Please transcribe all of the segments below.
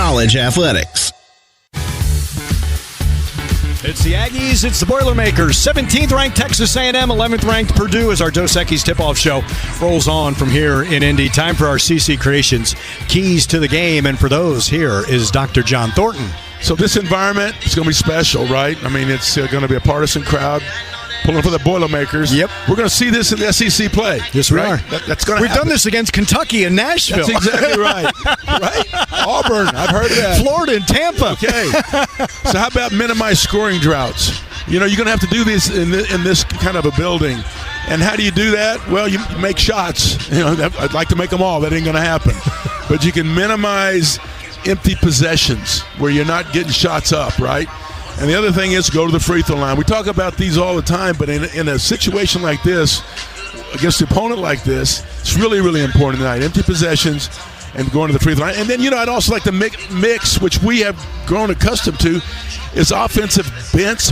college athletics. It's the Aggies, it's the Boilermakers. 17th ranked Texas A&M, 11th ranked Purdue as our Dos Equis tip-off show rolls on from here in Indy. Time for our CC Creations Keys to the Game, and for those, here is Dr. John Thornton. So this environment is going to be special, right? I mean, it's going to be a partisan crowd pulling for the Boilermakers. Yep. We're going to see this in the SEC play. Yes, we right? are. That's going to We've happen. done this against Kentucky and Nashville. That's exactly right. Right? Auburn, I've heard of that. Florida and Tampa. Okay. So how about minimize scoring droughts? You know, you're going to have to do this in this kind of a building. And how do you do that? Well, you make shots. You know, I'd like to make them all. That ain't going to happen. But you can minimize empty possessions where you're not getting shots up, right? And the other thing is go to the free throw line. We talk about these all the time, but in a situation like this, against an opponent like this, it's really, really important tonight. Empty possessions and going to the free throw line. And then, you know, I'd also like to mix, which we have grown accustomed to, is offensive bench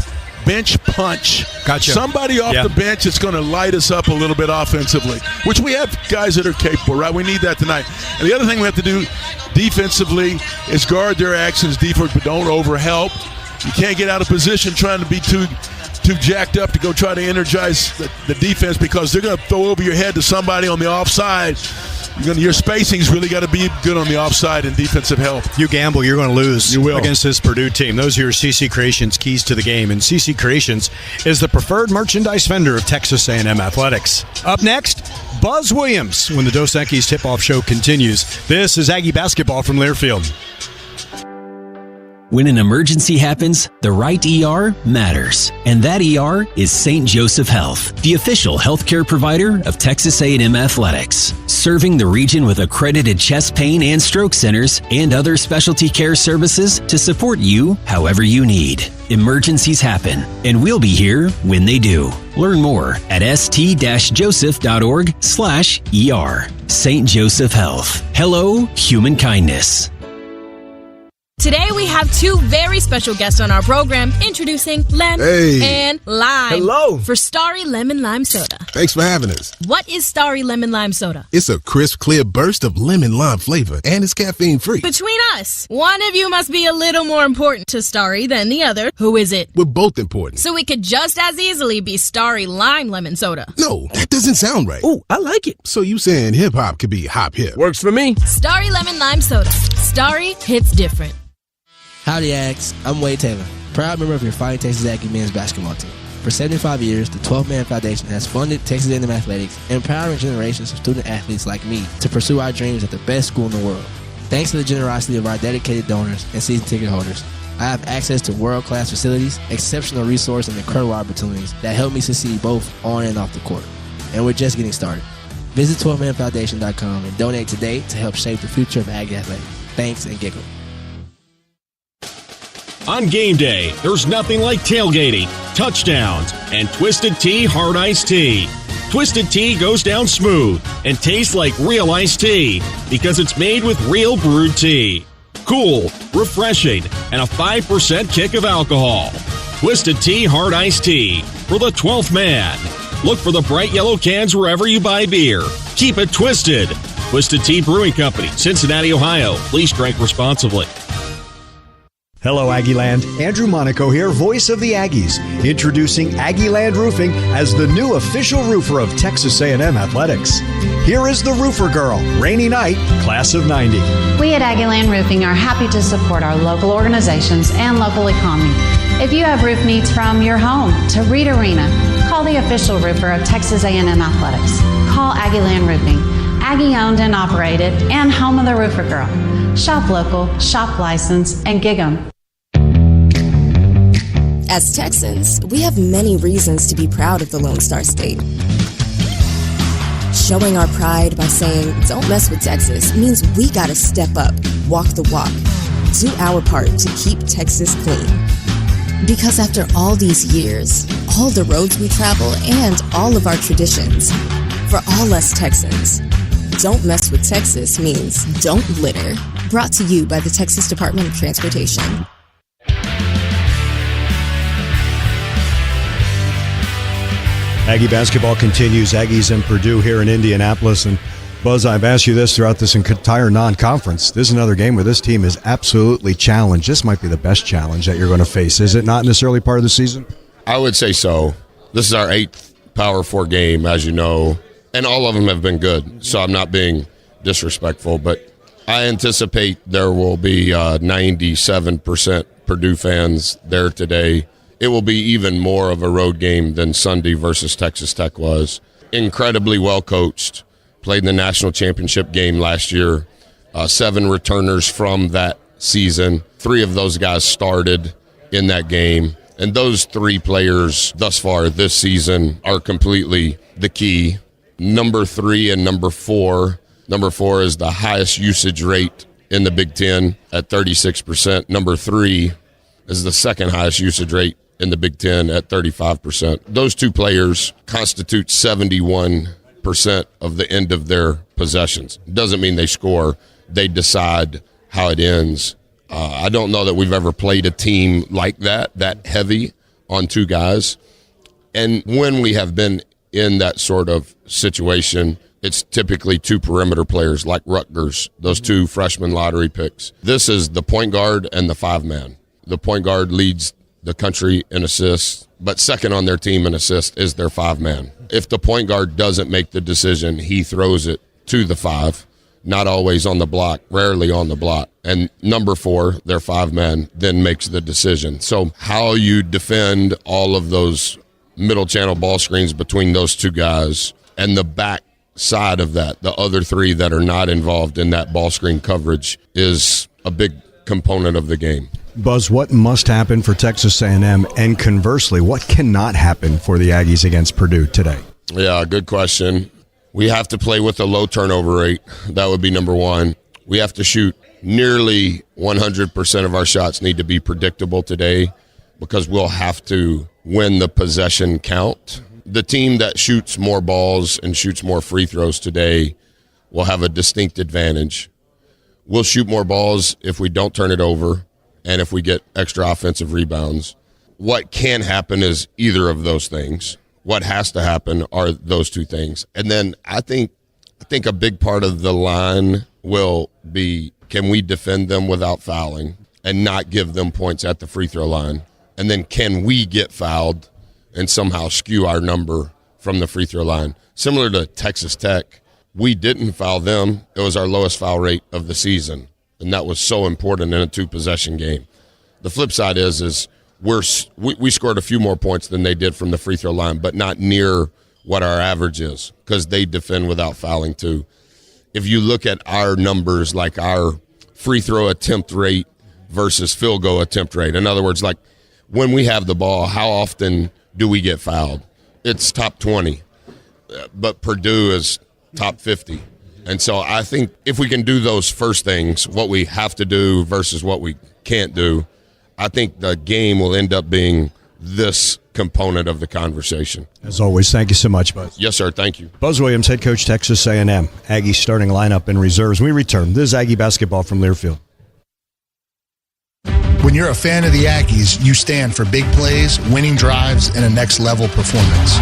punch. Gotcha. Somebody off the bench that's going to light us up a little bit offensively, which we have guys that are capable, right? We need that tonight. And the other thing we have to do defensively is guard their actions defense, but don't overhelp. You can't get out of position trying to be too jacked up to go try to energize the defense, because they're going to throw over your head to somebody on the offside. Your spacing's really got to be good on the offside and defensive help. You gamble, you're going to lose You will. against this Purdue team. Those are your CC Creations Keys to the Game. And CC Creations is the preferred merchandise vendor of Texas A&M Athletics. Up next, Buzz Williams when the Dos Equis tip-off show continues. This is Aggie basketball from Learfield. When an emergency happens, the right ER matters. And that ER is St. Joseph Health, the official healthcare provider of Texas A&M Athletics, serving the region with accredited chest pain and stroke centers and other specialty care services to support you however you need. Emergencies happen, and we'll be here when they do. Learn more at st-joseph.org/ER. St. Joseph Health. Hello, human kindness. Today we have two very special guests on our program, introducing Lem and Lime. Hello. For Starry Lemon Lime Soda. Thanks for having us. What is Starry Lemon Lime Soda? It's a crisp, clear burst of lemon lime flavor, and it's caffeine-free. Between us, one of you must be a little more important to Starry than the other. Who is it? We're both important. So it could just as easily be Starry Lime Lemon Soda. No, that doesn't sound right. Oh, I like it. So you saying hip-hop could be hop-hip? Works for me. Starry Lemon Lime Soda. Starry hits different. Howdy, Ags. I'm Wade Taylor, proud member of your Fighting Texas Aggie men's basketball team. For 75 years, the 12-Man Foundation has funded Texas A&M athletics, empowering generations of student athletes like me to pursue our dreams at the best school in the world. Thanks to the generosity of our dedicated donors and season ticket holders, I have access to world-class facilities, exceptional resources, and incredible opportunities that help me succeed both on and off the court. And we're just getting started. Visit 12manfoundation.com and donate today to help shape the future of Aggie athletics. Thanks, and giggle. On game day, there's nothing like tailgating, touchdowns, and Twisted Tea Hard Iced Tea. Twisted Tea goes down smooth and tastes like real iced tea because it's made with real brewed tea. Cool, refreshing, and a 5% kick of alcohol. Twisted Tea Hard Iced Tea for the 12th man. Look for the bright yellow cans wherever you buy beer. Keep it twisted. Twisted Tea Brewing Company, Cincinnati, Ohio. Please drink responsibly. Hello, Aggieland. Andrew Monaco here, voice of the Aggies, introducing Aggieland Roofing as the new official roofer of Texas A&M Athletics. Here is the Roofer Girl, Rainy Night, Class of 90. We at Aggieland Roofing are happy to support our local organizations and local economy. If you have roof needs from your home to Reed Arena, call the official roofer of Texas A&M Athletics. Call Aggieland Roofing, Aggie owned and operated, and home of the Roofer Girl. Shop local, shop licensed, and gig 'em. As Texans, we have many reasons to be proud of the Lone Star State. Showing our pride by saying, don't mess with Texas, means we gotta step up, walk the walk, do our part to keep Texas clean. Because after all these years, all the roads we travel, and all of our traditions, for all us Texans, don't mess with Texas means don't litter. Brought to you by the Texas Department of Transportation. Aggie basketball continues. Aggies and Purdue here in Indianapolis. And Buzz, I've asked you this throughout this entire non-conference. This is another game where this team is absolutely challenged. This might be the best challenge that you're going to face. Is it not in this early part of the season? I would say so. This is our 8th Power 4 game, as you know, and all of them have been good, so I'm not being disrespectful, but I anticipate there will be 97% Purdue fans there today. It will be even more of a road game than Sunday versus Texas Tech was. Incredibly well coached. Played in the national championship game last year. 7 returners from that season. 3 of those guys started in that game. And those 3 players thus far this season are completely the key. Number 3 and number 4. Number 4 is the highest usage rate in the Big Ten at 36%. Number 3 is the second highest usage rate in the Big Ten at 35%. Those 2 players constitute 71% of the end of their possessions. Doesn't mean they score. They decide how it ends. I don't know that we've ever played a team like that heavy on 2 guys. And when we have been in that sort of situation, it's typically 2 perimeter players like Rutgers, those 2 freshman lottery picks. This is the point guard and the 5-man. The point guard leads the country in assists, but second on their team in assists is their 5-man. If the point guard doesn't make the decision, he throws it to the 5, not always on the block, rarely on the block. And number 4, their 5-man, then makes the decision. So how you defend all of those middle channel ball screens between those 2 guys and the back side of that, the other 3 that are not involved in that ball screen coverage, is a big component of the game. Buzz, what must happen for Texas A&M, and conversely, what cannot happen for the Aggies against Purdue today? Yeah, good question. We have to play with a low turnover rate. That would be number 1. We have to shoot nearly 100% of our shots need to be predictable today, because we'll have to win the possession count. The team that shoots more balls and shoots more free throws today will have a distinct advantage. We'll shoot more balls if we don't turn it over and if we get extra offensive rebounds. What can happen is either of those things. What has to happen are those 2 things. And then I think a big part of the line will be, can we defend them without fouling and not give them points at the free throw line? And then can we get fouled and somehow skew our number from the free throw line? Similar to Texas Tech, we didn't foul them. It was our lowest foul rate of the season, and that was so important in a 2-possession game. The flip side is we scored a few more points than they did from the free throw line, but not near what our average is, because they defend without fouling too. If you look at our numbers, like our free throw attempt rate versus field goal attempt rate, in other words, like when we have the ball, how often do we get fouled? It's top 20, but Purdue is top 50. And so I think if we can do those first things, what we have to do versus what we can't do, I think the game will end up being this component of the conversation. As always, thank you so much, Buzz. Yes, sir. Thank you. Buzz Williams, head coach, Texas A&M. Aggie starting lineup and reserves. We return. This is Aggie basketball from Learfield. When you're a fan of the Aggies, you stand for big plays, winning drives, and a next-level performance.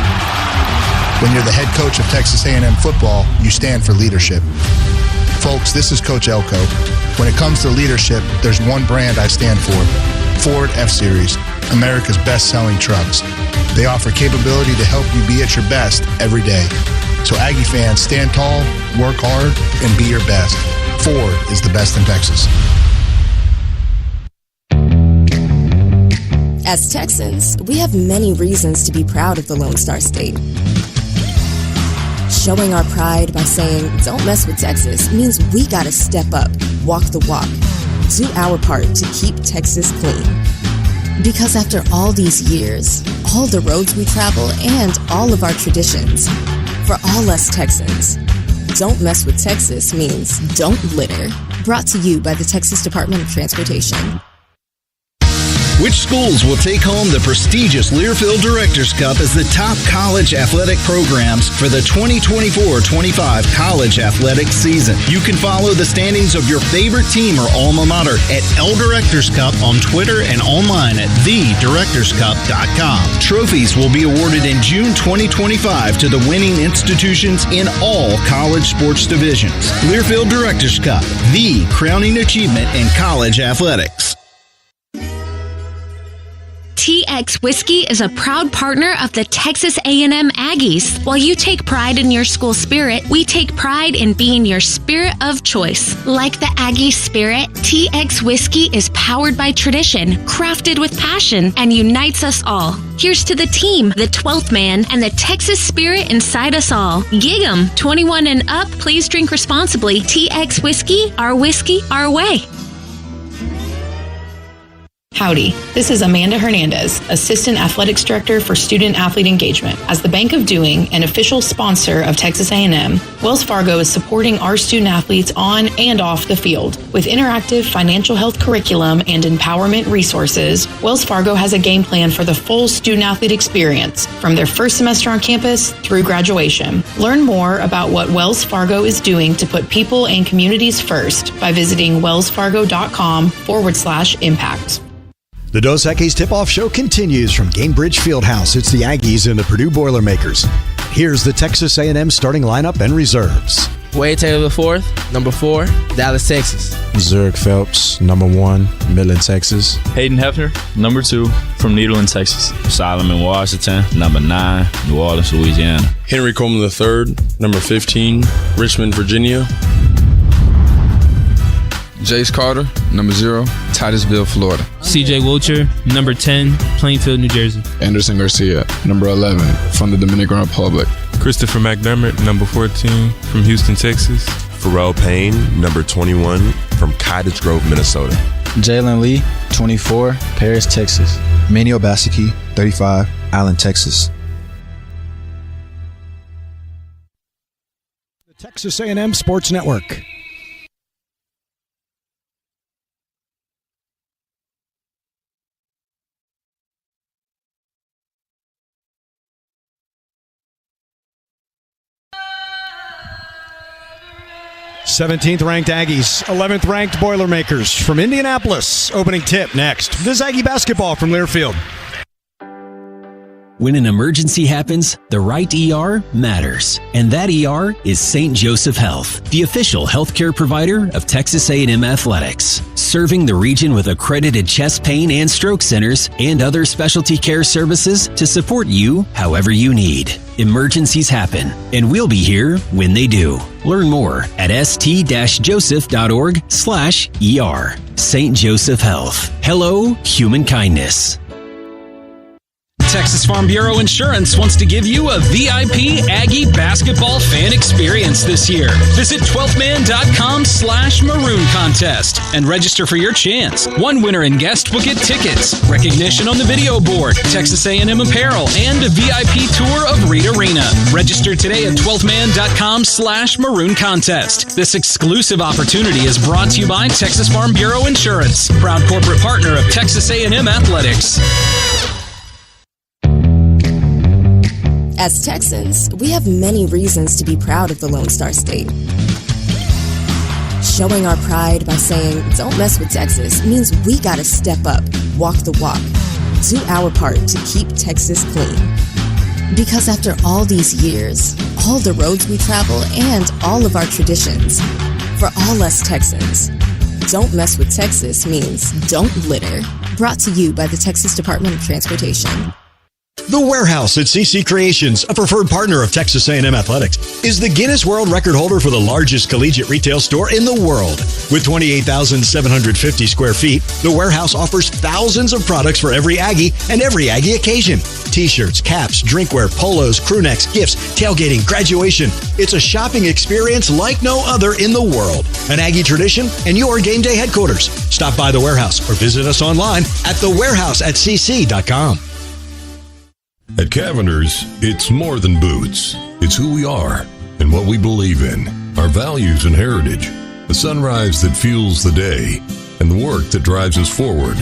When you're the head coach of Texas A&M football, you stand for leadership. Folks, this is Coach Elko. When it comes to leadership, there's one brand I stand for: Ford F-Series, America's best-selling trucks. They offer capability to help you be at your best every day. So Aggie fans, stand tall, work hard, and be your best. Ford is the best in Texas. As Texans, we have many reasons to be proud of the Lone Star State. Showing our pride by saying, "Don't mess with Texas," means we gotta step up, walk the walk, do our part to keep Texas clean. Because after all these years, all the roads we travel, and all of our traditions, for all us Texans, "Don't mess with Texas" means don't litter. Brought to you by the Texas Department of Transportation. Which schools will take home the prestigious Learfield Directors Cup as the top college athletic programs for the 2024-25 college athletic season? You can follow the standings of your favorite team or alma mater at L Directors Cup on Twitter and online at thedirectorscup.com. Trophies will be awarded in June 2025 to the winning institutions in all college sports divisions. Learfield Directors Cup, the crowning achievement in college athletics. TX Whiskey is a proud partner of the Texas A&M Aggies. While you take pride in your school spirit, we take pride in being your spirit of choice. Like the Aggie spirit, TX Whiskey is powered by tradition, crafted with passion, and unites us all. Here's to the team, the 12th man, and the Texas spirit inside us all. Gig 'em. 21 and up, please drink responsibly. TX Whiskey, our way. Howdy, this is Amanda Hernandez, Assistant Athletics Director for Student Athlete Engagement. As the Bank of Doing, an official sponsor of Texas A&M, Wells Fargo is supporting our student athletes on and off the field. With interactive financial health curriculum and empowerment resources, Wells Fargo has a game plan for the full student athlete experience, from their first semester on campus through graduation. Learn more about what Wells Fargo is doing to put people and communities first by visiting wellsfargo.com/impact. The Dos Equis Tip-Off Show continues from Gainbridge Fieldhouse. It's the Aggies and the Purdue Boilermakers. Here's the Texas A&M starting lineup and reserves. Wade Taylor IV, number 4, Dallas, Texas. Zurich Phelps, number 1, Midland, Texas. Hayden Hefner, number 2, from Nederland, Texas. Solomon Washington, number 9, New Orleans, Louisiana. Henry Coleman III, number 15, Richmond, Virginia. Jace Carter, number 0, Titusville, Florida. CJ Wilcher, number 10, Plainfield, New Jersey. Anderson Garcia, number 11, from the Dominican Republic. Christopher McDermott, number 14, from Houston, Texas. Pharrell Payne, number 21, from Cottage Grove, Minnesota. Jalen Lee, 24, Paris, Texas. Manio Basicki, 35, Allen, Texas. The Texas A&M Sports Network. '17th ranked Aggies, 11th ranked Boilermakers from Indianapolis. Opening tip next. This is Aggie basketball from Learfield. When an emergency happens, the right ER matters. And that ER is St. Joseph Health, the official healthcare provider of Texas A&M Athletics. Serving the region with accredited chest pain and stroke centers and other specialty care services to support you however you need. Emergencies happen, and we'll be here when they do. Learn more at st-joseph.org/ER. St. Joseph Health. Hello, human kindness. Texas Farm Bureau Insurance wants to give you a VIP Aggie basketball fan experience this year. Visit 12man.com/maroon contest and register for your chance. One winner and guest will get tickets, recognition on the video board, Texas A&M apparel, and a VIP tour of Reed Arena. Register today at 12man.com/maroon contest. This exclusive opportunity is brought to you by Texas Farm Bureau Insurance, proud corporate partner of Texas A&M Athletics. As Texans, we have many reasons to be proud of the Lone Star State. Showing our pride by saying, "Don't mess with Texas," means we gotta step up, walk the walk, do our part to keep Texas clean. Because after all these years, all the roads we travel, and all of our traditions, for all us Texans, "Don't mess with Texas" means don't litter. Brought to you by the Texas Department of Transportation. The Warehouse at CC Creations, a preferred partner of Texas A&M Athletics, is the Guinness World Record holder for the largest collegiate retail store in the world. With 28,750 square feet, the Warehouse offers thousands of products for every Aggie and every Aggie occasion. T-shirts, caps, drinkware, polos, crew necks, gifts, tailgating, graduation. It's a shopping experience like no other in the world. An Aggie tradition and your game day headquarters. Stop by the Warehouse or visit us online at thewarehouse@cc.com. At Cavender's, it's more than boots. It's who we are and what we believe in, our values and heritage, the sunrise that fuels the day, and the work that drives us forward.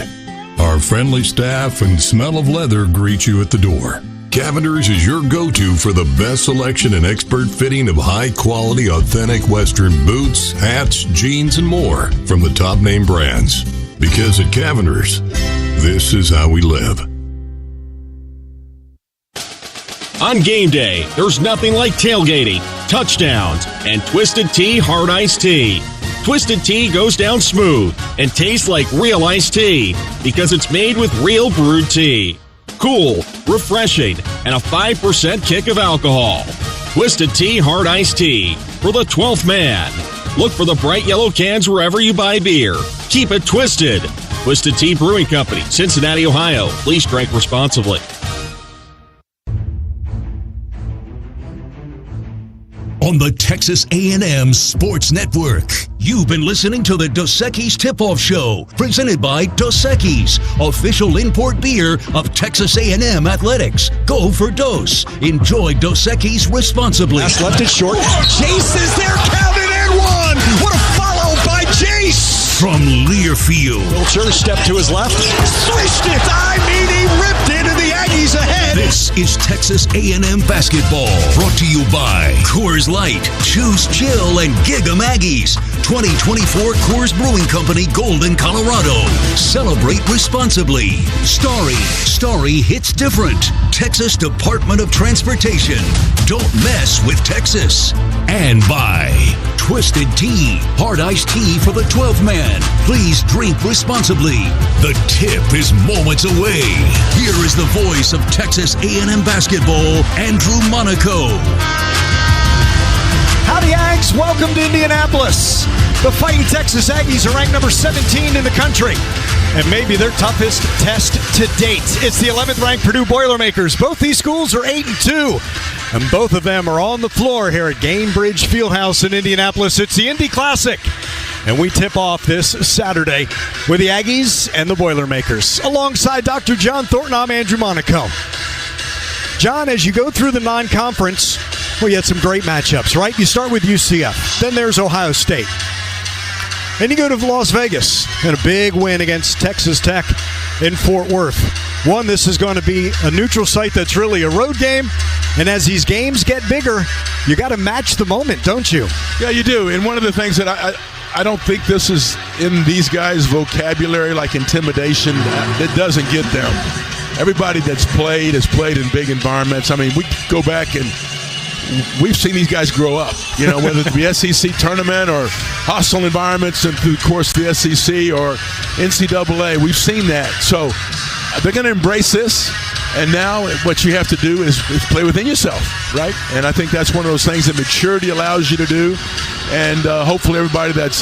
Our friendly staff and smell of leather greet you at the door. Cavender's is your go-to for the best selection and expert fitting of high-quality, authentic Western boots, hats, jeans, and more from the top-name brands. Because at Cavender's, this is how we live. On game day, there's nothing like tailgating, touchdowns, and Twisted Tea Hard Iced Tea. Twisted Tea goes down smooth and tastes like real iced tea because it's made with real brewed tea. Cool, refreshing, and a 5% kick of alcohol. Twisted Tea Hard Iced Tea for the 12th man. Look for the bright yellow cans wherever you buy beer. Keep it twisted. Twisted Tea Brewing Company, Cincinnati, Ohio. Please drink responsibly. On the Texas A&M Sports Network, you've been listening to the Dos Equis Tip-Off Show, presented by Dos Equis, official import beer of Texas A&M Athletics. Go for Dos. Enjoy Dos Equis responsibly. Pass left it short. Jace is there, counted and one. What a follow by Jace. From Learfield. Wilcher step to his left. Swished it. He ripped it, and the Aggies ahead. This is Texas A&M basketball. Brought to you by Coors Light, Choose Chill, and Gig 'em Aggies. 2024 Coors Brewing Company, Golden, Colorado. Celebrate responsibly. Starry hits different. Texas Department of Transportation. Don't mess with Texas. And by Twisted Tea, hard iced tea for the 12th man. Please drink responsibly. The tip is moments away. Here is the voice of Texas A&M basketball, Andrew Monaco. Howdy, Aggs. Welcome to Indianapolis. The Fighting Texas Aggies are ranked number 17 in the country, and maybe their toughest test to date. It's the 11th ranked Purdue Boilermakers. Both these schools are 8-2, and both of them are on the floor here at Gainbridge Fieldhouse in Indianapolis. It's the Indy Classic, and we tip off this Saturday with the Aggies and the Boilermakers. Alongside Dr. John Thornton, I'm Andrew Monaco. John, as you go through the non-conference, well, you had some great matchups, right? You start with UCF. Then there's Ohio State. Then you go to Las Vegas and a big win against Texas Tech in Fort Worth. This is going to be a neutral site that's really a road game. And as these games get bigger, you got to match the moment, don't you? Yeah, you do. And one of the things that I don't think this is in these guys' vocabulary, like intimidation. It doesn't get them. Everybody that's played has played in big environments. I mean, we go back and we've seen these guys grow up, whether it be SEC tournament or hostile environments and through the course of the SEC or NCAA. We've seen that. So they're going to embrace this. And now what you have to do is play within yourself, right? And I think that's one of those things that maturity allows you to do. And hopefully everybody that's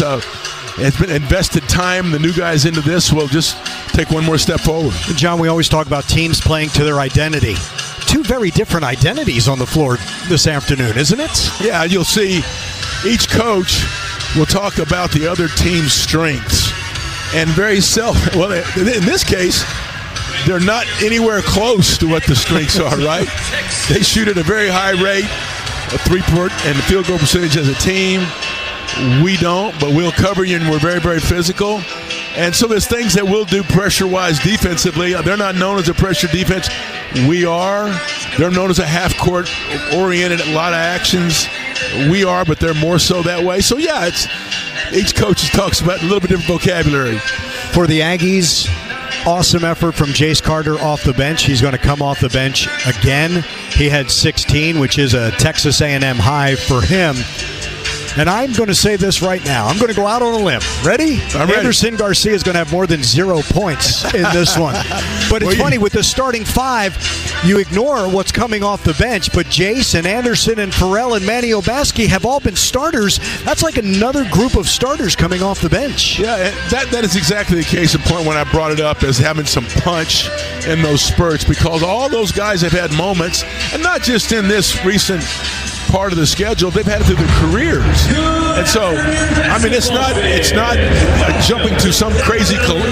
has been invested time, the new guys into this, will just take one more step forward. John, we always talk about teams playing to their identity. Two very different identities on the floor this afternoon, isn't it? Yeah, you'll see each coach will talk about the other team's strengths. And well, in this case, they're not anywhere close to what the strengths are, right? They shoot at a very high rate, a three-point and field goal percentage as a team. We don't, but we'll cover you, and we're very, very physical. And so there's things that we'll do pressure-wise defensively. They're not known as a pressure defense. We are. They're known as a half-court oriented, a lot of actions. We are, but they're more so that way. So, yeah, each coach talks about a little bit different vocabulary. For the Aggies, awesome effort from Jace Carter off the bench. He's going to come off the bench again. He had 16, which is a Texas A&M high for him. And I'm going to say this right now. I'm going to go out on a limb. Ready? I'm ready. Anderson Garcia is going to have more than 0 points in this one. But it's funny, with the starting five, you ignore what's coming off the bench. But Jace and Anderson and Farrell and Manny Obaski have all been starters. That's like another group of starters coming off the bench. Yeah, that is exactly the case in point when I brought it up as having some punch in those spurts, because all those guys have had moments, and not just in this recent part of the schedule. They've had it through their careers. And so, I mean, it's not jumping to some crazy conclusion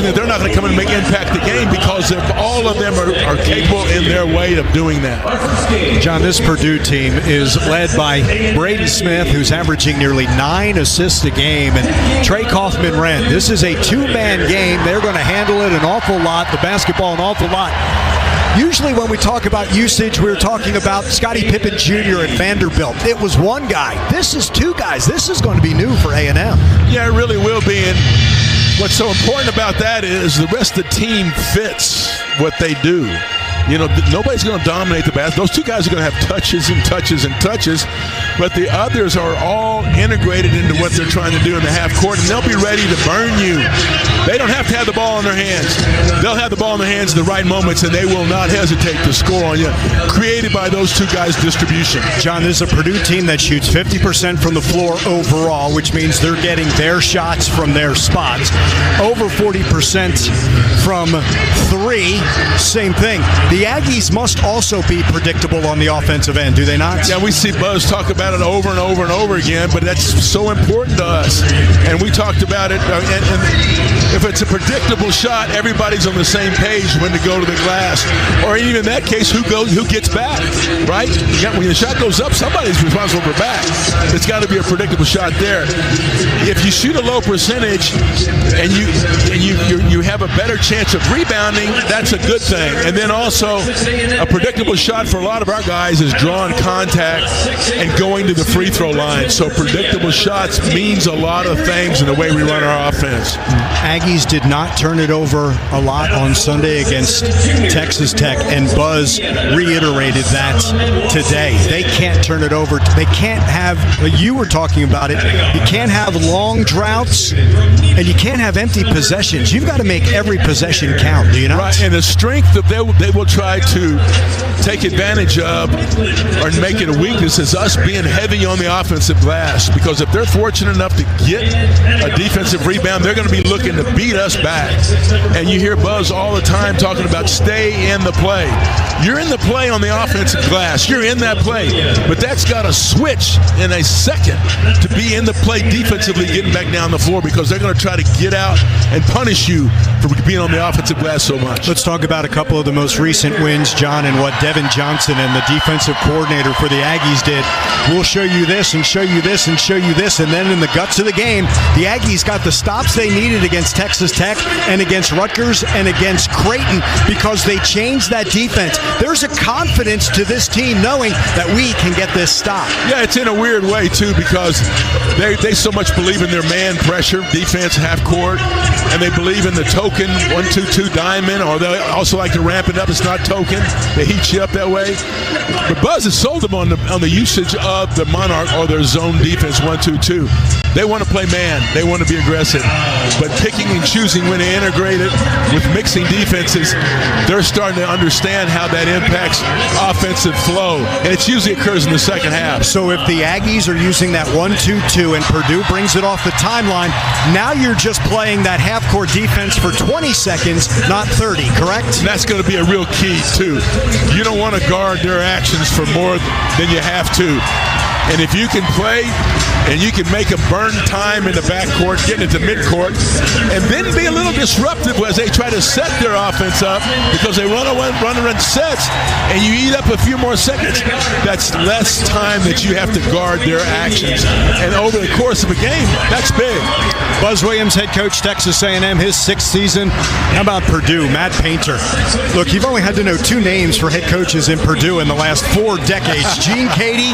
that they're not going to come and impact the game, because all of them are capable in their way of doing that. John, this Purdue team is led by Braden Smith, who's averaging nearly 9 assists a game, and Trey Kaufman-Wren. This is a two-man game. They're going to handle it an awful lot, the basketball an awful lot. Usually when we talk about usage, we're talking about Scottie Pippen Jr. at Vanderbilt. It was one guy. This is two guys. This is going to be new for A&M. Yeah, it really will be. And what's so important about that is the rest of the team fits what they do. You know, nobody's going to dominate the basket. Those two guys are going to have touches and touches and touches, but the others are all integrated into what they're trying to do in the half court, and they'll be ready to burn you. They don't have to have the ball in their hands. They'll have the ball in their hands in the right moments, and they will not hesitate to score on you, created by those two guys' distribution. John, this is a Purdue team that shoots 50% from the floor overall, which means they're getting their shots from their spots. Over 40% from three, same thing. The Aggies must also be predictable on the offensive end, do they not? Yeah, we see Buzz talk about it over and over and over again, but that's so important to us. And we talked about it, and if it's a predictable shot, everybody's on the same page when to go to the glass. Or even in that case, who gets back, right? When the shot goes up, somebody's responsible for back. It's got to be a predictable shot there. If you shoot a low percentage and you have a better chance of rebounding, that's a good thing. And then also, a predictable shot for a lot of our guys is drawing contact and going to the free throw line. So predictable shots means a lot of things in the way we run our offense. Aggies did not turn it over a lot on Sunday against Texas Tech, and Buzz reiterated that today. They can't turn it over. They can't have, you were talking about it, you can't have long droughts, and you can't have empty possessions. You've got to make every possession count, do you not? Right, and the strength that they will try to take advantage of or make it a weakness is us being heavy on the offensive glass, because if they're fortunate enough to get a defensive rebound, they're going to be looking to beat us back. And you hear Buzz all the time talking about stay in the play. You're in the play on the offensive glass. You're in that play. But that's got to switch in a second to be in the play defensively, getting back down the floor, because they're going to try to get out and punish you for being on the offensive glass so much. Let's talk about a couple of the most recent wins, John, and what Devin Johnson and the defensive coordinator for the Aggies did. We'll show you this and show you this and show you this, and then in the guts of the game, the Aggies got the stops they needed against Texas Tech and against Rutgers and against Creighton, because they changed that defense. There's a confidence to this team knowing that we can get this stop. Yeah, it's in a weird way, too, because they so much believe in their man pressure, defense, half court, and they believe in the token 1-2-2 diamond, or they also like to ramp it up. It's not token. They heat you up that way. But Buzz has sold them on the usage of the Monarch or their zone defense 1-2-2. They want to play man. They want to be aggressive. But picking and choosing when to integrate it with mixing defenses, they're starting to understand how that impacts offensive flow. And it usually occurs in the second half. So if the Aggies are using that 1-2-2 and Purdue brings it off the timeline, now you're just playing that half-court defense for 20 seconds, not 30, correct? And that's going to be a real key, too. You don't want to guard their actions for more than you have to. And if you can play and you can make them burn time in the backcourt, getting into midcourt, and then be a little disruptive as they try to set their offense up, because they run sets, and you eat up a few more seconds, that's less time that you have to guard their actions. And over the course of a game, that's big. Buzz Williams, head coach, Texas A&M, his 6th season. How about Purdue? Matt Painter. Look, you've only had to know 2 names for head coaches in Purdue in the last 4 decades, Gene Cady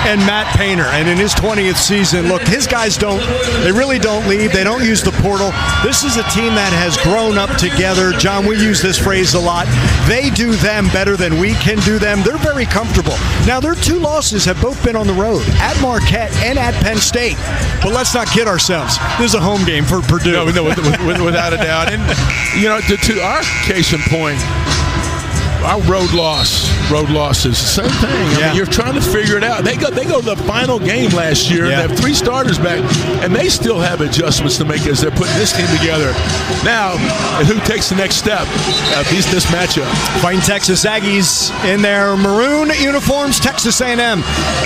and Matt Painter. And in his 20th season, look, his guys they really don't leave. They don't use the portal. This is a team that has grown up together. John, we use this phrase a lot. They do them better than we can do them. They're very comfortable. Now, their 2 losses have both been on the road, at Marquette and at Penn State. But let's not kid ourselves. This is a home game for Purdue. No, without a doubt. And, you know, to our case in point, our road loss is the same thing. I mean, you're trying to figure it out. They go to the final game last year. Yeah. They have 3 starters back, and they still have adjustments to make as they're putting this team together. Now, who takes the next step? This matchup. Fighting Texas Aggies in their maroon uniforms. Texas A&M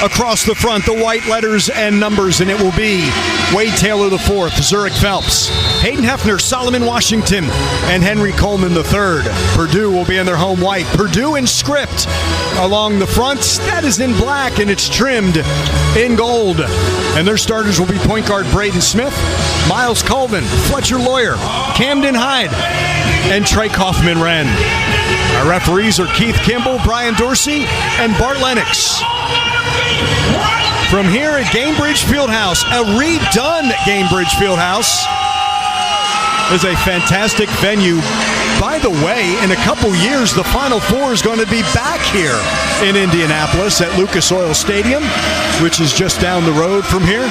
across the front, the white letters and numbers, and it will be Wade Taylor IV, Zurich Phelps, Hayden Hefner, Solomon Washington, and Henry Coleman III. Purdue will be in their home white. Purdue in script along the front. That is in black, and it's trimmed in gold. And their starters will be point guard Braden Smith, Miles Colvin, Fletcher Lawyer, Camden Hyde, and Trey Kaufman-Wren. Our referees are Keith Kimball, Brian Dorsey, and Bart Lennox. From here at Gamebridge Fieldhouse, a redone Gamebridge Fieldhouse is a fantastic venue. By the way, in a couple years, the Final Four is going to be back here in Indianapolis at Lucas Oil Stadium, which is just down the road from here.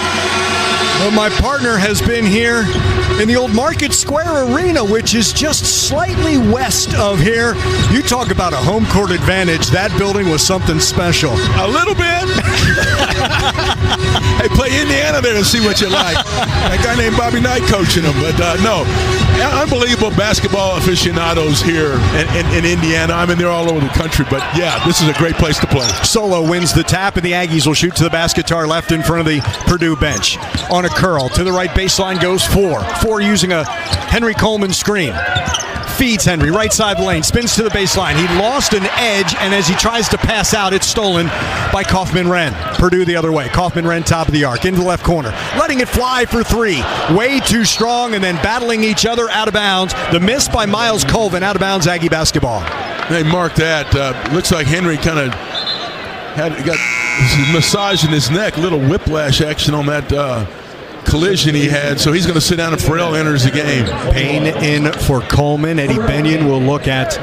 Well, my partner has been here in the old Market Square Arena, which is just slightly west of here. You talk about a home court advantage. That building was something special. A little bit. Hey, play Indiana there and see what you like. That guy named Bobby Knight coaching them. But no, unbelievable basketball aficionados here in Indiana. I mean, they're all over the country. But, yeah, this is a great place to play. Solo wins the tap, and the Aggies will shoot to the basket tar left in front of the Purdue bench. On a curl, to the right baseline goes 4. 4 using a Henry Coleman screen. Feeds Henry, right side of the lane, spins to the baseline. He lost an edge, and as he tries to pass out, it's stolen by Kaufman-Wren. Purdue the other way. Kaufman-Wren top of the arc, into the left corner, letting it fly for 3. Way too strong, and then battling each other out of bounds. The miss by Miles Colvin, out of bounds, Aggie basketball. They marked that. Looks like Henry kind of got massage in his neck, a little whiplash action on that collision he had, so he's going to sit down and Farrell enters the game. Payne in for Coleman. Eddie Benyon will look at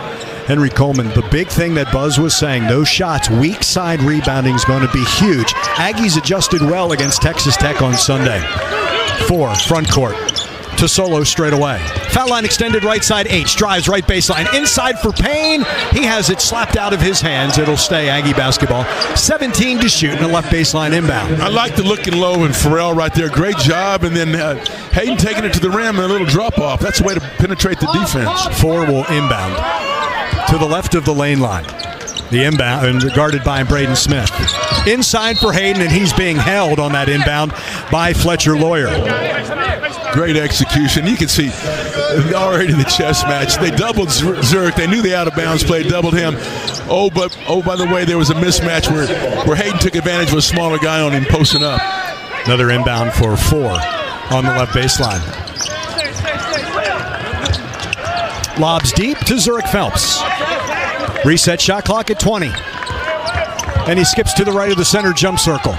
Henry Coleman. The big thing that Buzz was saying, those shots, weak side rebounding is going to be huge. Aggies adjusted well against Texas Tech on Sunday. 4, front court. To Solo straight away. Foul line extended right side, H. Drives right baseline. Inside for Payne. He has it slapped out of his hands. It'll stay Aggie basketball. 17 to shoot in the left baseline inbound. I like the looking low and Farrell right there. Great job. And then Hayden taking it to the rim and a little drop off. That's the way to penetrate the defense. 4 will inbound to the left of the lane line. The inbound guarded by Braden Smith. Inside for Hayden, and he's being held on that inbound by Fletcher Lawyer. Great execution. You can see already the chess match. They doubled Zurich. They knew the out-of-bounds play, doubled him. By the way, there was a mismatch where Hayden took advantage of a smaller guy on him posting up. Another inbound for 4 on the left baseline. Lobs deep to Zurich Phelps. Reset shot clock at 20. And he skips to the right of the center jump circle.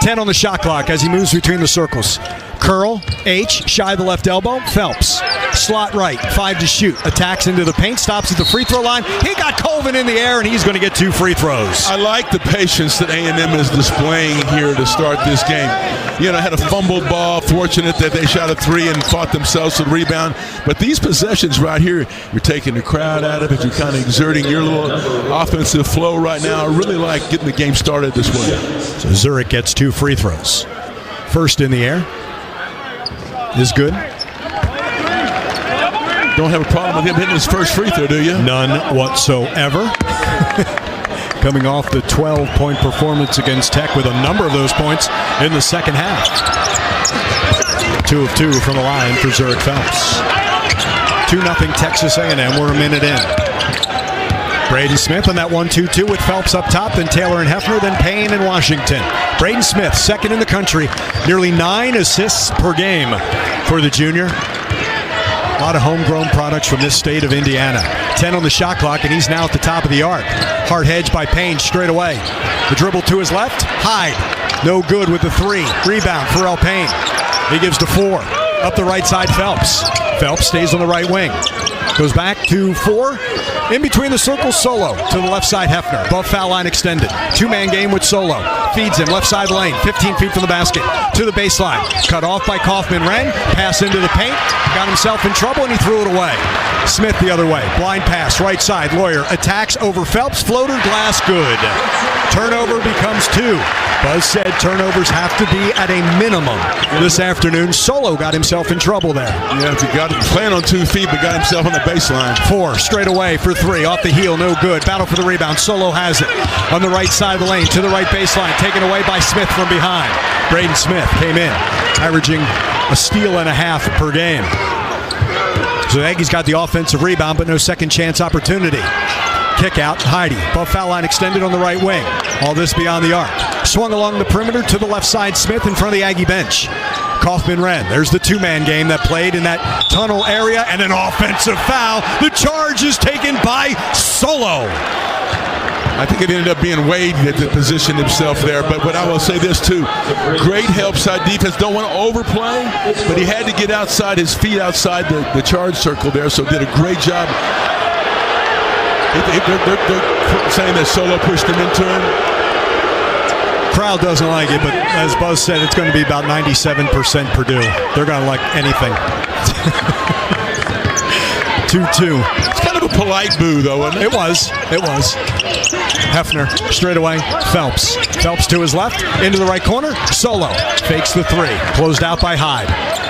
10 on the shot clock as he moves between the circles. Curl, H, shy of the left elbow, Phelps. Slot right, 5 to shoot. Attacks into the paint, stops at the free throw line. He got Colvin in the air, and he's going to get 2 free throws. I like the patience that A&M is displaying here to start this game. Had a fumbled ball, fortunate that they shot a 3 and fought themselves to the rebound. But these possessions right here, you're taking the crowd out of it. You're kind of exerting your little offensive flow right now. I really like getting the game started this way. So Zurich gets 2 free throws. First in the air is good. Don't have a problem with him hitting his first free throw, do you? None whatsoever. Coming off the 12-point performance against Tech with a number of those points in the second half. 2 of 2 from the line for Zurich Phelps. 2-0 Texas A&M. We're a minute in. Braden Smith on that 1-2-2 with Phelps up top, then Taylor and Hefner, then Payne and Washington. Braden Smith, second in the country, nearly 9 assists per game for the junior. A lot of homegrown products from this state of Indiana. 10 on the shot clock, and he's now at the top of the arc. Hard hedge by Payne straight away. The dribble to his left, Hyde. No good with the 3. Rebound, Pharrell Payne. He gives to 4. Up the right side, Phelps. Phelps stays on the right wing. Goes back to 4. In between the circles, Solo. To the left side, Hefner. Above foul line extended. Two-man game with Solo. Feeds him left side lane. 15 feet from the basket. To the baseline. Cut off by Kaufman-Renn. Pass into the paint. Got himself in trouble, and he threw it away. Smith the other way. Blind pass. Right side. Lawyer attacks over Phelps. Floater glass good. Turnover becomes 2. Buzz said turnovers have to be at a minimum this afternoon. Solo got himself in trouble there. Yeah, he got playing on 2 feet, but got himself on the baseline. 4 straight away for 3. Off the heel, no good. Battle for the rebound. Solo has it on the right side of the lane to the right baseline. Taken away by Smith from behind. Braden Smith came in, averaging a steal and a half per game. So the Aggies got the offensive rebound, but no second chance opportunity. Kick out, Heidi. Above foul line extended on the right wing. All this beyond the arc. Swung along the perimeter to the left side. Smith in front of the Aggie bench. Kaufman-Renn. There's the two-man game that played in that tunnel area, and an offensive foul. The charge is taken by Solo. I think it ended up being Wade that positioned himself there. But I will say this, too. Great help side defense. Don't want to overplay, but he had to get outside his feet outside the charge circle there, so did a great job. They're saying that Solo pushed him into him. Crowd doesn't like it, but as Buzz said, it's going to be about 97% Purdue. They're going to like anything. 2-2. It's kind of a polite boo, though, isn't it? It was. Hefner, straight away. Phelps to his left, into the right corner. Solo fakes the 3. Closed out by Hyde.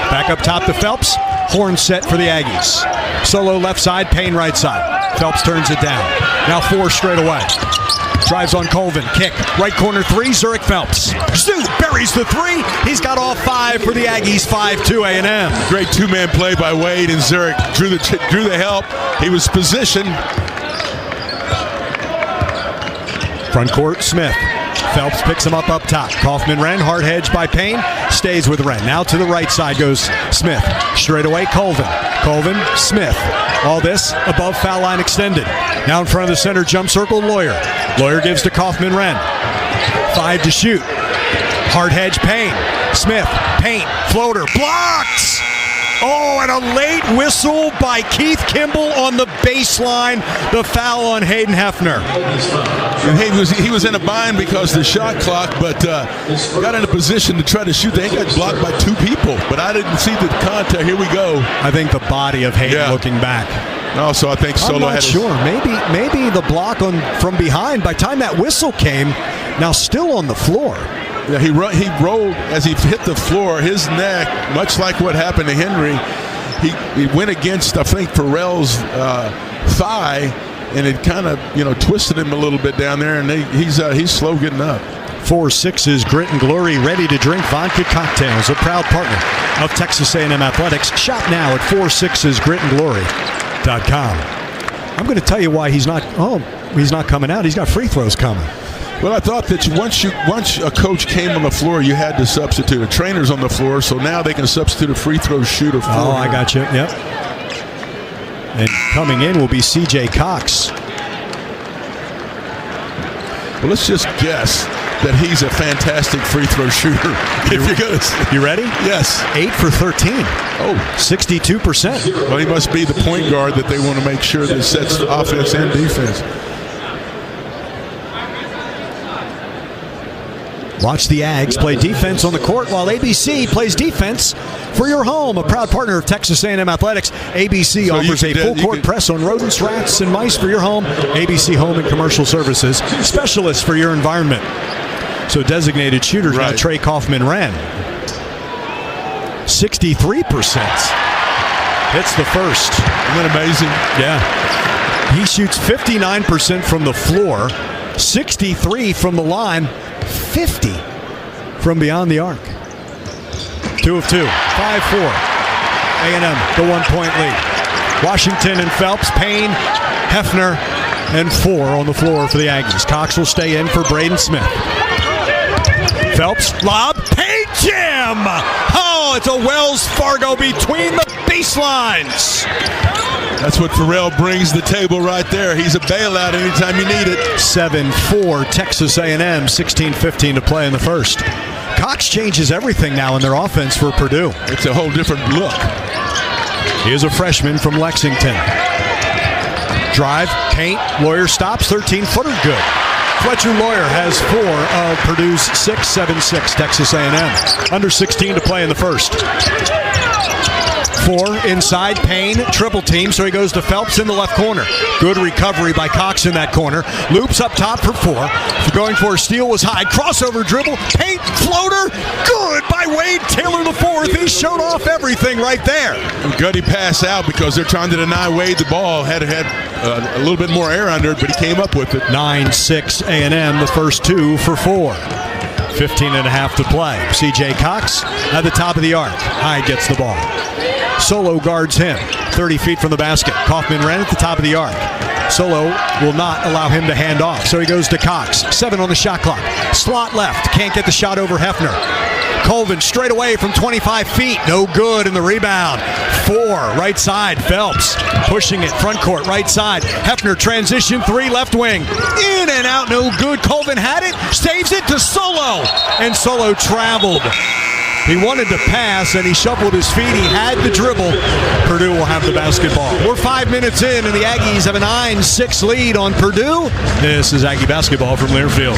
Back up top to Phelps. Horn set for the Aggies. Solo left side, Payne right side. Phelps turns it down. Now 4 straight away. Drives on Colvin. Kick. Right corner 3. Zurich Phelps. Zoot buries the 3. He's got all 5 for the Aggies. 5-2 A&M. Great two-man play by Wade, and Zurich drew the help. He was positioned. Front court, Smith. Phelps picks him up top. Kaufman-Renn, hard hedge by Payne. Stays with Renn. Now to the right side goes Smith. Straight away, Colvin, Smith. All this above foul line extended. Now in front of the center jump circle, Lawyer. Lawyer gives to Kaufman-Renn. 5 to shoot. Hard hedge, Payne. Smith, paint, floater, blocked! Oh, and a late whistle by Keith Kimball on the baseline. The foul on Hayden Hefner. And he was in a bind because of the shot clock, but got in a position to try to shoot. They got blocked by 2 people, but I didn't see the contact. Here we go. I think the body of Hayden looking back. Also, I think Solo I'm not sure. Maybe the block from behind. By the time that whistle came, now still on the floor. Yeah, he rolled as he hit the floor. His neck, much like what happened to Henry, he went against, I think, Farrell's thigh, and it kind of twisted him a little bit down there. And he's slow getting up. 4-6's Grit and Glory ready to drink vodka cocktails, a proud partner of Texas A&M Athletics. Shop now at 46sgritandglory.com. I'm going to tell you why he's not coming out. He's got free throws coming. Well, I thought that once a coach came on the floor, you had to substitute. A trainer's on the floor, so now they can substitute a free throw shooter. Oh, I got you. Yep. And coming in will be C.J. Cox. Well, let's just guess that he's a fantastic free throw shooter. You ready? Yes. 8 for 13. Oh, 62%. Well, he must be the point guard that they want to make sure that sets offense and defense. Watch the Ags play defense on the court while ABC plays defense for your home. A proud partner of Texas A&M Athletics. ABC offers a full-court press on rodents, rats, and mice for your home. ABC Home and Commercial Services. Specialists for your environment. So designated shooters now Trey Kaufman-Renn. 63%. Hits the first. Isn't that amazing? Yeah. He shoots 59% from the floor, 63 from the line, 50 from beyond the arc. 2 of 2, 5-4. A&M, the 1-point lead. Washington and Phelps, Payne, Hefner, and 4 on the floor for the Aggies. Cox will stay in for Braden Smith. Phelps, lob, Payne jam! Oh, it's a Wells Fargo between the baselines. That's what Farrell brings to the table right there. He's a bailout anytime you need it. 7-4 Texas A&M, 16-15 to play in the first. Cox changes everything now in their offense for Purdue. It's a whole different look. He is a freshman from Lexington. Drive, paint, Lawyer stops, 13-footer, good. Fletcher Lawyer has 4 of Purdue's 6-7-6 Texas A&M. Under 16 to play in the first. 4 inside, Payne, triple team, so he goes to Phelps in the left corner. Good recovery by Cox in that corner. Loops up top for 4. Going for a steal was high. Crossover dribble, Payne, floater, good by Wade Taylor IV. He showed off everything right there. Good he passed out because they're trying to deny Wade the ball. Had a little bit more air under it, but he came up with it. 9-6 A&M, the first 2 for 4. 15 and a half to play. C.J. Cox at the top of the arc. Hyde gets the ball. Solo guards him, 30 feet from the basket. Kaufman ran at the top of the arc. Solo will not allow him to hand off, so he goes to Cox. 7 on the shot clock. Slot left, can't get the shot over Hefner. Colvin straight away from 25 feet, no good in the rebound. 4, right side, Phelps pushing it, front court, right side. Hefner transition, 3, left wing. In and out, no good. Colvin had it, saves it to Solo, and Solo traveled. He wanted to pass, and he shuffled his feet. He had the dribble. Purdue will have the basketball. We're 5 minutes in, and the Aggies have a 9-6 lead on Purdue. This is Aggie basketball from Learfield.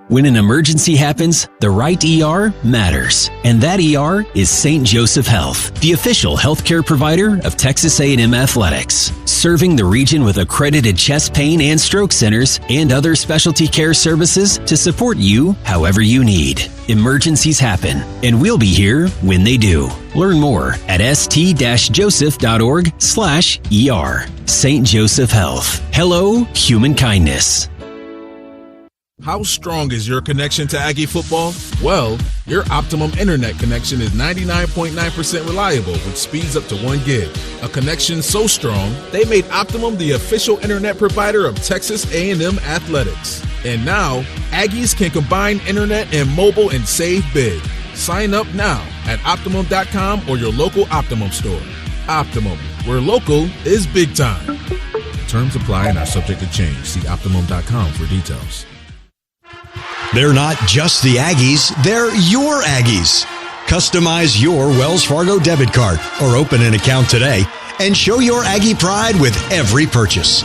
When an emergency happens, the right ER matters. And that ER is St. Joseph Health, the official healthcare provider of Texas A&M Athletics. Serving the region with accredited chest pain and stroke centers and other specialty care services to support you however you need. Emergencies happen, and we'll be here when they do. Learn more at st-joseph.org/ER. St. Joseph Health. Hello, human kindness. How strong is your connection to Aggie football? Well, your Optimum internet connection is 99.9% reliable with speeds up to 1 gig. A connection so strong, they made Optimum the official internet provider of Texas A&M Athletics. And now, Aggies can combine internet and mobile and save big. Sign up now at Optimum.com or your local Optimum store. Optimum, where local is big time. Terms apply and are subject to change. See Optimum.com for details. They're not just the Aggies, they're your Aggies. Customize your Wells Fargo debit card or open an account today and show your Aggie pride with every purchase.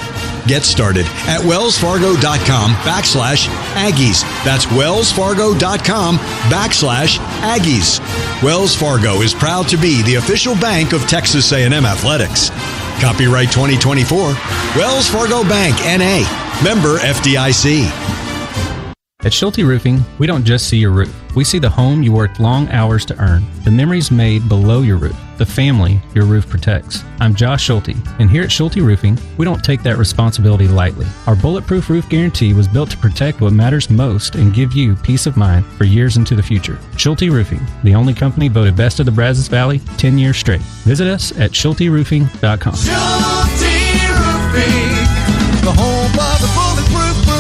Get started at wellsfargo.com/Aggies. That's wellsfargo.com/Aggies. Wells Fargo is proud to be the official bank of Texas A&M Athletics. Copyright 2024, Wells Fargo Bank, N.A., member FDIC. At Schulte Roofing, we don't just see your roof. We see the home you worked long hours to earn, the memories made below your roof, the family your roof protects. I'm Josh Schulte, and here at Schulte Roofing, we don't take that responsibility lightly. Our bulletproof roof guarantee was built to protect what matters most and give you peace of mind for years into the future. Schulte Roofing, the only company voted best of the Brazos Valley 10 years straight. Visit us at SchulteRoofing.com. Schulte Roofing, the home of the bulletproof roof.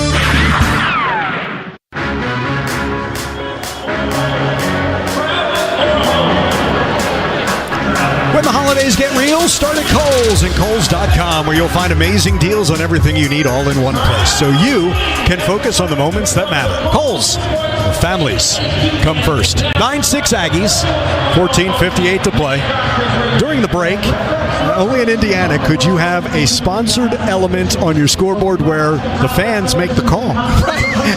When the holidays get real, start at Kohl's and Kohl's.com, where you'll find amazing deals on everything you need all in one place, so you can focus on the moments that matter. Kohl's, families come first. 9-6 Aggies, 14:58 to play. During the break, only in Indiana could you have a sponsored element on your scoreboard where the fans make the call.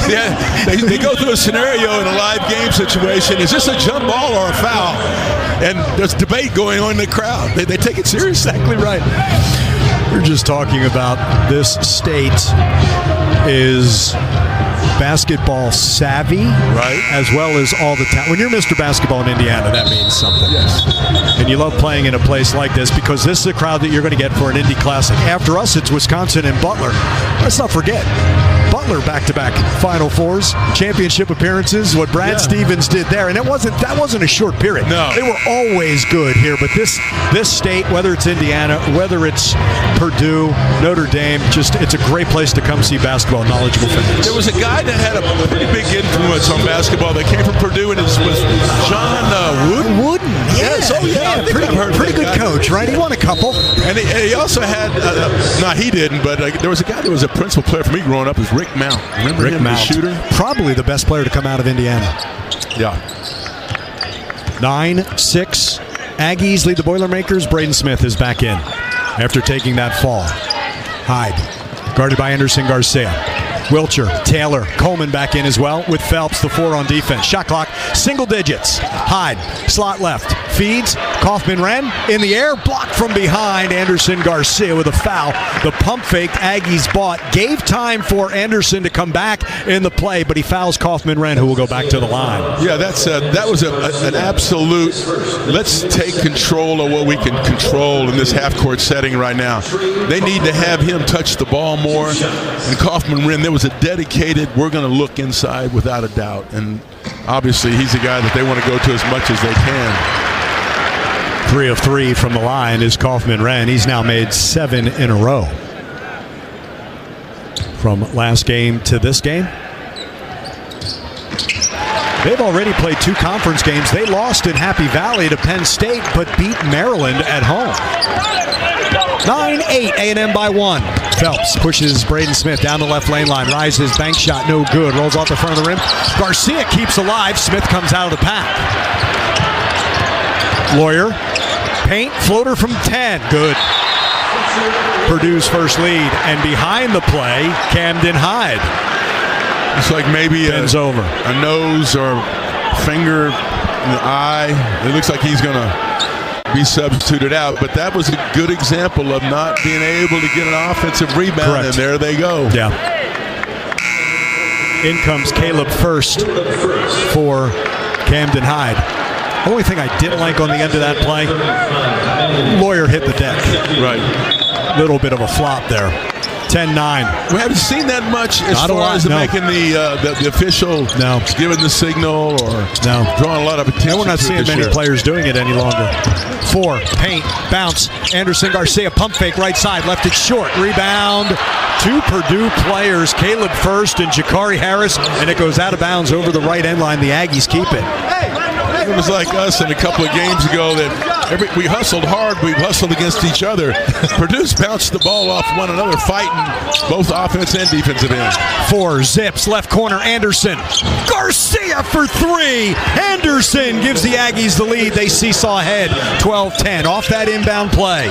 Yeah, they go through a scenario in a live game situation. Is this a jump ball or a foul? And there's debate going on in the crowd. They take it serious. Exactly right. We're just talking about this state is basketball savvy, right? As well as all the talent. When you're Mr. Basketball in Indiana, that means something. Yes. And you love playing in a place like this because this is a crowd that you're going to get for an Indy Classic. After us, it's Wisconsin and Butler. Let's not forget, Butler back-to-back Final Fours, championship appearances, what Brad Stevens did there. And that wasn't a short period. No. They were always good here. But this state, whether it's Indiana, whether it's Purdue, Notre Dame, it's a great place to come see basketball, knowledgeable fans. There was a guy that had a pretty big influence on basketball that came from Purdue, and it was John Wooden. Yes, pretty good coach, right? He won a couple. And he also had, he didn't, but there was a guy that was a principal player for me growing up, was Rick Mount. Remember Rick him, Mount, the shooter? probably the best player to come out of Indiana. Yeah. 9-6 Aggies lead the Boilermakers. Braden Smith is back in after taking that fall. Hyde, guarded by Anderson Garcia. Wilcher, Taylor, Coleman back in as well with Phelps, the 4 on defense. Shot clock, single digits. Hyde, slot left, feeds. Kaufman-Wren in the air, blocked from behind. Anderson Garcia with a foul. The pump fake Aggies bought gave time for Anderson to come back in the play, but he fouls Kaufman-Wren, who will go back to the line. Yeah, that was an absolute, let's take control of what we can control in this half-court setting right now. They need to have him touch the ball more. And Kaufman-Wren, there was a dedicated, we're going to look inside without a doubt. And obviously he's a guy that they want to go to as much as they can. 3 of 3 from the line is Kaufman-Wren. He's now made 7 in a row. From last game to this game, they've already played 2 conference games. They lost in Happy Valley to Penn State, but beat Maryland at home. 9-8, A&M by 1. Phelps pushes Braden Smith down the left lane line. Rises, bank shot, no good. Rolls off the front of the rim. Garcia keeps alive. Smith comes out of the pack. Lawyer, paint, floater from 10. Good. Purdue's first lead. And behind the play, Camden Hyde. It's like maybe bends over. A nose or finger in the eye. It looks like he's going to be substituted out, but that was a good example of not being able to get an offensive rebound. Correct. And there they go. Yeah. In comes Caleb First for Camden Hyde. The only thing I didn't like on the end of that play, Lawyer hit the deck. Right. Little bit of a flop there. 10-9. We haven't seen that much as Not far as no. making the official giving the signal or drawing a lot of attention. And we're not seeing many players doing it any longer. 4, paint, bounce. Anderson Garcia, pump fake right side, left it short. Rebound. 2 Purdue players, Caleb First and Jakari Harris, and it goes out of bounds over the right end line. The Aggies keep it. It was like us in a couple of games ago that we hustled hard. We hustled against each other. Purdue's bounced the ball off one another, fighting both offense and defensive end. 4 zips, left corner, Anderson. Garcia for 3. Anderson gives the Aggies the lead. They seesaw ahead, 12-10 off that inbound play.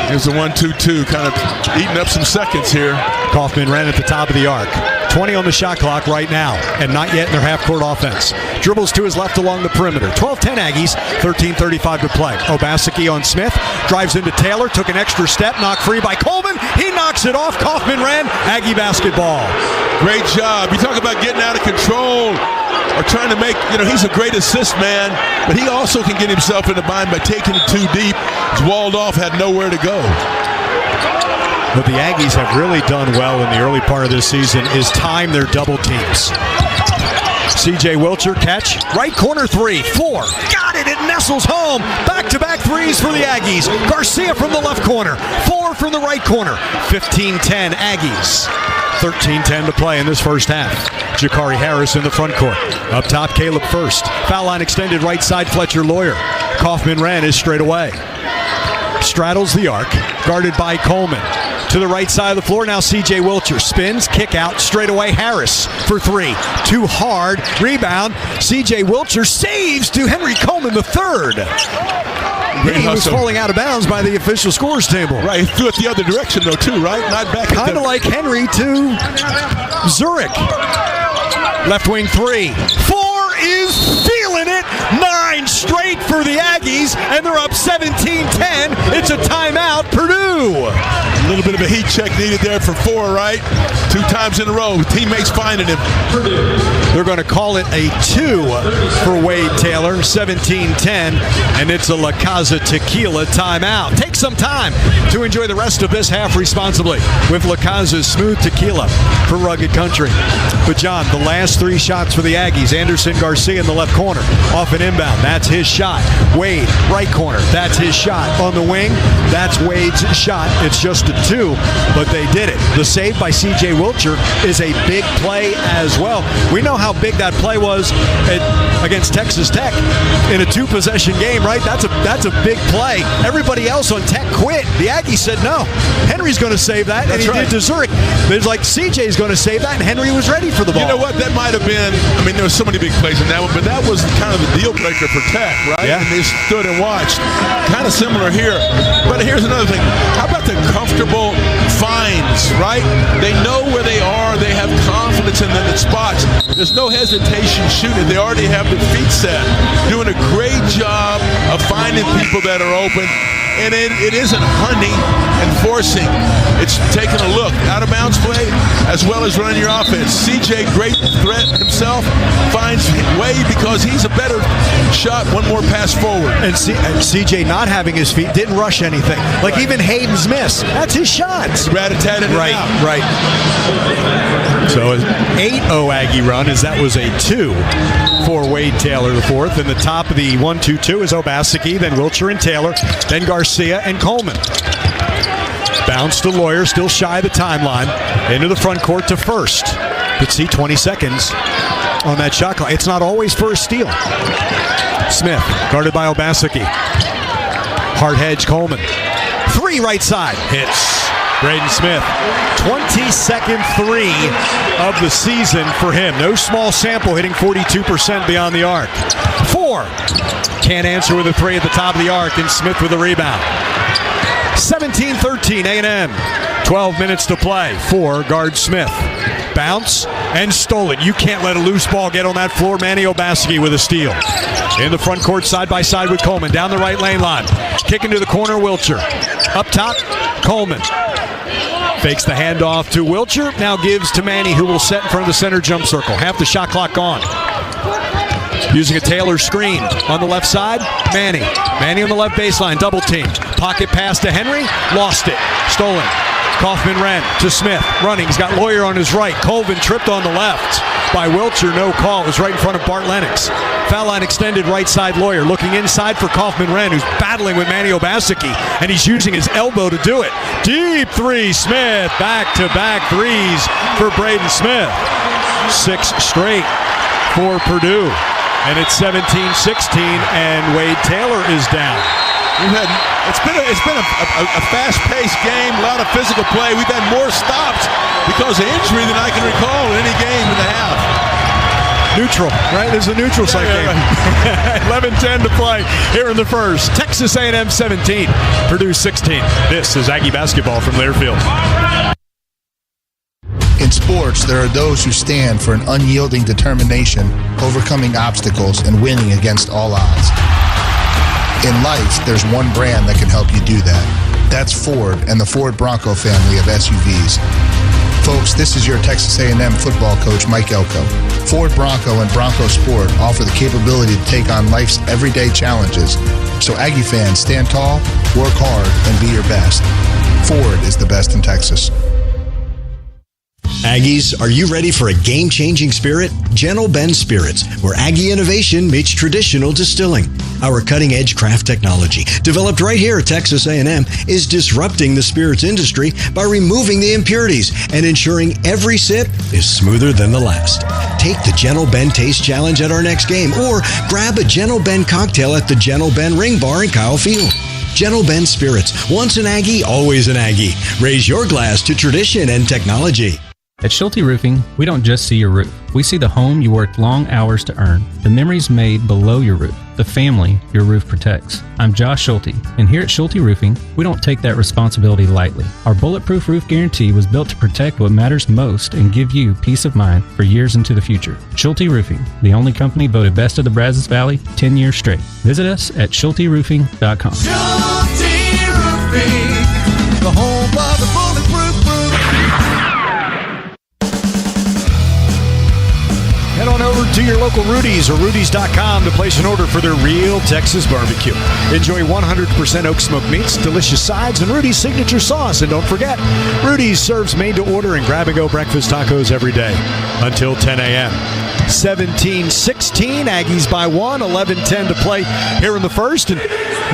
Here's the 1-2-2, kind of eating up some seconds here. Kaufman-Wren at the top of the arc. 20 on the shot clock right now, and not yet in their half-court offense. Dribbles to his left along the perimeter. 12-10 Aggies, 13:35 to play. Obaseki on Smith, drives into Taylor, took an extra step, knocked free by Coleman. He knocks it off. Kaufman-Wren, Aggie basketball. Great job. You talk about getting out of control or trying to make, he's a great assist man, but he also can get himself in the bind by taking it too deep. He's walled off, had nowhere to go. What the Aggies have really done well in the early part of this season is time their double teams. C.J. Wilcher catch, right corner 3, 4, got it, it nestles home, back-to-back threes for the Aggies. Garcia from the left corner, 4 from the right corner, 15-10 Aggies. 13-10 to play in this first half. Jakari Harris in the front court. Up top, Caleb First. Foul line extended right side, Fletcher Lawyer. Kaufman-Wren is straight away. Straddles the arc, guarded by Coleman. To the right side of the floor, now C.J. Wilcher spins, kick out, straight away Harris for 3. Too hard, rebound. C.J. Wilcher saves to Henry Coleman III. He was falling out of bounds by the official scores table. Right, he threw it the other direction though too, right? Not back. Kind of like Henry to Zurich. Left wing 3. 4 is feeling it. 9 straight for the Aggies, and they're up 17-10. It's a timeout, Purdue. A little bit of a heat check needed there for 4, right? 2 times in a row. Teammates finding him. They're going to call it a 2 for Wade Taylor, 17-10, and it's a La Casa Tequila timeout. Take some time to enjoy the rest of this half responsibly with La Casa's smooth tequila for rugged country. But John, the last 3 shots for the Aggies. Anderson Garcia in the left corner, off an inbound. That's his shot. Wade, right corner. That's his shot. On the wing, that's Wade's shot. It's just a too, but they did it. The save by C.J. Wilcher is a big play as well. We know how big that play was against Texas Tech in a 2-possession game, right? That's a big play. Everybody else on Tech quit. The Aggies said, no, Henry's going to save that, and he did to Zurich. There's like C.J.'s going to save that, and Henry was ready for the ball. You know what? That might have been, there were so many big plays in that one, but that was kind of the deal breaker for Tech, right? Yeah. And they stood and watched. Kind of similar here. But here's another thing. How about the comfortable finds, right? They know where they are. They have confidence in the spots. There's no hesitation shooting. They already have their feet set. Doing a great job of finding people that are open. And it isn't hunting and forcing. It's taking a look. Out of bounds play as well as running your offense. CJ, great threat himself, finds way because he's a better shot, one more pass forward. And CJ not having his feet, didn't rush anything. Like even Hayden's miss, that's his shot. Rat-a-tat-tat Right. So an 8-0 Aggie run, as that was a 2 for Wade Taylor the fourth. And the top of the 1-2-2 is Obaseki, then Wilcher and Taylor, then Garcia and Coleman. Bounce to Lawyer, still shy of the timeline. Into the front court to First. Could see 20 seconds on that shot clock. It's not always for a steal. Smith, guarded by Obaseki. Hard hedge, Coleman. 3 right side. Hits. Braden Smith. 22nd 3 of the season for him. No small sample, hitting 42% beyond the arc. 4. Can't answer with a 3 at the top of the arc, and Smith with a rebound. 17-13 A&M. 12 minutes to play for guard Smith. Bounce and stolen. You can't let a loose ball get on that floor. Manny Obaseki with a steal. In the front court, side by side with Coleman. Down the right lane line. Kick into the corner, Wilcher. Up top, Coleman. Fakes the handoff to Wilcher. Now gives to Manny, who will set in front of the center jump circle. Half the shot clock gone. Using a Taylor screen on the left side. Manny on the left baseline. Double team. Pocket pass to Henry. Lost it. Stolen. Kaufman-Wren to Smith. Running. He's got Lawyer on his right. Colvin tripped on the left by Wilcher. No call. It was right in front of Bart Lennox. Foul line extended right side. Lawyer looking inside for Kaufman-Wren, who's battling with Manny Obaseki, and he's using his elbow to do it. Deep 3, Smith. Back-to-back threes for Braden Smith. 6 straight for Purdue. And it's 17-16, and Wade Taylor is down. It's been a fast-paced game, a lot of physical play. We've had more stops because of injury than I can recall in any game in the half. Neutral, right? This is a neutral site game. 11-10 to play here in the first. Texas A&M 17, Purdue 16. This is Aggie basketball from Learfield. In sports, there are those who stand for an unyielding determination, overcoming obstacles, and winning against all odds. In life, there's one brand that can help you do that. That's Ford and the Ford Bronco family of SUVs. Folks, this is your Texas A&M football coach, Mike Elko. Ford Bronco and Bronco Sport offer the capability to take on life's everyday challenges. So Aggie fans, stand tall, work hard, and be your best. Ford is the best in Texas. Aggies, are you ready for a game-changing spirit? Gentle Ben Spirits, where Aggie innovation meets traditional distilling. Our cutting-edge craft technology, developed right here at Texas A&M, is disrupting the spirits industry by removing the impurities and ensuring every sip is smoother than the last. Take the Gentle Ben Taste Challenge at our next game, or grab a Gentle Ben cocktail at the Gentle Ben Ring Bar in Kyle Field. Gentle Ben Spirits, once an Aggie, always an Aggie. Raise your glass to tradition and technology. At Schulte Roofing, we don't just see your roof. We see the home you worked long hours to earn, the memories made below your roof, the family your roof protects. I'm Josh Schulte, and here at Schulte Roofing, we don't take that responsibility lightly. Our bulletproof roof guarantee was built to protect what matters most and give you peace of mind for years into the future. Schulte Roofing, the only company voted best of the Brazos Valley 10 years straight. Visit us at SchulteRoofing.com. Schulte Roofing, the home of the bulletproof roof. Head on over to your local Rudy's or Rudy's.com to place an order for their real Texas barbecue. Enjoy 100% oak smoked meats, delicious sides, and Rudy's signature sauce. And don't forget, Rudy's serves made-to-order and grab-and-go breakfast tacos every day until 10 a.m. 17-16. Aggies by 1, 11-10 to play here in the first. And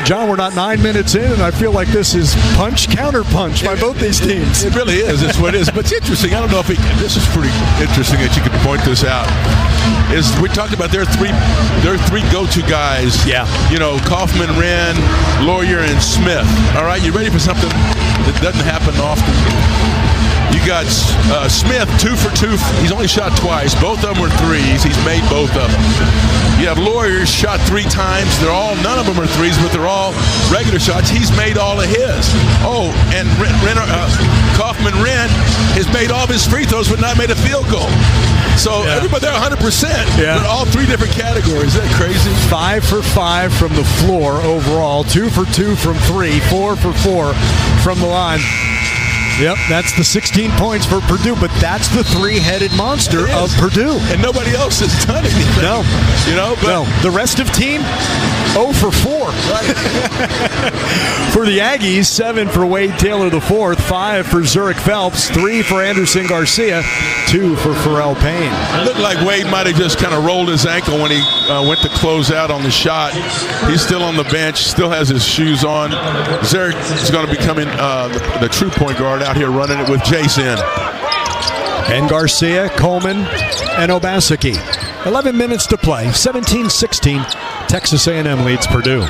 John, we're not 9 minutes in, and I feel like this is punch, counter-punch by both these teams. It really is. It's what it is. But it's interesting. I don't know if this is pretty interesting that you could point this out. Is we talked about their three go-to guys. Yeah. You know, Kaufman, Wren, Lawyer, and Smith. All right, you ready for something that doesn't happen often? You got Smith, 2 for 2. He's only shot twice. Both of them were threes. He's made both of them. You have Lawyer shot 3 times. None of them are threes, but they're all regular shots. He's made all of his. Oh, and Kaufman Wren has made all of his free throws, but not made a field goal. So everybody, they're 100%. Yeah. They're all 3 different categories. Isn't that crazy? 5 for 5 from the floor overall. 2 for 2 from 3. 4 for 4 from the line. Yep, that's the 16 points for Purdue, but that's the 3-headed monster of Purdue. And nobody else has done anything. No. You know, but no. The rest of team, 0 for 4. Right. For the Aggies, 7 for Wade Taylor IV, 5 for Zurich Phelps, 3 for Anderson Garcia, 2 for Pharrell Payne. It looked like Wade might have just kind of rolled his ankle when he went to close out on the shot. He's still on the bench, still has his shoes on. Zurich is going to be coming the true point guard out here running it with Jason. And Garcia, Coleman, and Obaseki. 11 minutes to play. 17-16. Texas A&M leads Purdue.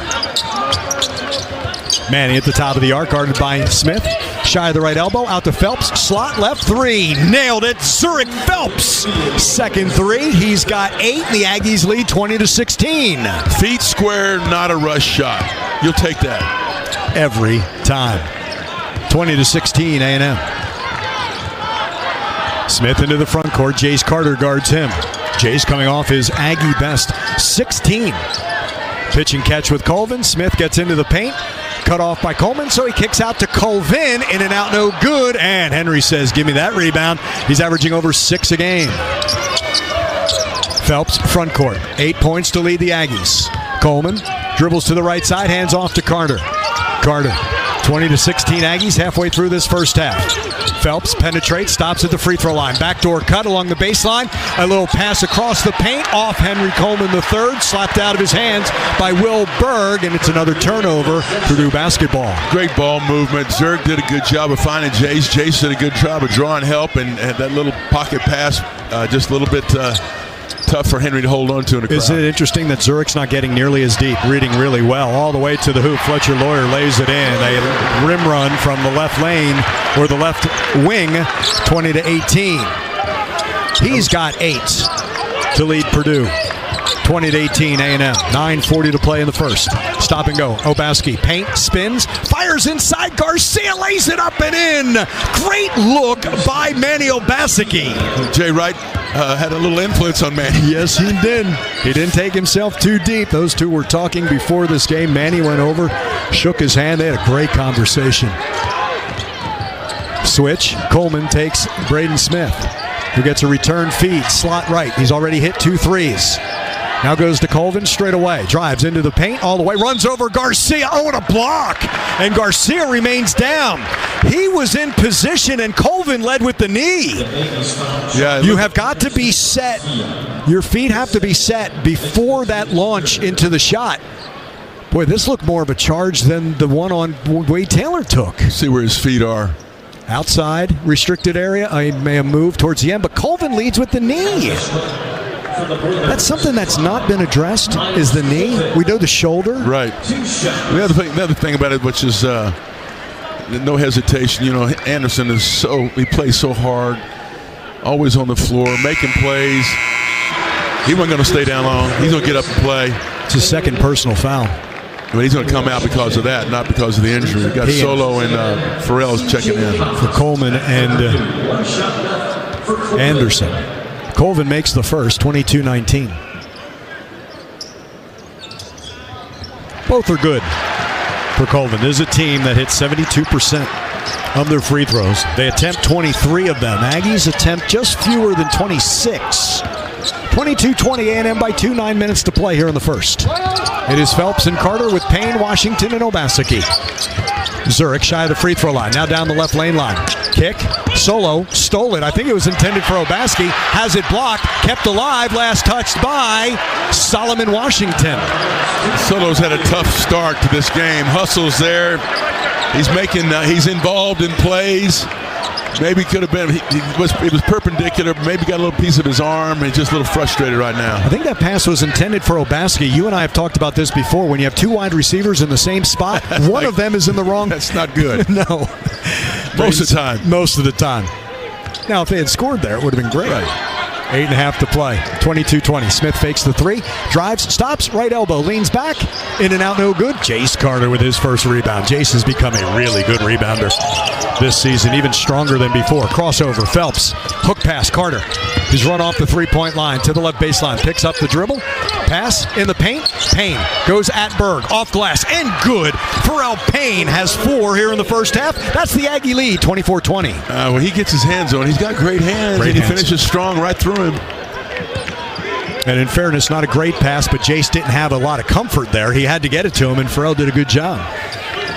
Manny at the top of the arc, guarded by Smith. Shy of the right elbow, out to Phelps. Slot left 3. Nailed it. Zurich Phelps. Second 3. He's got 8. The Aggies lead 20-16. Feet square, not a rush shot. You'll take that. Every time. 20-16 A&M. Smith into the front court. Jace Carter guards him. Jace coming off his Aggie best 16. Pitch and catch with Colvin. Smith gets into the paint. Cut off by Coleman, so he kicks out to Colvin. In and out, no good. And Henry says, give me that rebound. He's averaging over 6 a game. Phelps, front court. 8 points to lead the Aggies. Coleman dribbles to the right side, hands off to Carter. Carter, 20-16 Aggies halfway through this first half. Phelps penetrates, stops at the free throw line. Backdoor cut along the baseline. A little pass across the paint off Henry Coleman III. Slapped out of his hands by Will Berg, and it's another turnover. Purdue basketball. Great ball movement. Zurich did a good job of finding Jace. Jace did a good job of drawing help, and that little pocket pass just a little bit tough for Henry to hold on to in the crowd. Is it interesting that Zurich's not getting nearly as deep, reading really well, all the way to the hoop. Fletcher Lawyer lays it in. A rim run from the left lane, or the left wing, 20-18. He's got 8 to lead Purdue. 20-18 A&M. 9:40 to play in the first. Stop and go. Obaski, paint, spins, fires inside. Garcia lays it up and in. Great look by Manny Obaseki. Jay Wright had a little influence on Manny. Yes, he did. He didn't take himself too deep. Those two were talking before this game. Manny went over, shook his hand. They had a great conversation. Switch. Coleman takes Braden Smith, who gets a return feed. Slot right. He's already hit 2 threes. Now goes to Colvin straight away. Drives into the paint all the way. Runs over Garcia. Oh, what a block. And Garcia remains down. He was in position, and Colvin led with the knee. Yeah, you have got to be set. Your feet have to be set before that launch into the shot. Boy, this looked more of a charge than the one on Wade Taylor took. See where his feet are. Outside, restricted area. I may have moved towards the end, but Colvin leads with the knee. That's something that's not been addressed, is the knee. We know the shoulder. Right. The other thing about it, which is no hesitation. You know, Anderson he plays so hard, always on the floor, making plays. He wasn't going to stay down long. He's going to get up and play. It's his second personal foul. But he's going to come out because of that, not because of the injury. We got Solo and Farrell's checking in. For Coleman and Anderson. Colvin makes the first, 22-19. Both are good for Colvin. This is a team that hits 72% of their free throws. They attempt 23 of them. Aggies attempt just fewer than 26. 22-20 A&M by 2, 9 minutes to play here in the first. It is Phelps and Carter with Payne, Washington, and Obaseki. Zurich shy of the free throw line. Now down the left lane line. Kick. Solo. Stole it. I think it was intended for Obaseki. Has it blocked. Kept alive. Last touched by Solomon Washington. Solo's had a tough start to this game. Hustle's there. He's involved in plays. Maybe could have been, it was perpendicular, maybe got a little piece of his arm, and just a little frustrated right now. I think that pass was intended for Obaseki. You and I have talked about this before. When you have two wide receivers in the same spot, one of them is in the wrong. That's not good. No. Most of the time. Most of the time. Now, if they had scored there, it would have been great. Right. 8.5 to play. 22-20. Smith fakes the three. Drives. Stops. Right elbow. Leans back. In and out. No good. Jace Carter with his first rebound. Jace has become a really good rebounder this season. Even stronger than before. Crossover. Phelps. Hook pass. Carter. He's run off the three-point line to the left baseline. Picks up the dribble. Pass in the paint. Payne goes at Berg. Off glass. And good. Pharrell Payne has 4 here in the first half. That's the Aggie lead. 24-20. When he gets his hands on, he's got great hands. He finishes strong right through him. And in fairness, not a great pass, but Jace didn't have a lot of comfort there. He had to get it to him, and Pharrell did a good job.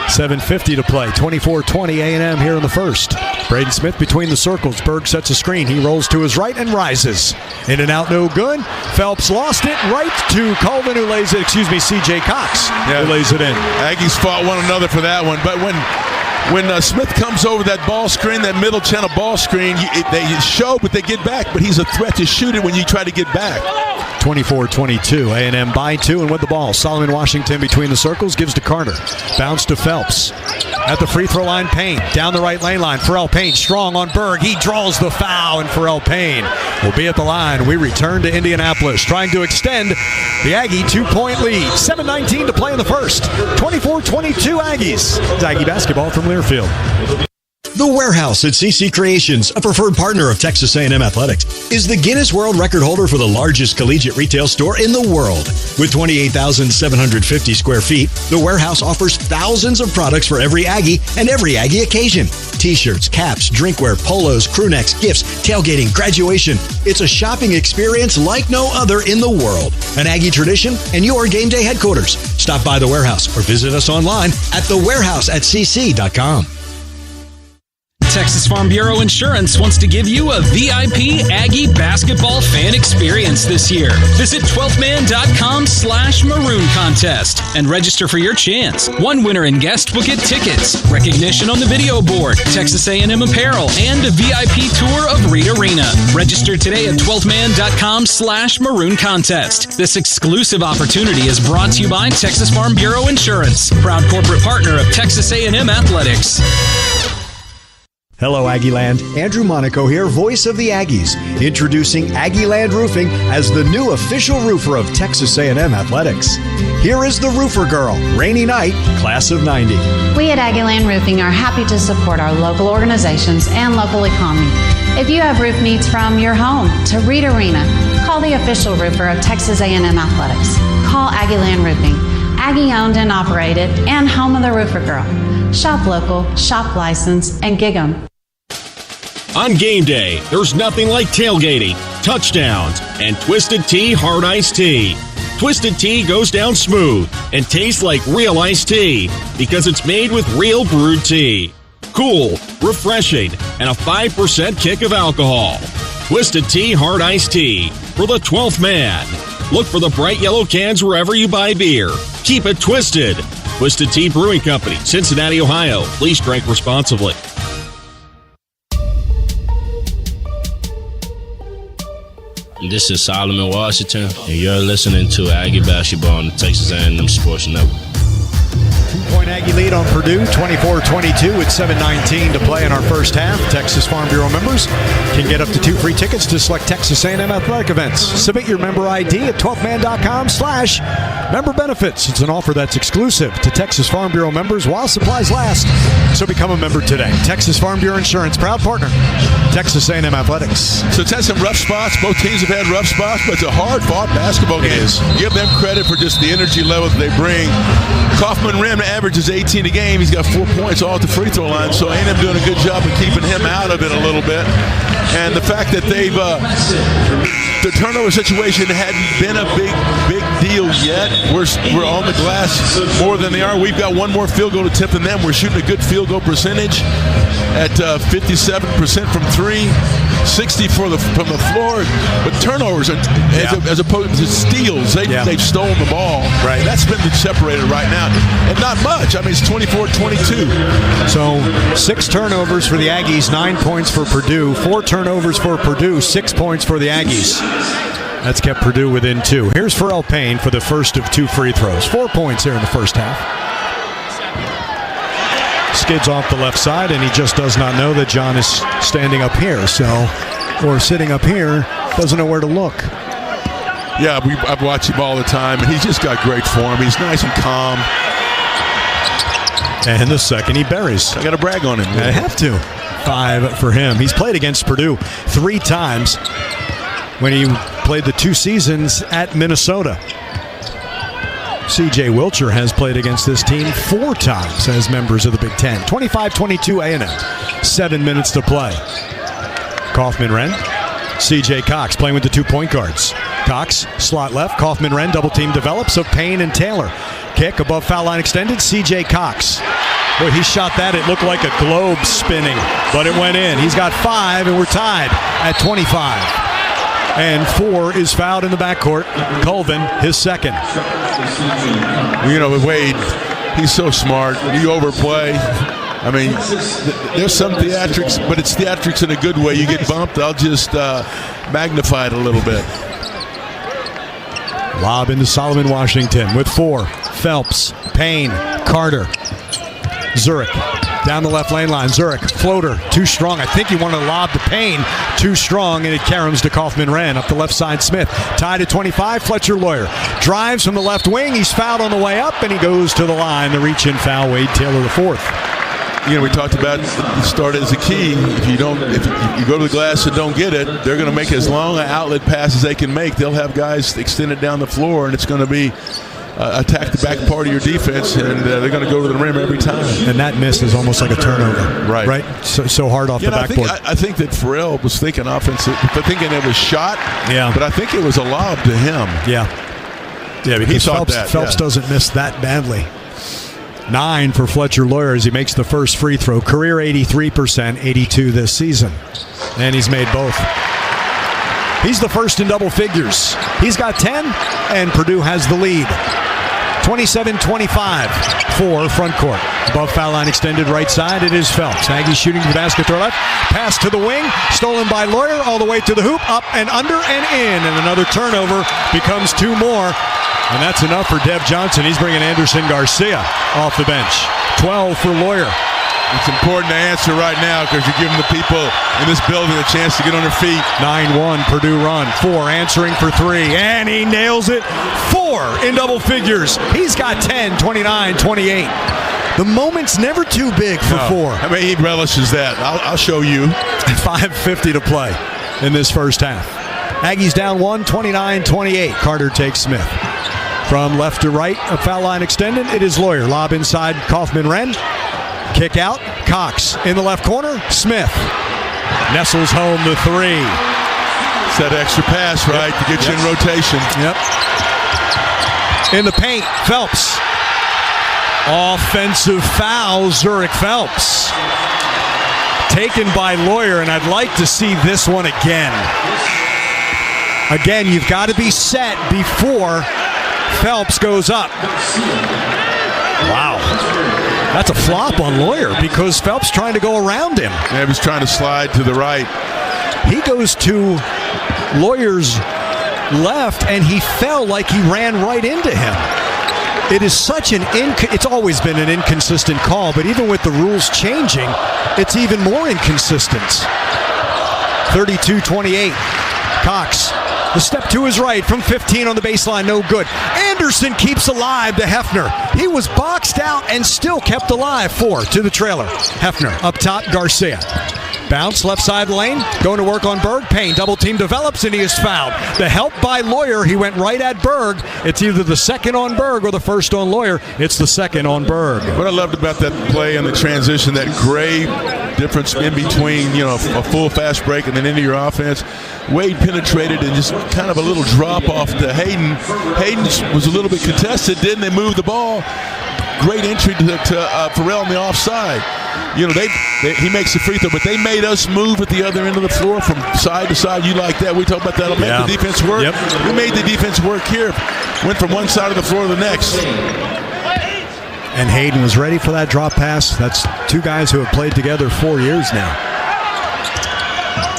7:50 to play. 24-20 A&M here in the first. Braden Smith between the circles. Berg sets a screen. He rolls to his right and rises. In and out, no good. Phelps lost it right to Colvin, who lays it, C.J. Cox, who lays it in. Aggies fought one another for that one, but when Smith comes over that ball screen, that middle channel ball screen, they show, but they get back. But he's a threat to shoot it when you try to get back. 24-22. A&M by 2 and with the ball. Solomon Washington between the circles, gives to Carter. Bounce to Phelps. At the free throw line, Payne. Down the right lane line. Pharrell Payne strong on Berg. He draws the foul, and Pharrell Payne will be at the line. We return to Indianapolis, trying to extend the Aggie 2-point lead. 7:19 to play in the first. 24-22 Aggies. It's Aggie basketball from Learfield. The Warehouse at CC Creations, a preferred partner of Texas A&M Athletics, is the Guinness World Record holder for the largest collegiate retail store in the world. With 28,750 square feet, The Warehouse offers thousands of products for every Aggie and every Aggie occasion. T-shirts, caps, drinkware, polos, crew necks, gifts, tailgating, graduation. It's a shopping experience like no other in the world. An Aggie tradition and your game day headquarters. Stop by The Warehouse or visit us online at thewarehouse@cc.com. Texas Farm Bureau Insurance wants to give you a VIP Aggie basketball fan experience this year. Visit 12man.com/maroon contest and register for your chance. One winner in guest ticket tickets, recognition on the video board, Texas A&M apparel, and a VIP tour of Reed Arena. Register today at 12man.com/maroon contest. This exclusive opportunity is brought to you by Texas Farm Bureau Insurance, proud corporate partner of Texas A&M Athletics. Hello, Aggieland. Andrew Monaco here, voice of the Aggies, introducing Aggieland Roofing as the new official roofer of Texas A&M Athletics. Here is the roofer girl, Rainy Knight, class of 90. We at Aggieland Roofing are happy to support our local organizations and local economy. If you have roof needs from your home to Reed Arena, call the official roofer of Texas A&M Athletics. Call Aggieland Roofing, Aggie owned and operated, and home of the roofer girl. Shop local, shop licensed, and gig 'em. On game day, there's nothing like tailgating, touchdowns, and Twisted Tea Hard Iced Tea. Twisted Tea goes down smooth and tastes like real iced tea because it's made with real brewed tea. Cool, refreshing, and a 5% kick of alcohol. Twisted Tea Hard Iced Tea for the 12th man. Look for the bright yellow cans wherever you buy beer. Keep it twisted. Twisted Tea Brewing Company, Cincinnati, Ohio. Please drink responsibly. This is Solomon Washington, and you're listening to Aggie Basketball on the Texas A&M Sports Network. 2-point Aggie lead on Purdue, 24-22 with 7:19 to play in our first half. Texas Farm Bureau members can get up to 2 free tickets to select Texas A&M athletic events. Submit your member ID at 12man.com/member benefits. It's an offer that's exclusive to Texas Farm Bureau members while supplies last. So become a member today. Texas Farm Bureau Insurance, proud partner, Texas A&M Athletics. So it's had some rough spots. Both teams have had rough spots, but it's a hard-fought basketball game. It is. Give them credit for just the energy level that they bring. Kaufman Rim averages 18 a game. He's got 4 points all at the free throw line, so A&M doing a good job of keeping him out of it a little bit. And the fact that they've the turnover situation hadn't been a big deal yet. We're on the glass more than they are. We've got one more field goal attempt than them. We're shooting a good field goal percentage at 57% from three, 60 from the floor. But turnovers, as opposed to steals, they've stolen the ball. Right. That's been separated right now. And not much. I mean, it's 24-22. So 6 turnovers for the Aggies, 9 points for Purdue. 4 turnovers for Purdue, 6 points for the Aggies. That's kept Purdue within 2. Here's Pharrell Payne for the first of 2 free throws. 4 points here in the first half. Skids off the left side, and he just does not know that John is standing up here. Or sitting up here, doesn't know where to look. Yeah, I've watched him all the time, and he's just got great form. He's nice and calm. And the second he buries. I got to brag on him. I have to. 5 for him. He's played against Purdue 3 times when he played the 2 seasons at Minnesota. C.J. Wilcher has played against this team 4 times as members of the Big Ten. 25-22 A&M. 7 minutes to play. Kaufman-Wren. C.J. Cox playing with the 2 point guards. Cox, slot left. Kaufman-Wren, double team develops of Payne and Taylor. Kick above foul line extended. C.J. Cox. Boy, he shot that. It looked like a globe spinning, but it went in. He's got 5, and we're tied at 25. And 4 is fouled in the backcourt. Colvin, his second. You know, Wade, he's so smart. You overplay. I mean, there's some theatrics, but it's theatrics in a good way. You get bumped, I'll just magnify it a little bit. Lob into Solomon Washington with 4. Phelps, Payne, Carter, Zurich. Down the left lane line. Zurich, floater, too strong. I think he wanted to lob to Payne. Too strong, and it caroms to Kaufman-Wren. Up the left side, Smith. Tied at 25, Fletcher Lawyer. Drives from the left wing. He's fouled on the way up, and he goes to the line. The reach-in foul, Wade Taylor the 4th. You know, we talked about start as a key. If you go to the glass and don't get it, they're going to make as long an outlet pass as they can make. They'll have guys extended down the floor, and it's going to be attack the back part of your defense, and they're going to go to the rim every time. And that miss is almost like a turnover. Right. So hard off the backboard. I think that Pharrell was thinking offensive, but thinking it was shot. Yeah. But I think it was a lob to him. Yeah, because Phelps doesn't miss that badly. 9 for Fletcher Lawyer as he makes the first free throw. Career 83%, 82 this season. And he's made both. He's the first in double figures. He's got 10, and Purdue has the lead. 27-25 for front court. Above foul line extended right side, it is Phelps. Aggies shooting to the basket to the left. Pass to the wing, stolen by Lawyer, all the way to the hoop, up and under and in. And another turnover becomes 2 more. And that's enough for Dev Johnson. He's bringing Anderson Garcia off the bench. 12 for Lawyer. It's important to answer right now because you're giving the people in this building a chance to get on their feet. 9-1 Purdue run. 4 answering for 3. And he nails it. 4 in double figures. He's got 10, 29, 28. The moment's never too big for 4. I mean, he relishes that. I'll show you. 5:50 to play in this first half. Aggies down 1, 29-28. Carter takes Smith. From left to right, a foul line extended. It is Lawyer. Lob inside Kaufman-Wren. Kick out. Cox in the left corner. Smith nestles home the 3. It's that extra pass, right, to get you in rotation. Yep. In the paint, Phelps. Offensive foul, Zurich Phelps. Taken by Lawyer, and I'd like to see this one again. Again, you've got to be set before Phelps goes up. Wow. That's a flop on Lawyer because Phelps trying to go around him. Yeah, he was trying to slide to the right. He goes to Lawyer's left, and he fell like he ran right into him. It is such an it's always been an inconsistent call, but even with the rules changing, it's even more inconsistent. 32-28. Cox. The step to his right from 15 on the baseline, no good. Anderson keeps alive to Hefner. He was boxed out and still kept alive. 4 to the trailer. Hefner up top, Garcia. Bounce, left side lane, going to work on Berg. Payne, double team develops, and he is fouled. The help by Lawyer, he went right at Berg. It's either the second on Berg or the first on Lawyer. It's the second on Berg. What I loved about that play and the transition, that Gray difference in between, a full fast break and then into your offense. Wade penetrated and just kind of a little drop off to Hayden. Hayden was a little bit contested. Then they moved the ball. Great entry to Farrell on the offside. He makes the free throw, but they made us move at the other end of the floor from side to side. You like that? We talk about that. It'll make the defense work. Yep. We made the defense work here. Went from one side of the floor to the next. And Hayden was ready for that drop pass. That's two guys who have played together 4 years now.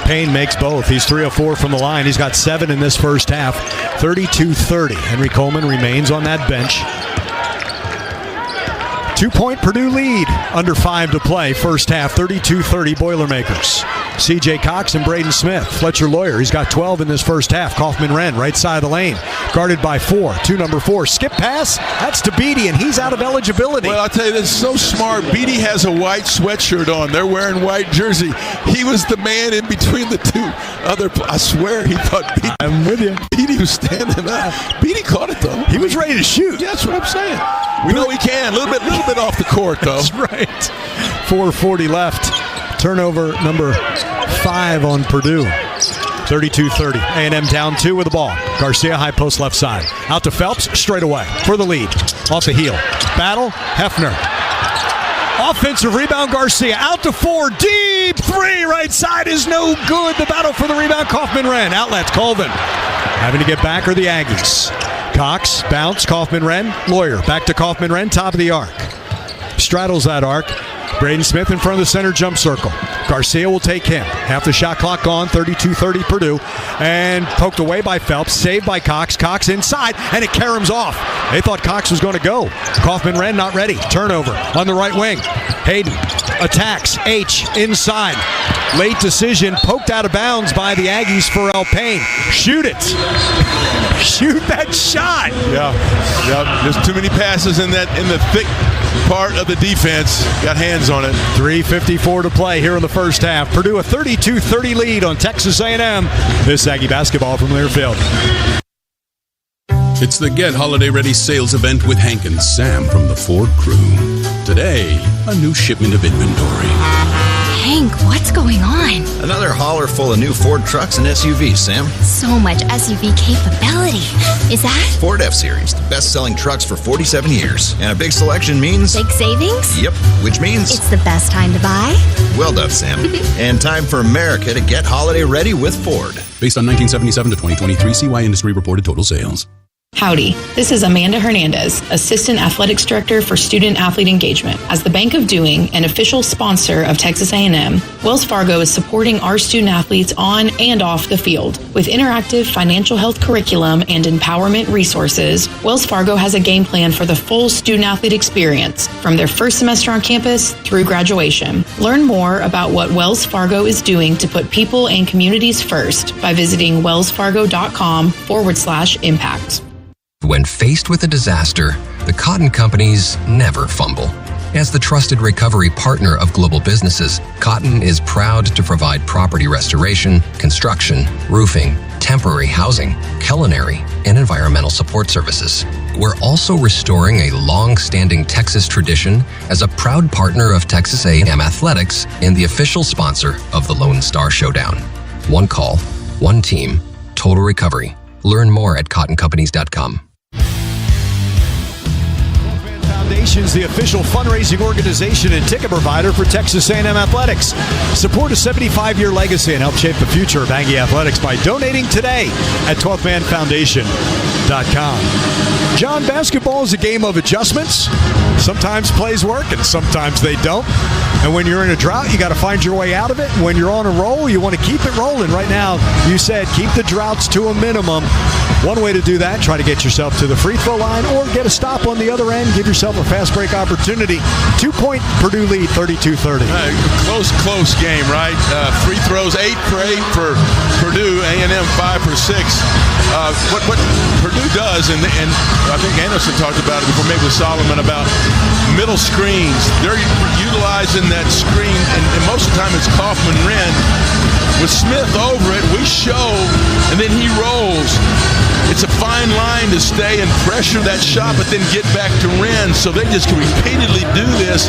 Payne makes both. He's 3 of 4 from the line. He's got 7 in this first half. 32-30. Henry Coleman remains on that bench. 2-point Purdue lead, under 5 to play. First half, 32-30 Boilermakers. C.J. Cox and Braden Smith. Fletcher Lawyer, he's got 12 in this first half. Kaufman-Wren, right side of the lane. Guarded by 4. Number 4. Skip pass. That's to Beatty, and he's out of eligibility. Well, I'll tell you, that's so smart. Beatty has a white sweatshirt on. They're wearing white jersey. He was the man in between the two other. I swear he thought Beatty. I'm with you. Beatty was standing up. Beatty caught it, though. He was ready to shoot. Yeah, that's what I'm saying. We know he can. A little bit off the court, though. That's right. 4:40 left. Turnover number 5 on Purdue. 32-30. A&M down 2 with the ball. Garcia, high post left side. Out to Phelps, straight away for the lead. Off the heel. Battle, Hefner. Offensive rebound, Garcia. Out to 4, deep 3, right side is no good. The battle for the rebound, Kaufman-Wren. Outlet, Colvin. Having to get back are the Aggies. Cox, bounce, Kaufman-Wren. Lawyer, back to Kaufman-Wren, top of the arc. Straddles that arc. Braden Smith in front of the center jump circle. Garcia will take him. Half the shot clock gone, 32-30 Purdue. And poked away by Phelps, saved by Cox. Cox inside, and it caroms off. They thought Cox was going to go. Kaufman-Wren not ready. Turnover on the right wing. Hayden attacks. H inside. Late decision, poked out of bounds by the Aggies. Pharrell Payne. Shoot it. Shoot that shot. Yeah. There's too many passes in the thick part of the defense. Got hands on it. 3:54 to play here in the first half. Purdue a 32-30 lead on Texas A&M. This Aggie basketball from Learfield. It's the Get Holiday Ready sales event with Hank and Sam from the Ford crew. Today, a new shipment of inventory. Hank, what's going on? Another hauler full of new Ford trucks and SUVs, Sam. So much SUV capability. Is that? Ford F-Series, the best-selling trucks for 47 years. And a big selection means... big savings? Yep, which means... it's the best time to buy? Well done, Sam. And time for America to get holiday ready with Ford. Based on 1977 to 2023 CY Industry reported total sales. Howdy, this is Amanda Hernandez, Assistant Athletics Director for Student Athlete Engagement. As the Bank of Doing, an official sponsor of Texas A&M, Wells Fargo is supporting our student athletes on and off the field. With interactive financial health curriculum and empowerment resources, Wells Fargo has a game plan for the full student athlete experience, from their first semester on campus through graduation. Learn more about what Wells Fargo is doing to put people and communities first by visiting wellsfargo.com/impact. When faced with a disaster, the Cotton Companies never fumble. As the trusted recovery partner of global businesses, Cotton is proud to provide property restoration, construction, roofing, temporary housing, culinary, and environmental support services. We're also restoring a long-standing Texas tradition as a proud partner of Texas A&M Athletics and the official sponsor of the Lone Star Showdown. One call, one team, total recovery. Learn more at cottoncompanies.com. Foundation's the official fundraising organization and ticket provider for Texas A&M Athletics. Support a 75-year legacy and help shape the future of Aggie Athletics by donating today at 12thmanfoundation.com. John, basketball is a game of adjustments. Sometimes plays work and sometimes they don't. And when you're in a drought, you got to find your way out of it. When you're on a roll, you want to keep it rolling. Right now, you said keep the droughts to a minimum. One way to do that, try to get yourself to the free throw line or get a stop on the other end. Give yourself a fast break opportunity. 2-point Purdue lead, 32-30. Close game, right? Free throws, 8 for 8 for Purdue. A&M 5 for 6. What Purdue does, and I think Anderson talked about it before, maybe with Solomon, about middle screens. They're utilizing that screen, and most of the time it's Kaufman-Wren. With Smith over it, we show, and then he rolls. It's a fine line to stay and pressure that shot, but then get back to Wren. So they just can repeatedly do this.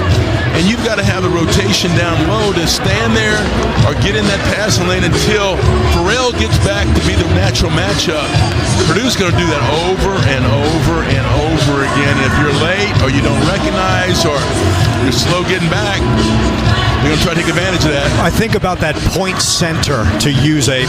and you've got to have the rotation down low to stand there or get in that passing lane until Farrell gets back to be the natural matchup. Purdue's going to do that over and over and over again. And if you're late or you don't recognize or you're slow getting back, they're going to try to take advantage of that. I think about that point center, to use a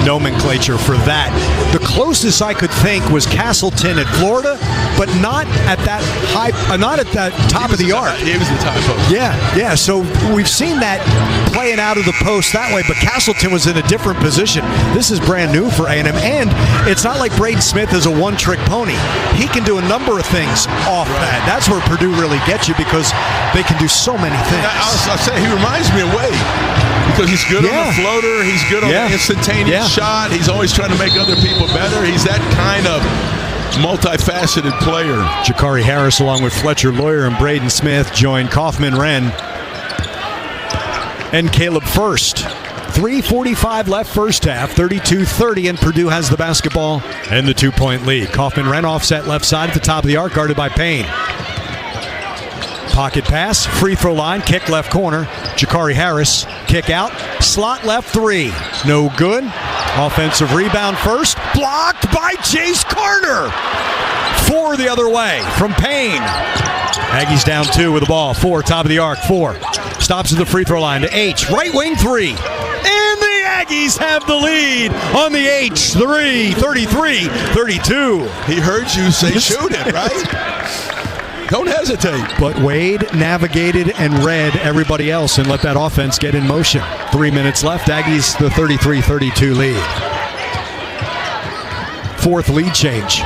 nomenclature for that. The closest I could think was Castleton at Florida, but not at that high, not at that top of the arc. He was the top post. Yeah. So we've seen that playing out of the post that way, but Castleton was in a different position. This is brand new for A&M, and it's not like Braden Smith is a one-trick pony. He can do a number of things off that. That's where Purdue really gets you, because they can do so many things. I'll say he reminds me of Wade, because he's good on the floater, he's good on the instantaneous shot, he's always trying to make other people better. He's that kind of multifaceted player. Jakari Harris, along with Fletcher Lawyer and Braden Smith, join Kaufman Wren and Caleb First. 3:45 left first half, 32-30, and Purdue has the basketball and the 2-point lead. Kaufman Wren offset left side at the top of the arc, guarded by Payne. Pocket pass, free throw line, kick left corner. Jakari Harris, kick out, slot left three. No good. Offensive rebound first, blocked by Chase Carter. 4 the other way from Payne. Aggies down 2 with the ball. 4, top of the arc, 4. Stops at the free throw line to H, right wing 3. And the Aggies have the lead on the H, 3, 33-32. He heard you say shoot it, right? Don't hesitate. But Wade navigated and read everybody else and let that offense get in motion. 3 minutes left. Aggies the 33-32 lead. 4th lead change.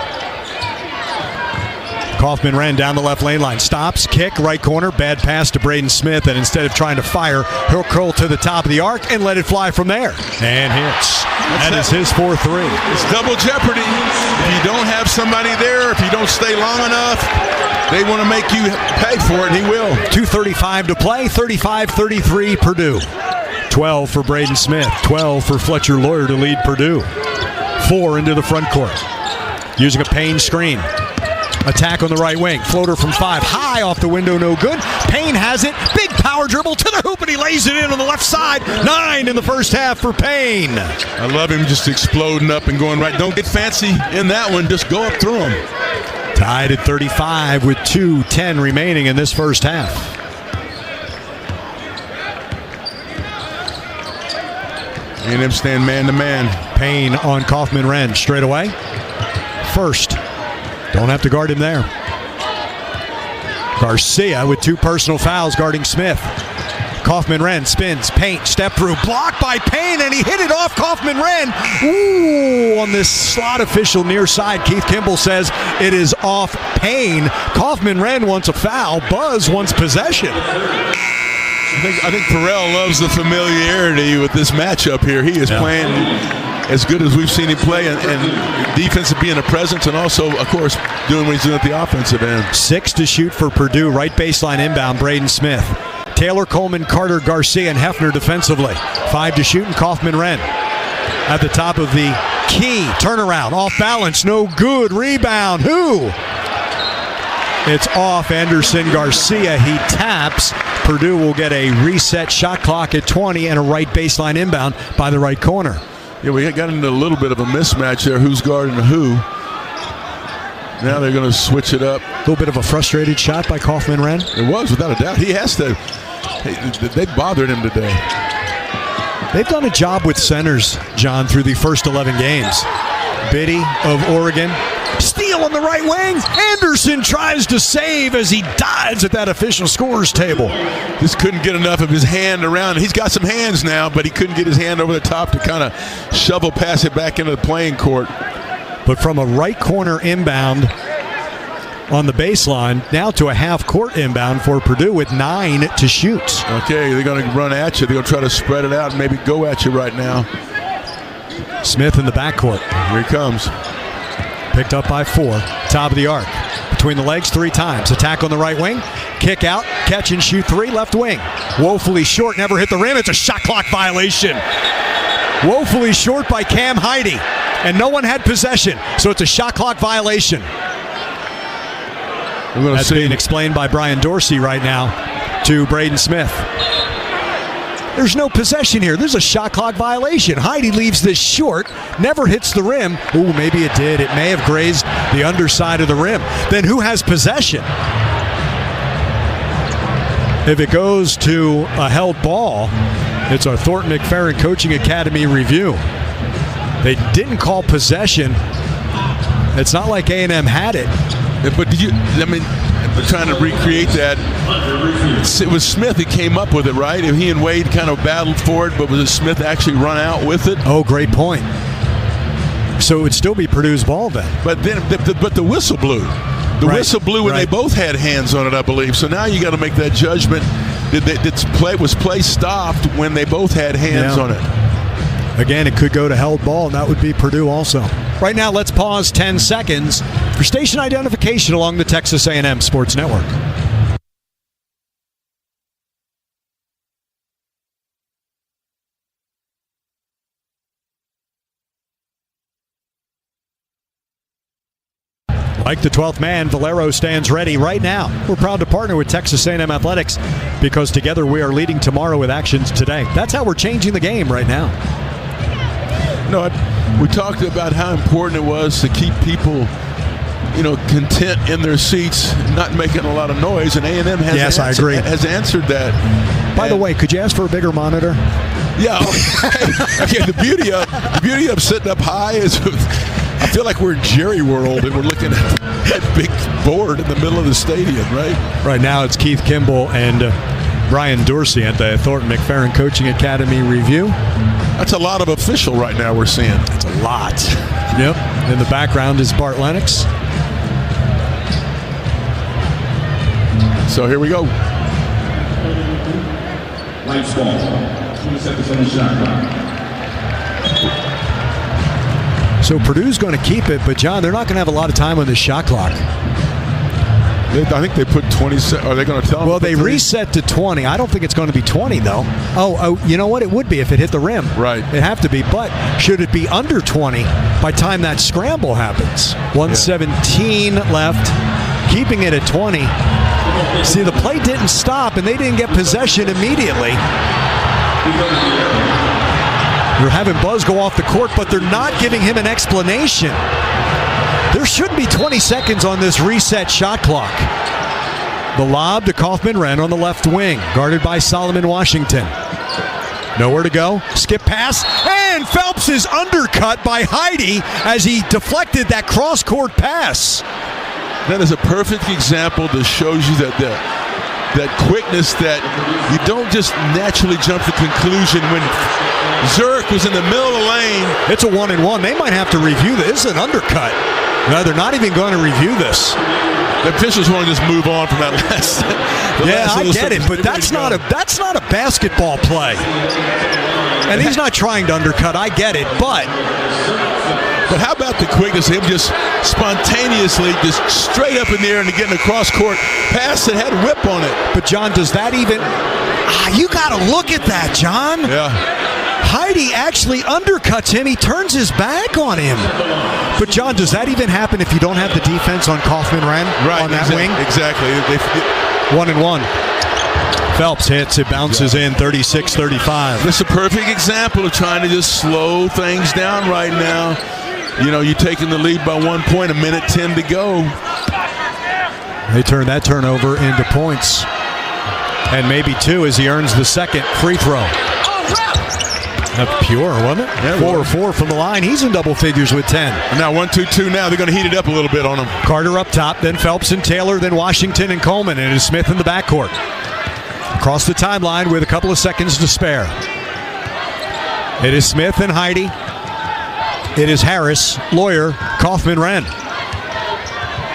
Kaufman Wren down the left lane line. Stops, kick, right corner. Bad pass to Braden Smith, and instead of trying to fire, he'll curl to the top of the arc and let it fly from there. And hits. That is his 4-3. It's double jeopardy. If you don't have somebody there, if you don't stay long enough, they want to make you pay for it, and he will. 2:35 to play, 35-33 Purdue. 12 for Braden Smith, 12 for Fletcher Lawyer to lead Purdue. 4 into the front court. Using a Payne screen. Attack on the right wing. Floater from 5. High off the window, no good. Payne has it. Big power dribble to the hoop, and he lays it in on the left side. 9 in the first half for Payne. I love him just exploding up and going right. Don't get fancy in that one. Just go up through him. Tied at 35 with 2:10 remaining in this first half. A&M stand man-to-man. Payne on Kaufman Wren straight away. First. Don't have to guard him there. Garcia with 2 personal fouls guarding Smith. Kaufman Wren spins, paint, step through, blocked by Payne, and he hit it off Kaufman Wren. Ooh, on this slot official near side, Keith Kimball says it is off Payne. Kaufman Wren wants a foul. Buzz wants possession. I think Farrell loves the familiarity with this matchup here. He is playing as good as we've seen him play, and defensive being a presence, and also, of course, doing what he's doing at the offensive end. 6 to shoot for Purdue. Right baseline inbound, Braden Smith. Taylor, Coleman, Carter, Garcia, and Hefner defensively. 5 to shoot, and Kaufman Wren at the top of the key. Turnaround, off balance, no good. Rebound, who? It's off Anderson Garcia. He taps. Purdue will get a reset shot clock at 20 and a right baseline inbound by the right corner. Yeah, we got into a little bit of a mismatch there. Who's guarding who? Now they're going to switch it up. A little bit of a frustrated shot by Kaufman Wren. It was, without a doubt. He has to. They bothered him today. They've done a job with centers, John, through the first 11 games. Biddy of Oregon. Steal on the right wing. Anderson tries to save as he dives at that official scorer's table. Just couldn't get enough of his hand around. He's got some hands now, but he couldn't get his hand over the top to kind of shovel pass it back into the playing court. But from a right corner inbound on the baseline, now to a half-court inbound for Purdue with 9 to shoot. Okay, they're going to run at you. They're going to try to spread it out and maybe go at you right now. Smith in the backcourt. Here he comes. Picked up by 4. Top of the arc. Between the legs 3 times. Attack on the right wing. Kick out. Catch and shoot 3. Left wing. Woefully short. Never hit the rim. It's a shot clock violation. Woefully short by Cam Heide. And no one had possession. So it's a shot clock violation. That's being explained by Brian Dorsey right now to Braden Smith. There's no possession here. There's a shot clock violation. Heidi leaves this short, never hits the rim. Ooh, maybe it did. It may have grazed the underside of the rim. Then who has possession? If it goes to a held ball, it's our Thornton McFerrin Coaching Academy review. They didn't call possession. It's not like A&M had it. But I'm trying to recreate that. It was Smith who came up with it, right? And he and Wade kind of battled for it, but was it Smith actually run out with it? Oh, great point. So it would still be Purdue's ball then. But the whistle blew. The whistle blew when they both had hands on it, I believe. So now you got to make that judgment. Was play stopped when they both had hands on it? Again, it could go to held ball, and that would be Purdue also. Right now, let's pause 10 seconds for station identification along the Texas A&M Sports Network. Like the 12th man, Valero stands ready right now. We're proud to partner with Texas A&M Athletics because together we are leading tomorrow with actions today. That's how we're changing the game right now. We talked about how important it was to keep people, content in their seats, not making a lot of noise, and A&M has answered that. By the way, could you ask for a bigger monitor? Yeah. Okay. The beauty of sitting up high is I feel like we're in Jerry World and we're looking at that big board in the middle of the stadium, right? Right now it's Keith Kimball and Brian Dorsey at the Thornton McFerrin Coaching Academy review. That's a lot of official right now we're seeing. That's a lot. Yep. In the background is Bart Lennox. So here we go. Lights ball. 20 seconds on the shot clock. So Purdue's going to keep it, but John, they're not going to have a lot of time on this shot clock. I think they put 20. Are they going to tell them? Well, they reset to 20. I don't think it's going to be 20, though. Oh, you know what? It would be if it hit the rim. Right. It'd have to be. But should it be under 20 by the time that scramble happens? 1:17 left, keeping it at 20. See, the play didn't stop, and they didn't get possession immediately. They're having Buzz go off the court, but they're not giving him an explanation. There should be 20 seconds on this reset shot clock. The lob to Kaufman-Renn on the left wing, guarded by Solomon Washington. Nowhere to go. Skip pass, and Phelps is undercut by Heidi as he deflected that cross-court pass. That is a perfect example that shows you that quickness, that you don't just naturally jump to conclusion. When Zurich was in the middle of the lane. It's a 1-and-1. They might have to review this. This is an undercut. No, they're not even going to review this. The officials want to just move on from that last. I get it, but that's not a basketball play. And he's not trying to undercut. I get it, but how about the quickness of him just spontaneously, just straight up in the air and getting a cross-court pass that had whip on it. But, John, does that even... you got to look at that, John. Yeah. Heidi actually undercuts him. He turns his back on him. But, John, does that even happen if you don't have the defense on Kaufman-Renn on that wing? Exactly. 1-and-1. Phelps hits. It bounces in 36-35. This is a perfect example of trying to just slow things down right now. You're taking the lead by 1 point, 1:10 to go. They turn that turnover into points. And maybe 2 as he earns the second free throw. That's pure, wasn't it? Yeah, 4-4 from the line. He's in double figures with 10. And now 1-2-2 now. They're going to heat it up a little bit on him. Carter up top, then Phelps and Taylor, then Washington and Coleman. And it is Smith in the backcourt. Across the timeline with a couple of seconds to spare. It is Smith and Heidi. It is Harris, Lawyer, Kaufman-Renn.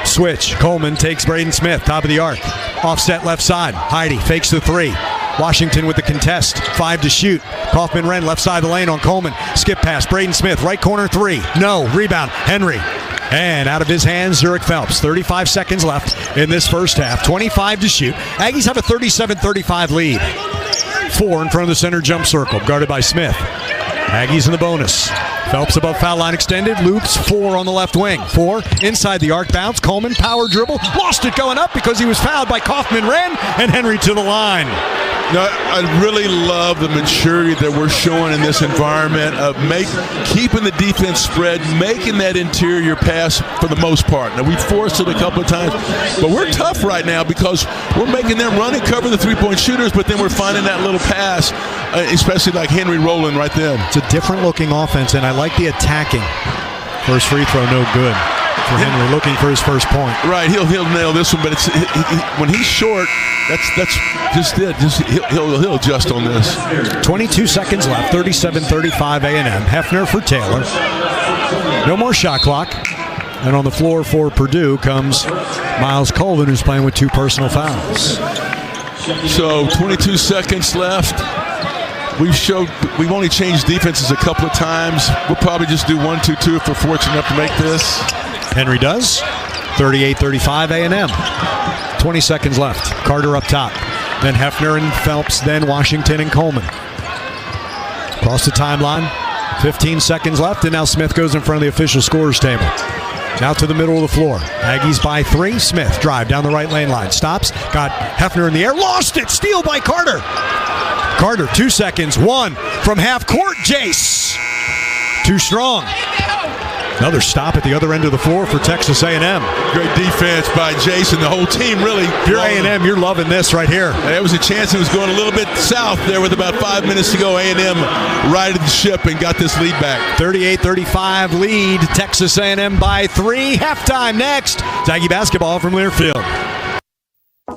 Switch. Coleman takes Braden Smith, top of the arc. Offset left side. Heidi fakes the 3. Washington with the contest. 5 to shoot. Kaufman-Renn left side of the lane on Coleman. Skip pass. Braden Smith, right corner 3. No. Rebound. Henry. And out of his hands, Zurich Phelps. 35 seconds left in this first half. 25 to shoot. Aggies have a 37-35 lead. 4 in front of the center jump circle, guarded by Smith. Aggies in the bonus. Phelps above foul line extended. Loops 4 on the left wing. 4 inside the arc bounce. Coleman power dribble. Lost it going up because he was fouled by Kaufman-Renn, and Henry to the line. No, I really love the maturity that we're showing in this environment of keeping the defense spread, making that interior pass for the most part. Now, we forced it a couple of times, but we're tough right now because we're making them run and cover the three-point shooters, but then we're finding that little pass, especially like Henry rolling right then. It's a different-looking offense, and I like the attacking. First free throw, no good for Henry, looking for his first point. Right, he'll nail this one, but it's when he's short, that's just it. He'll adjust on this. 22 seconds left, 37-35 A&M. Hefner for Taylor. No more shot clock. And on the floor for Purdue comes Miles Colvin, who's playing with 2 personal fouls. So 22 seconds left. We've only changed defenses a couple of times. We'll probably just do 1-2-2 if we're fortunate enough to make this. Henry does. 38-35 A&M. 20 seconds left. Carter up top. Then Hefner and Phelps. Then Washington and Coleman. Across the timeline. 15 seconds left. And now Smith goes in front of the official scorers table. Out to the middle of the floor. Aggies by 3. Smith drive down the right lane line. Stops. Got Hefner in the air. Lost it. Steal by Carter. Carter, 2 seconds. 1 from half court. Jace. Too strong. Another stop at the other end of the floor for Texas A&M. Great defense by Jason. The whole team really. If you're A&M, you're loving this right here. There was a chance it was going a little bit south there with about 5 minutes to go. A&M righted the ship and got this lead back. 38-35 lead. Texas A&M by 3. Halftime next. Aggie basketball from Learfield.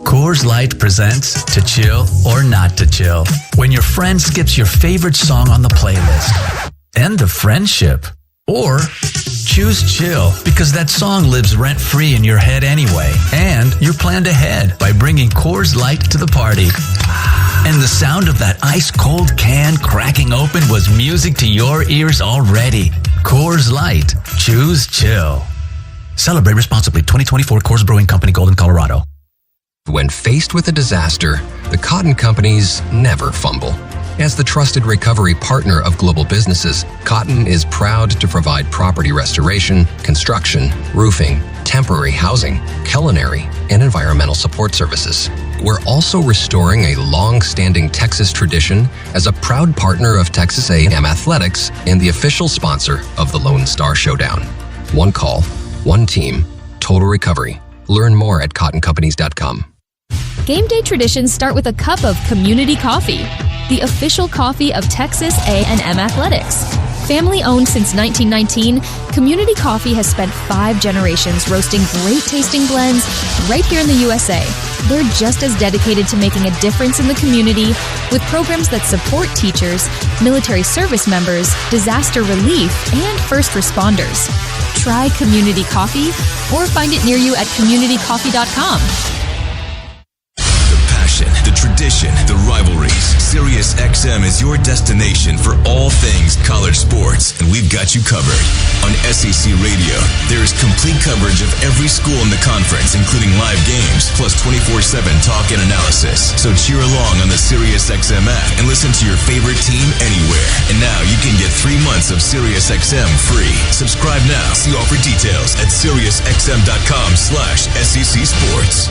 Coors Light presents To Chill or Not to Chill. When your friend skips your favorite song on the playlist. End of friendship. Or choose chill because that song lives rent-free in your head anyway. And you're planned ahead by bringing Coors Light to the party. And the sound of that ice-cold can cracking open was music to your ears already. Coors Light. Choose chill. Celebrate responsibly. 2024 Coors Brewing Company, Golden, Colorado. When faced with a disaster, the Cotton companies never fumble. As the trusted recovery partner of global businesses, Cotton is proud to provide property restoration, construction, roofing, temporary housing, culinary, and environmental support services. We're also restoring a long-standing Texas tradition as a proud partner of Texas A&M Athletics and the official sponsor of the Lone Star Showdown. One call, one team, total recovery. Learn more at cottoncompanies.com. Game day traditions start with a cup of community coffee, the official coffee of Texas A&M Athletics. Family-owned since 1919, Community Coffee has spent 5 generations roasting great-tasting blends right here in the USA. They're just as dedicated to making a difference in the community with programs that support teachers, military service members, disaster relief, and first responders. Try Community Coffee or find it near you at communitycoffee.com. The tradition, the rivalries. SiriusXM is your destination for all things college sports, and we've got you covered. On SEC Radio, there is complete coverage of every school in the conference, including live games, plus 24/7 talk and analysis. So cheer along on the SiriusXM app and listen to your favorite team anywhere. And now you can get 3 months of SiriusXM free. Subscribe now. See offer details at SiriusXM.com/SEC Sports.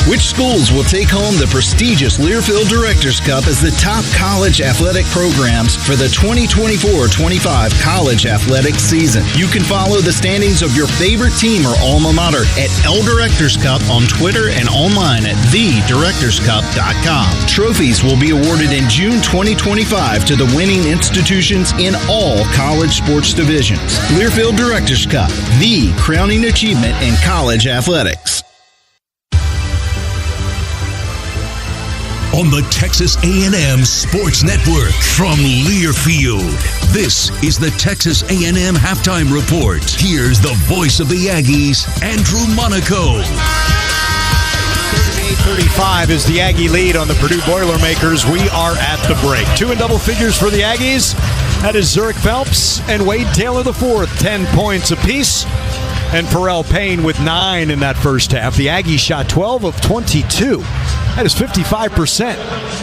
Which schools will take home the prestigious Learfield Directors Cup as the top college athletic programs for the 2024-25 college athletic season? You can follow the standings of your favorite team or alma mater at L Directors Cup on Twitter and online at thedirectorscup.com. Trophies will be awarded in June 2025 to the winning institutions in all college sports divisions. Learfield Directors Cup, the crowning achievement in college athletics. On the Texas A&M Sports Network from Learfield, this is the Texas A&M Halftime Report. Here's the voice of the Aggies, Andrew Monaco. 38-35 is the Aggie lead on the Purdue Boilermakers. We are at the break. 2 in double figures for the Aggies. That is Zurich Phelps and Wade Taylor IV, 10 points apiece. And Pharrell Payne with 9 in that first half. The Aggies shot 12 of 22 That is 55%.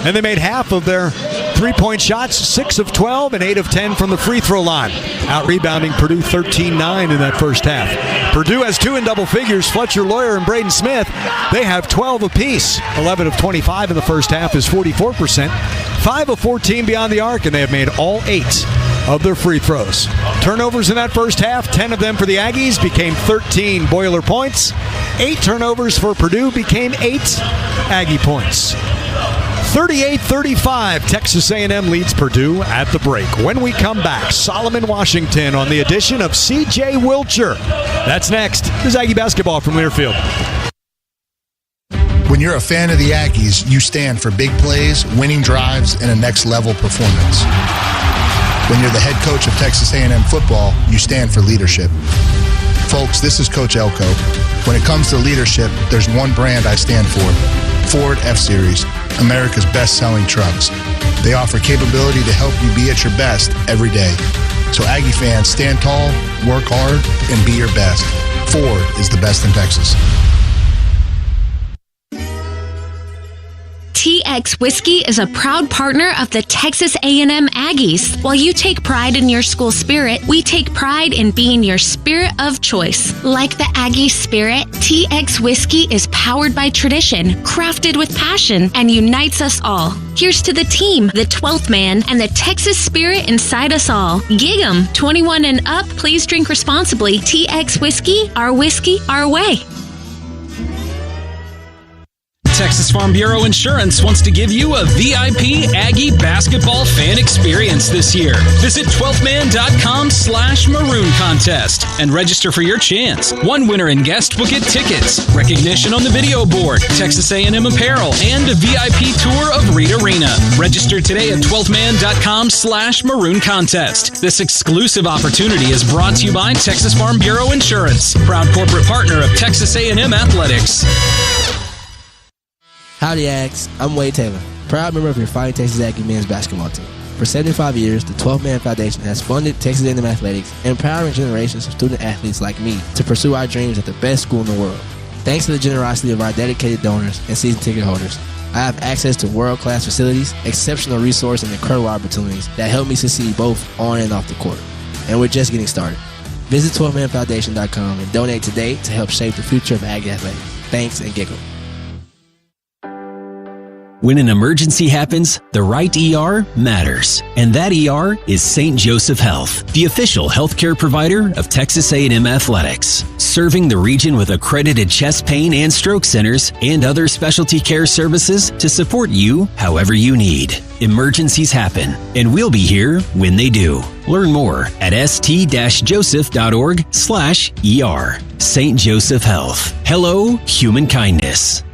And they made half of their three-point shots, 6 of 12 and 8 of 10 from the free throw line. Out-rebounding Purdue 13-9 in that first half. Purdue has 2 in double figures, Fletcher Lawyer and Braden Smith. They have 12 apiece. 11 of 25 in the first half is 44%. 5 of 14 beyond the arc, and they have made all 8 of their free throws. Turnovers in that first half, 10 of them for the Aggies, became 13 Boiler points. 8 turnovers for Purdue became 8 Aggie points. 38-35, Texas A&M leads Purdue at the break. When we come back, Solomon Washington on the edition of C.J. Wilcher. That's next. This is Aggie basketball from Learfield. When you're a fan of the Aggies, you stand for big plays, winning drives, and a next-level performance. When you're the head coach of Texas A&M football, you stand for leadership. Folks, this is Coach Elko. When it comes to leadership, there's one brand I stand for. Ford F-Series, America's best-selling trucks. They offer capability to help you be at your best every day. So Aggie fans, stand tall, work hard, and be your best. Ford is the best in Texas. TX Whiskey is a proud partner of the Texas A&M Aggies. While you take pride in your school spirit, we take pride in being your spirit of choice. Like the Aggie spirit, TX Whiskey is powered by tradition, crafted with passion, and unites us all. Here's to the team, the 12th man, and the Texas spirit inside us all. Gig 'em. 21 and up, please drink responsibly. TX Whiskey, our way. Texas Farm Bureau Insurance wants to give you a VIP Aggie basketball fan experience this year. Visit 12thman.com/maroon contest and register for your chance. One winner in guest book-it tickets, recognition on the video board, Texas A&M apparel, and a VIP tour of Reed Arena. Register today at 12thman.com/maroon contest. This exclusive opportunity is brought to you by Texas Farm Bureau Insurance, proud corporate partner of Texas A&M Athletics. Howdy, Ags. I'm Wade Taylor, proud member of your Fighting Texas Aggie men's basketball team. For 75 years, the 12th Man Foundation has funded Texas A&M Athletics, empowering generations of student athletes like me to pursue our dreams at the best school in the world. Thanks to the generosity of our dedicated donors and season ticket holders, I have access to world-class facilities, exceptional resources, and incredible opportunities that help me succeed both on and off the court. And we're just getting started. Visit 12manfoundation.com and donate today to help shape the future of Aggie athletics. Thanks, and giggle. When an emergency happens, the right ER matters. And that ER is St. Joseph Health, the official healthcare provider of Texas A&M Athletics. Serving the region with accredited chest pain and stroke centers and other specialty care services to support you however you need. Emergencies happen, and we'll be here when they do. Learn more at st-joseph.org/ER. St. Joseph Health. Hello, human kindness.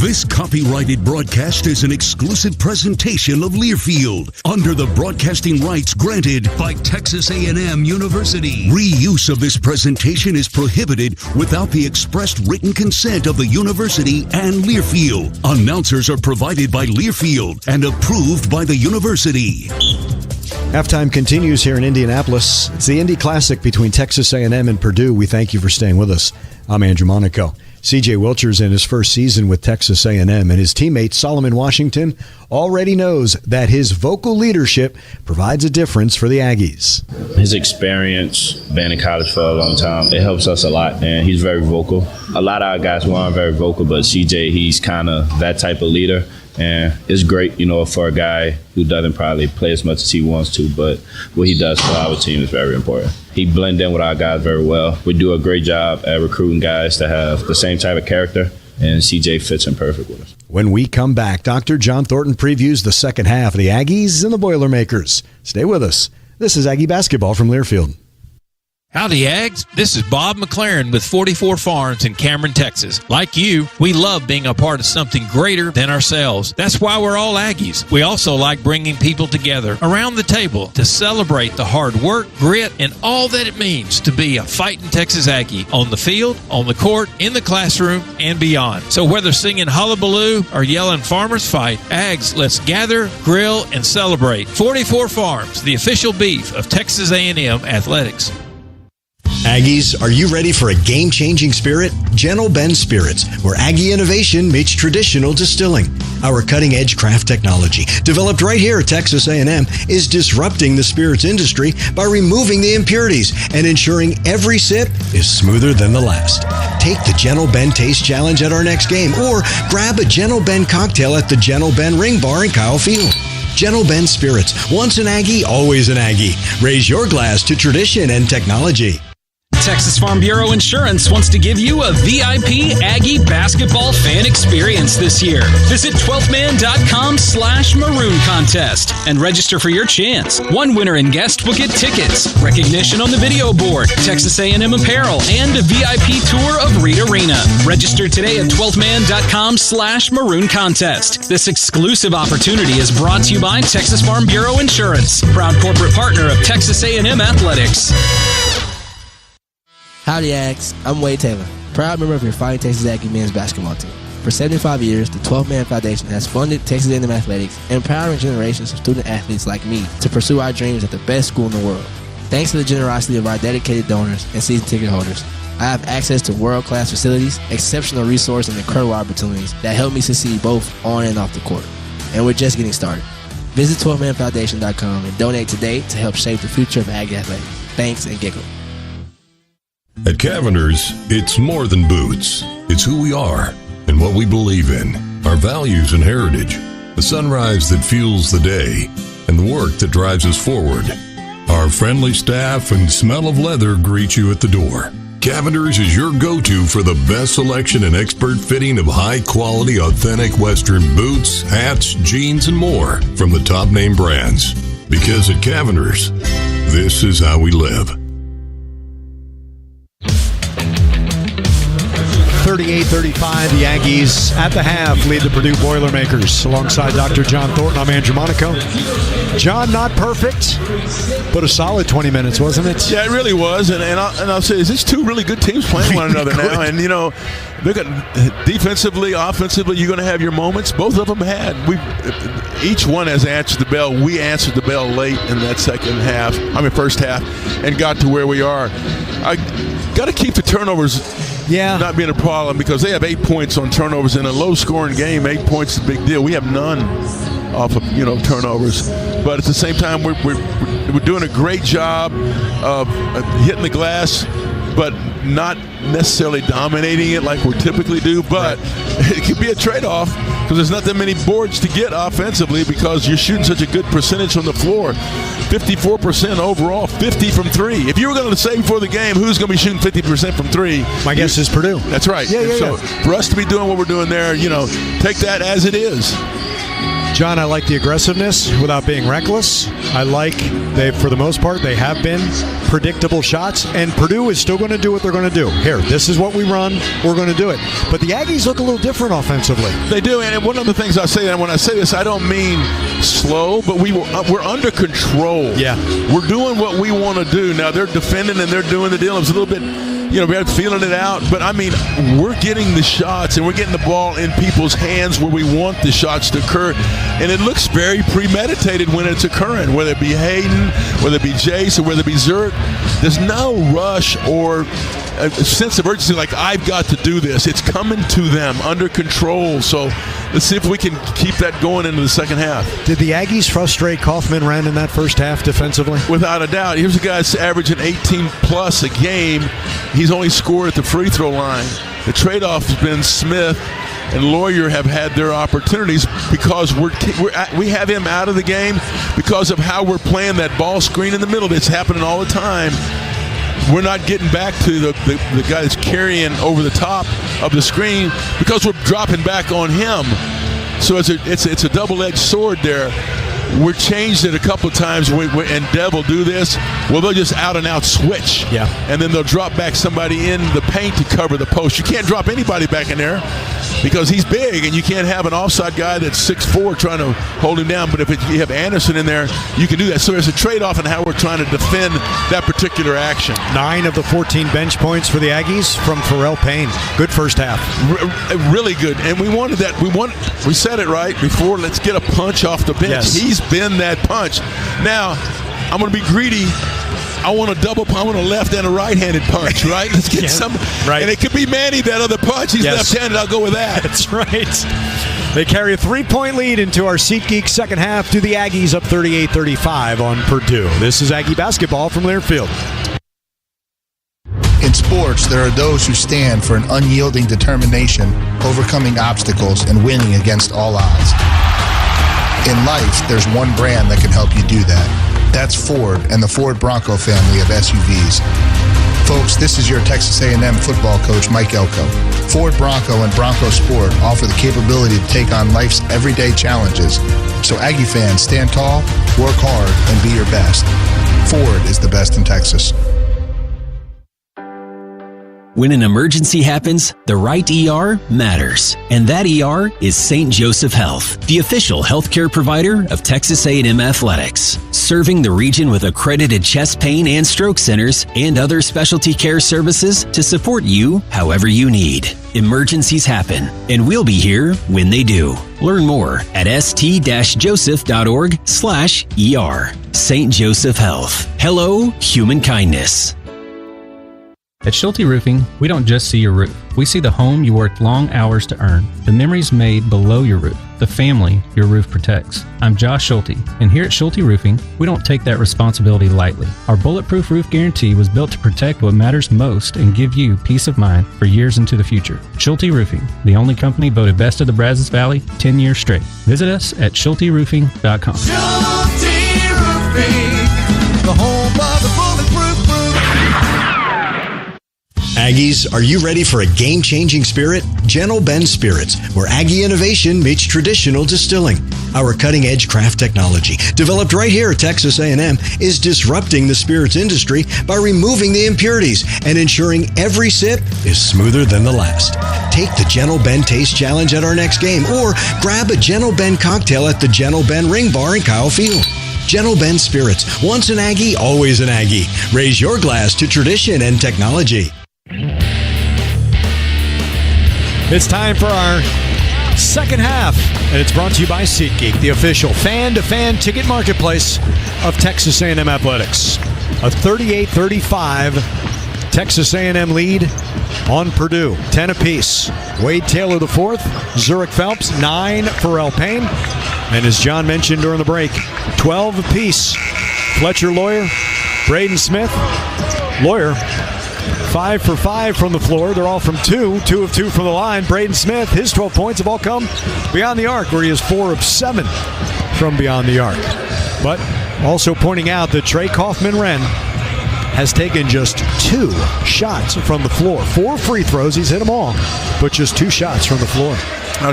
This copyrighted broadcast is an exclusive presentation of Learfield under the broadcasting rights granted by Texas A&M University. Reuse of this presentation is prohibited without the expressed written consent of the university and Learfield. Announcers are provided by Learfield and approved by the university. Halftime continues here in Indianapolis. It's the Indy Classic between Texas A&M and Purdue. We thank you for staying with us. I'm Andrew Monaco. C.J. Wilcher's in his first season with Texas A&M, and his teammate Solomon Washington already knows that his vocal leadership provides a difference for the Aggies. His experience being in college for a long time, it helps us a lot, and he's very vocal. A lot of our guys who aren't very vocal, but C.J., he's kind of that type of leader. And it's great, for a guy who doesn't probably play as much as he wants to, but what he does for our team is very important. He blends in with our guys very well. We do a great job at recruiting guys to have the same type of character, and CJ fits in perfect with us. When we come back, Dr. John Thornton previews the second half of the Aggies and the Boilermakers. Stay with us. This is Aggie basketball from Learfield. Howdy, Ags. This is Bob McLaren with 44 Farms in Cameron, Texas. Like you, we love being a part of something greater than ourselves. That's why we're all Aggies. We also like bringing people together around the table to celebrate the hard work, grit, and all that it means to be a fighting Texas Aggie on the field, on the court, in the classroom, and beyond. So whether singing Hullabaloo or yelling Farmers Fight, Ags, let's gather, grill, and celebrate. 44 Farms, the official beef of Texas A&M Athletics. Aggies, are you ready for a game-changing spirit? Gentle Ben Spirits, where Aggie innovation meets traditional distilling. Our cutting-edge craft technology, developed right here at Texas A&M, is disrupting the spirits industry by removing the impurities and ensuring every sip is smoother than the last. Take the Gentle Ben Taste Challenge at our next game, or grab a Gentle Ben cocktail at the Gentle Ben Ring Bar in Kyle Field. Gentle Ben Spirits, once an Aggie, always an Aggie. Raise your glass to tradition and technology. Texas Farm Bureau Insurance wants to give you a VIP Aggie basketball fan experience this year. Visit 12thman.com/maroon contest and register for your chance. One winner and guest will get tickets, recognition on the video board, Texas A&M apparel, and a VIP tour of Reed Arena. Register today at 12thman.com/maroon contest. This exclusive opportunity is brought to you by Texas Farm Bureau Insurance, proud corporate partner of Texas A&M Athletics. Howdy, Ags. I'm Wade Taylor, proud member of your Fighting Texas Aggie men's basketball team. For 75 years, the 12 Man Foundation has funded Texas A&M Athletics, empowering generations of student athletes like me to pursue our dreams at the best school in the world. Thanks to the generosity of our dedicated donors and season ticket holders, I have access to world-class facilities, exceptional resources, and incredible opportunities that help me succeed both on and off the court. And we're just getting started. Visit 12manfoundation.com and donate today to help shape the future of Aggie athletics. Thanks, and giggle. At Cavender's, it's more than boots. It's who we are and what we believe in, our values and heritage, the sunrise that fuels the day, and the work that drives us forward. Our friendly staff and smell of leather greet you at the door. Cavender's is your go-to for the best selection and expert fitting of high-quality, authentic Western boots, hats, jeans, and more from the top-name brands. Because at Cavender's, this is how we live. 38-35, the Aggies at the half lead the Purdue Boilermakers. Alongside Dr. John Thornton, I'm Andrew Monaco. John, not perfect, but a solid 20 minutes, wasn't it? Yeah, it really was. And I'll say, is this two really good teams playing one another now? And, you know, defensively, offensively, you're going to have your moments. Both of them had. Each one has answered the bell. We answered the bell late in that first half, and got to where we are. I got to keep the turnovers not being a problem, because they have 8 points on turnovers in a low-scoring game. 8 points is a big deal. We have none off of turnovers, but at the same time, we're doing a great job of hitting the glass, but not necessarily dominating it like we typically do. But it could be a trade-off, because there's not that many boards to get offensively, because you're shooting such a good percentage on the floor. 54% overall, 50 from three. If you were going to say before the game who's going to be shooting 50% from three, my guess is Purdue. That's right. So for us to be doing what we're doing there, take that as it is. John, I like the aggressiveness without being reckless. I like for the most part, they have been predictable shots, and Purdue is still going to do what they're going to do. Here, this is what we run. We're going to do it. But the Aggies look a little different offensively. They do, and one of the things I say, and when I say this, I don't mean slow, but we're under control. Yeah. We're doing what we want to do. Now, they're defending and they're doing the deal. It's a little bit, we're feeling it out, but I mean, we're getting the shots and we're getting the ball in people's hands where we want the shots to occur, and it looks very premeditated when it's occurring, whether it be Hayden, whether it be Jace, or whether it be Zert. There's no rush or a sense of urgency like, I've got to do this. It's coming to them under control. So let's see if we can keep that going into the second half. Did the Aggies frustrate Kaufman-Wren in that first half defensively? Without a doubt. Here's a guy that's averaging 18-plus a game. He's only scored at the free throw line. The trade-off has been Smith and Lawyer have had their opportunities, because we have him out of the game because of how we're playing that ball screen in the middle. That's happening all the time. We're not getting back to the guy that's carrying over the top of the screen, because we're dropping back on him. So it's a double-edged sword there. We're changed it a couple of times, and Dev will do this. Well, they'll just out-and-out switch. Yeah. And then they'll drop back somebody in the paint to cover the post. You can't drop anybody back in there because he's big, and you can't have an offside guy that's 6'4" trying to hold him down. But if you have Anderson in there, you can do that. So there's a trade-off in how we're trying to defend that particular action. 9 of the 14 bench points for the Aggies from Pharrell Payne. Good first half. Really good. And we wanted that. We said it right before. Let's get a punch off the bench. Yes. He's been that punch. Now, I'm going to be greedy. I want a double punch. I want a left and a right-handed punch, right? Let's get some. Right. And it could be Manny, that other punch. He's left-handed. I'll go with that. That's right. They carry a 3-point lead into our SeatGeek second half to the Aggies, up 38-35 on Purdue. This is Aggie basketball from Learfield. In sports, there are those who stand for an unyielding determination, overcoming obstacles, and winning against all odds. In life, there's one brand that can help you do that. That's Ford and the Ford Bronco family of SUVs. Folks, this is your Texas A&M football coach, Mike Elko. Ford Bronco and Bronco Sport offer the capability to take on life's everyday challenges. So Aggie fans, stand tall, work hard, and be your best. Ford is the best in Texas. When an emergency happens, the right ER matters. And that ER is St. Joseph Health, the official healthcare provider of Texas A&M Athletics. Serving the region with accredited chest pain and stroke centers and other specialty care services to support you however you need. Emergencies happen, and we'll be here when they do. Learn more at st-joseph.org/ER. St. Joseph Health. Hello, human kindness. At Schulte Roofing, we don't just see your roof. We see the home you worked long hours to earn, the memories made below your roof, the family your roof protects. I'm Josh Schulte, and here at Schulte Roofing, we don't take that responsibility lightly. Our bulletproof roof guarantee was built to protect what matters most and give you peace of mind for years into the future. Schulte Roofing, the only company voted best of the Brazos Valley 10 years straight. Visit us at SchulteRoofing.com. Schulte Roofing, the home of the bulletproof roof. Aggies, are you ready for a game-changing spirit? Gentle Ben Spirits, where Aggie innovation meets traditional distilling. Our cutting-edge craft technology, developed right here at Texas A&M, is disrupting the spirits industry by removing the impurities and ensuring every sip is smoother than the last. Take the Gentle Ben Taste Challenge at our next game, or grab a Gentle Ben cocktail at the Gentle Ben Ring Bar in Kyle Field. Gentle Ben Spirits, once an Aggie, always an Aggie. Raise your glass to tradition and technology. It's time for our second half, and it's brought to you by SeatGeek, the official fan-to-fan ticket marketplace of Texas A&M Athletics. A 38-35 Texas A&M lead on Purdue, 10 apiece. Wade Taylor the fourth, Zurich Phelps, 9 for El Payne, and as John mentioned during the break, 12 apiece. Fletcher Lawyer, Braden Smith, Lawyer, 5 for 5 from the floor. They're all from 2 of 2 from the line. Braden Smith, his 12 points have all come beyond the arc, where he is 4 of 7 from beyond the arc. But also pointing out that Trey Kaufman-Wren has taken just 2 shots from the floor. 4 free throws, he's hit them all, but just 2 shots from the floor.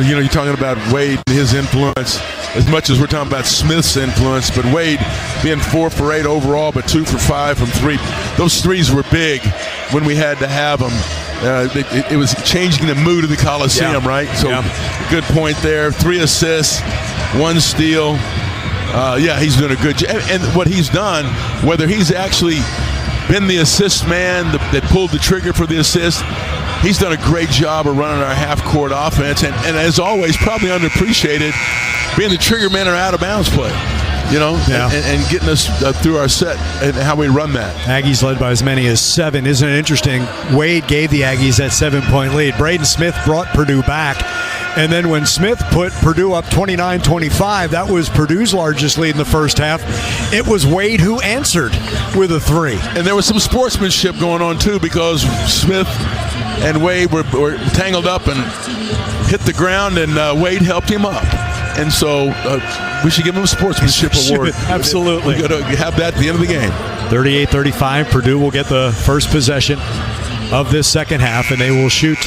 You're talking about Wade and his influence as much as we're talking about Smith's influence, but Wade being 4 for 8 overall, but 2 for 5 from 3. Those threes were big when we had to have them. It was changing the mood of the Coliseum, right? So good point there. 3 assists, 1 steal. He's doing a good job. And what he's done, whether he's actually been the assist man that pulled the trigger for the assist, he's done a great job of running our half-court offense, and as always, probably underappreciated, being the trigger man or out-of-bounds play, and getting us through our set and how we run that. Aggies led by as many as 7. Isn't it interesting? Wade gave the Aggies that 7-point lead. Braden Smith brought Purdue back. And then when Smith put Purdue up 29-25, that was Purdue's largest lead in the first half. It was Wade who answered with a 3. And there was some sportsmanship going on, too, because Smith and Wade were tangled up and hit the ground, and Wade helped him up. And so we should give him a sportsmanship award. Absolutely. We've got to have that at the end of the game. 38-35, Purdue will get the first possession of this second half, and they will shoot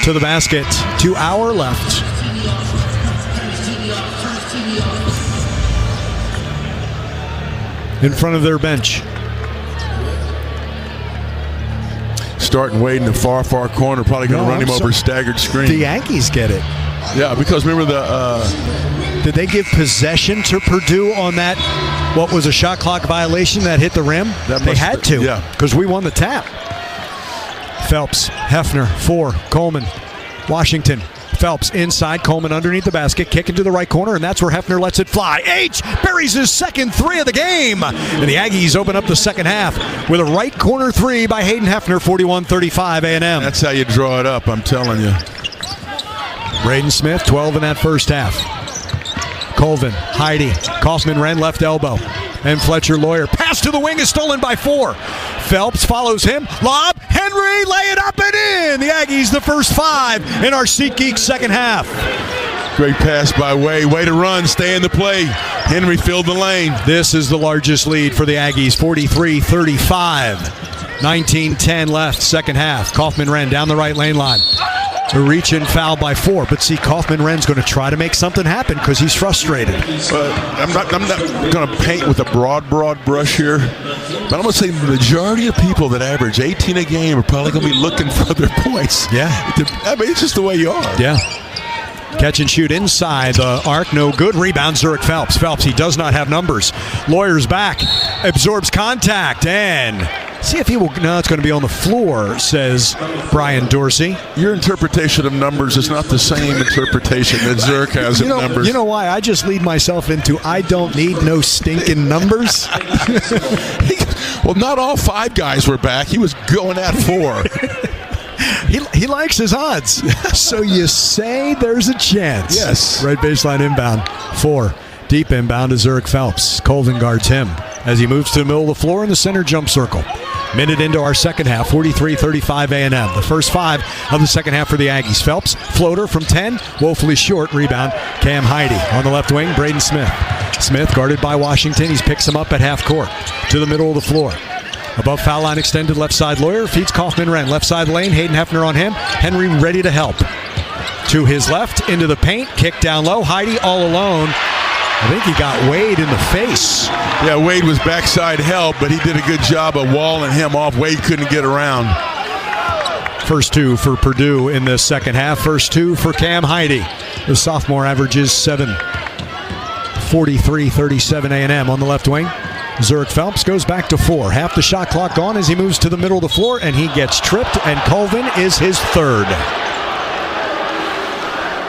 to the basket. 2 hour left. In front of their bench. Starting Wade in the far corner, probably going to run him over a staggered screen. The Yankees get it. Yeah, because remember did they give possession to Purdue on that, what was a shot clock violation that hit the rim? They had to, because we won the tap. Phelps, Hefner, 4, Coleman, Washington, Phelps inside, Coleman underneath the basket, kick into the right corner, and that's where Hefner lets it fly. H buries his second three of the game. And the Aggies open up the second half with a right corner three by Hayden Hefner, 41-35 A&M. That's how you draw it up, I'm telling you. Braden Smith, 12 in that first half. Colvin, Heidi, Kaufman-Renn left elbow. And Fletcher Lawyer. Pass to the wing is stolen by 4. Phelps follows him. Lob. Henry, lay it up and in. The Aggies, the first 5 in our SeatGeek second half. Great pass by Wade. Way to run. Stay in the play. Henry filled the lane. This is the largest lead for the Aggies, 43-35. 19-10 left, second half. Kaufman-Renn down the right lane line. A reach-in foul by 4. But see, Kaufman-Renn's going to try to make something happen because he's frustrated. I'm not going to paint with a broad brush here. But I'm going to say the majority of people that average 18 a game are probably going to be looking for their points. Yeah. I mean, it's just the way you are. Yeah. Catch and shoot inside the arc. No good. Rebound, Zurich Phelps. Phelps, he does not have numbers. Lawyer's back. Absorbs contact. And see if he will. No, it's going to be on the floor, says Brian Dorsey. Your interpretation of numbers is not the same interpretation that Zurich has of numbers. You know why? I just lead myself into I don't need no stinking numbers. Well, not all 5 guys were back. He was going at 4. He likes his odds. So you say there's a chance. Yes. Right baseline inbound. 4. Deep inbound to Zurich Phelps. Colvin guards him as he moves to the middle of the floor in the center jump circle. Minute into our second half, 43-35 A&M. The first 5 of the second half for the Aggies. Phelps, floater from 10, woefully short. Rebound, Cam Heidi. On the left wing, Braden Smith. Smith guarded by Washington. He picks him up at half court to the middle of the floor. Above foul line extended left side Lawyer. Feeds Kaufman-Renn. Left side lane. Hayden Hefner on him. Henry ready to help. To his left. Into the paint. Kick down low. Heidi all alone. I think he got Wade in the face. Yeah, Wade was backside help, but he did a good job of walling him off. Wade couldn't get around. First 2 for Purdue in the second half. First 2 for Cam Heidi. The sophomore averages 7. 43-37 A&M on the left wing. Zurich Phelps goes back to 4. Half the shot clock gone as he moves to the middle of the floor, and he gets tripped, and Colvin is his 3rd.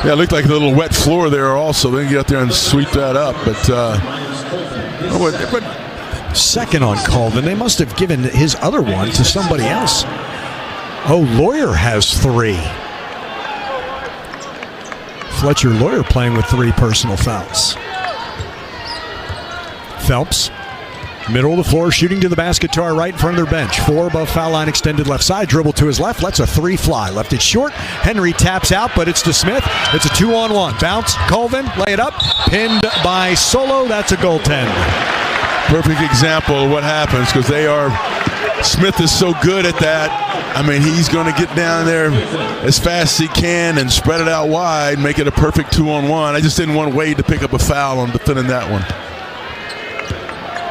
Yeah, it looked like a little wet floor there also. Then get out there and sweep that up. But second on Colvin. They must have given his other one to somebody else. Oh, Lawyer has 3. Fletcher Lawyer playing with 3 personal fouls. Phelps. Middle of the floor, shooting to the basket to our right in front of their bench. 4 above foul line, extended left side. Dribble to his left, lets a 3 fly. Left it short. Henry taps out, but it's to Smith. It's a 2-on-1. Bounce, Colvin, lay it up. Pinned by Solo. That's a goaltend. Perfect example of what happens because Smith is so good at that. I mean, he's going to get down there as fast as he can and spread it out wide, make it a perfect 2-on-1. I just didn't want Wade to pick up a foul on defending that one.